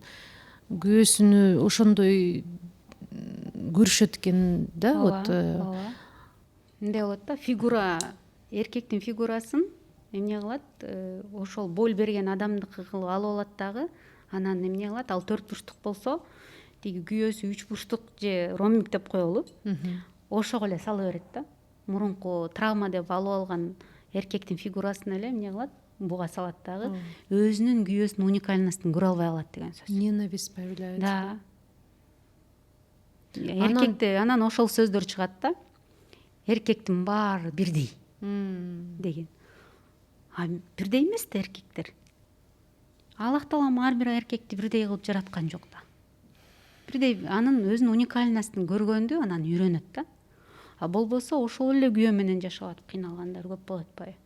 күйөөсүнү ошондой көрүшөт экен да. Вот
мындай болот да, фигура, эркектин фигурасын эмне кылат? Ошол боль берген адамдыкы кылып алып алат дагы. Анан эмне кылат? Ал 4 бурчтук болсо, тиги күйөөсү 3 бурчтук же ромбик деп коелу. Ошого эле сала берет да. Мурунку травма деп алып алган эркектин фигурасын эле эмне кылат? Буга салат дагы. Өзүнүн күйөөсүнүн уникальностун көрө албай калат деген сөз.
Ненависть появляется.
Да. Эркекте анан ошол сөздөр чыгат да. Эркектин баары бирдей деген. Бирдей эмес да эркектер. Аллах Таала ар бир эркекти бирдей кылып жараткан жок да. Бирдей анын өзүнүн уникальностун көргөндү анан үйрөнөт да. Болбосо ошол эле күйөө менен жашап атып кыйналгандар көп болот атпайбы?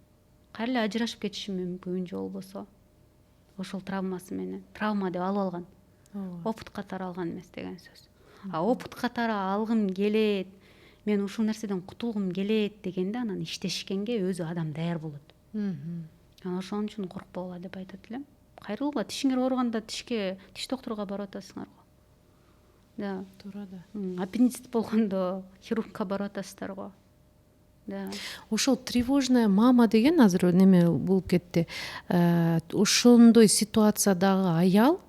Кайра эле ажырашып кетиши мүмкүн, же болбосо ошол травмасы менен. Травма деп алып алган. Опыт катары алган эмес деген сөз. Опыт катары алгым келет, мен ушул нерседен кутулгум келет дегенде анан иштешкенге өзү адам даяр болот. Ошон үчүн коркпогула деп айтат элем. Кайрылгыла, тишиңер ооруганда тиш докторуга барып атасыңар го. Да.
Туура да.
Аппендицит болгондо хирургка барып атасыздар го. Да.
Ошол тревожная мама деген азыр неме болуп кетти. Ошондой ситуациядагы аял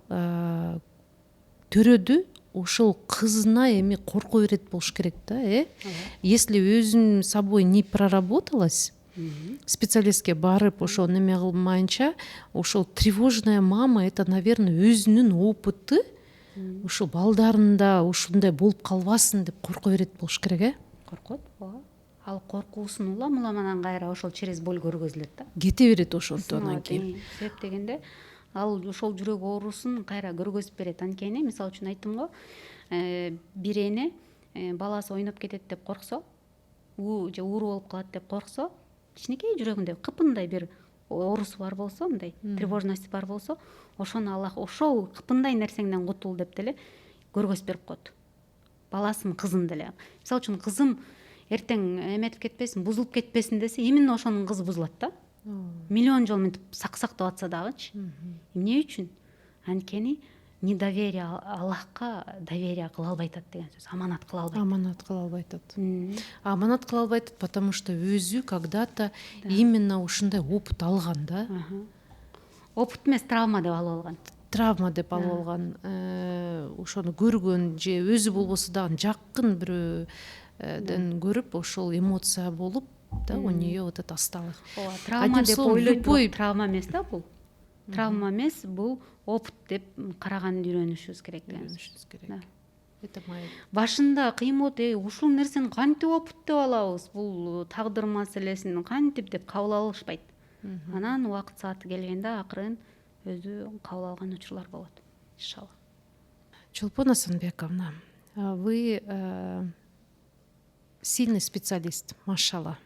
төрөдү ошол кызына эми корко берет болуш керек да, Если өзүн собой не проработалась, специалистке барып ошол неме кылмайынча, ошол тревожная мама это, наверное, өзүнүн опыты ошол балдарында ушундай болуп калбасын деп корко берет болуш керек,
Коркот, ооба. Ал коркуусун уламан кайра ошол через боль көргөзүлөт да.
Кете берет ошондон кийин.
Себеп дегенде ал ошол жүрөк оорусун кайра көргөзүп берет. Анткени мисалы үчүн айттым го, бир эне баласы ойноп кетет деп корксо, же ууру болуп калат деп корксо, кичинекей жүрөгүндө кыпындай бир оорусу бар болсо, мындай тревожность бар болсо, ошону Аллах ошол кыпындай нерсеңден кутул деп деле көргөзүп берип коет. Баласын, кызын деле. Мисалы үчүн кызым эртең эметип кетпесин, бузулуп кетпесин десе, именно ошонун кызы бузулат да. Миллион жол мынтип сактап атса дагычы. Эмне үчүн? Анткени недоверие, Аллахка доверие кыла албай атат деген сөз. Аманат кыла албайт.
Аманат кыла албай атат. Аманат кыла албай атат, потому что өзү когда-то именно ушундай опыт алган да.
Опыт эмес, травма деп алып алган.
Травма деп алып алган. Ошону көргөн же өзү болбосо дагы жакын бирөөдөн көрүп ошол эмоция болуп, да, у нее вот это осталось.
Травма деп ойлойт, бирок травма эмес да бул. Травма эмес, бул опыт деп караганды үйрөнүшүбүз керек деген сөз.
Это моя.
Башында кыйын болот, ушул нерсени кантип опыт деп алабыз? Бул тагдыр маселесин кантип деп кабыл алышпайт. Анан убакыт сааты келгенде акырын өзү кабыл алган учурлар болот. Иншалла.
Чолпон Асанбековна, вы сильный специалист, машалла.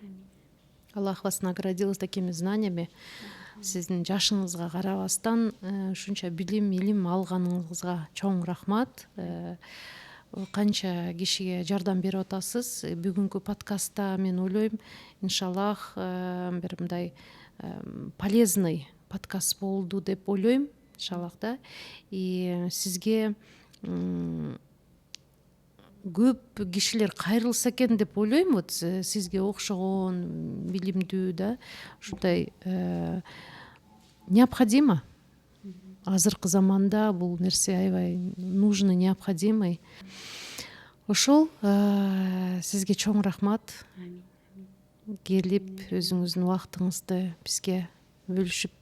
Аллах вас наградил такими знаниями. Сиздин жашыңызга карабастан ушунча билим алганыңызга чоң рахмат. Канча кишиге жардам берип атасыз. Бүгүнкү подкастта мен ойлойм, иншаллах бир мындай полезный подкаст болду деп ойлойм, иншаллах да. И сизге көп кишилер кайрылса экен деп ойлойм. Вот сизге окшогон билимдүү да, ушундай необходимо. Азыркы заманда бул нерсе аябай нужный, необходимый. Ошол сизге чоң рахмат. Келип өзүңүздүн убактыңызды бизге бөлүшүп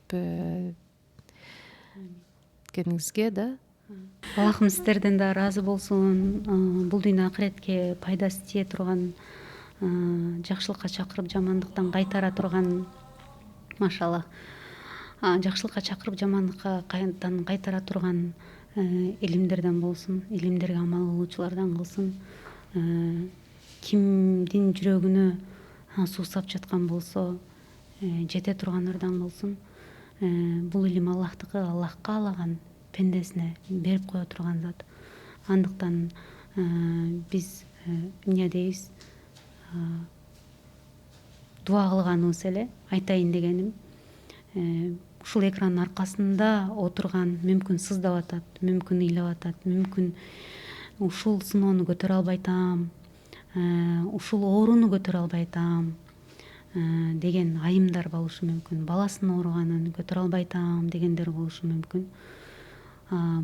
кеткениңизге да.
Аллахым сиздерден да ыраазы болсун. Бул дүйнө акыретке пайдасы тие турган, жакшылыкка чакырып жамандыктан кайтара турган, машалла, жакшылыкка чакырып жамандыкка кайтара турган илимдерден болсун, илимдерге амал кылуучулардан кылсын. Кимдин жүрөгүнө суусап жаткан болсо жете тургандардан кылсын. Бул илим Аллахтыкы, Аллах каалаган пендесине берип кое турган зат. Андыктан биз эмне дейбиз, дуа кылганыбыз эле. Айтайын дегеним, ушул экранын аркасында отурган, мүмкүн сыздап атат, мүмкүн ыйлап атат, мүмкүн ушул сыноону көтөрө албай атам, ушул ооруну көтөрө албай атам деген айымдар болушу мүмкүн. Баласынын ооруганын көтөрө албай атам дегендер болушу мүмкүн.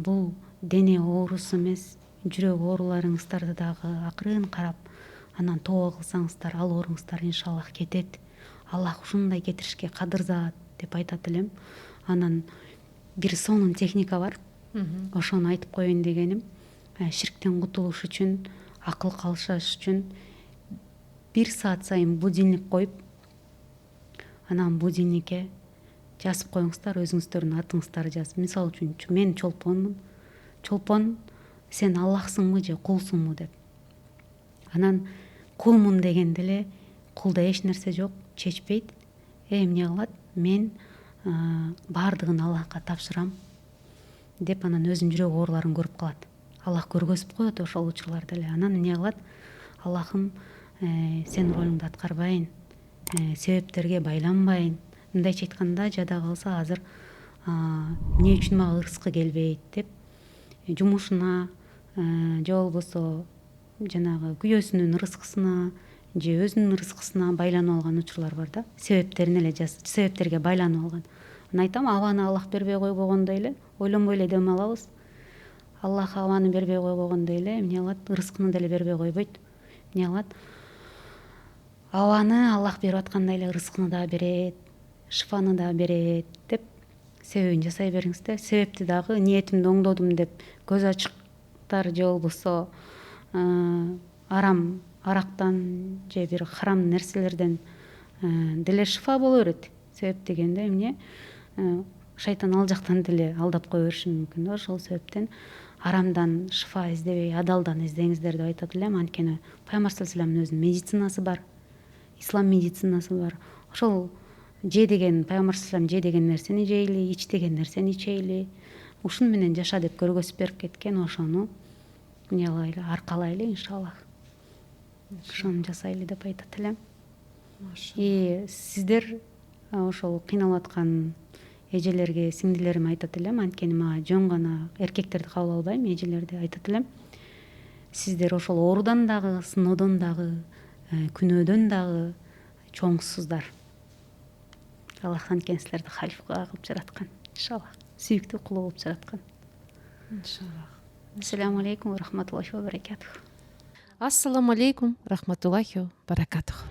Бул дене оорусу эмес, жүрөк ооруларыңыздарды дагы акырын карап, анан тооба кылсаңыздар, ал ооруңуздар иншаллах кетет. Аллах ушундай кетиришке кадыр зат деп айтат элем. Анан бир сонун техника бар. Ошону айтып коеюн дегеним, ширктен кутулуш үчүн, акыл калышаш үчүн 1 саат сайын будильник коюп, анан будильникке жазып коюңуздар, өзүңүздөрдүн атыңыздарды жазып. Мисалы үчүн мен Чолпонмун. Чолпон, сен Аллахсыңбы же кулсуңбу деп. Анан кулмун дегенде эле кулда эч нерсе жок, чечпейт. Эмне кылат? Мен баардыгын Аллахка тапшырам деп анан өзүнүн жүрөк ооруларын көрүп калат. Аллах көргөзүп коет ошол учурларда эле. Анан эмне кылат? Аллахым, сен ролуңду аткарбайын, себептерге байланбайын. Мындайча айтканда, жада калса азыр эмне үчүн мага ырыскы келбейт деп жумушуна же болбосо жанагы күйөөсүнүн ырыскысына же өзүнүн ырыскысына байланып алган учурлар бар да. Себептерге байланып алган. Мен айтам, абаны Аллах бербей койбогондой эле, ойлонбой эле дем алабыз. Аллах абаны бербей койбогондой эле эмне кылат? Ырыскыны деле бербей койбойт. Эмне кылат? Абаны Аллах берип аткандай эле ырыскыны да берет, шифаны да берет деп себебин жасай бериңиз. Себепти дагы ниетимди оңдодум деп көз ачыктар же болбосо арам арактан же бир харам нерселерден деле шифа боло берет. Себеп дегенде эмне? Шайтан ал жактан деле алдап кое бериши мүмкүн. Ошол себептен арамдан шифа издебей, адалдан издеңиздер деп айтат элем. Анткени Пайгамбар саллаллаху алейхи вассаламдын өзүнүн медицинасы бар, ислам медицинасы бар. Ошол же деген Пайгамбар саллаллаху алейхи вассалам же деген нерсени жейли, ич деген нерсени ичейли, ушун менен жаша деп көргөзүп берип кеткен. Ошону эмне кылайлы, аркалайлы иншаллах. Ошону жасайлы деп айтат элем. Сиздер ошол кыйналып аткан эжелерге, сиңдилериме айтат элем. Анткени мага жөн гана эркектерди кабыл албайм, эжелерди айтат элем. Сиздер ошол оорудан дагы, сыноодон дагы, күнөөдөн дагы чоңсуздар. Аллах анткени силерди халифа кылып жараткан. Иншаллах. Сүйүктүү кулу кылып жараткан.
Иншаллах.
Ассаламу алейкум ва рахматуллахи ва баракатух.
Ассаламу алейкум рахматуллахи ва баракатух.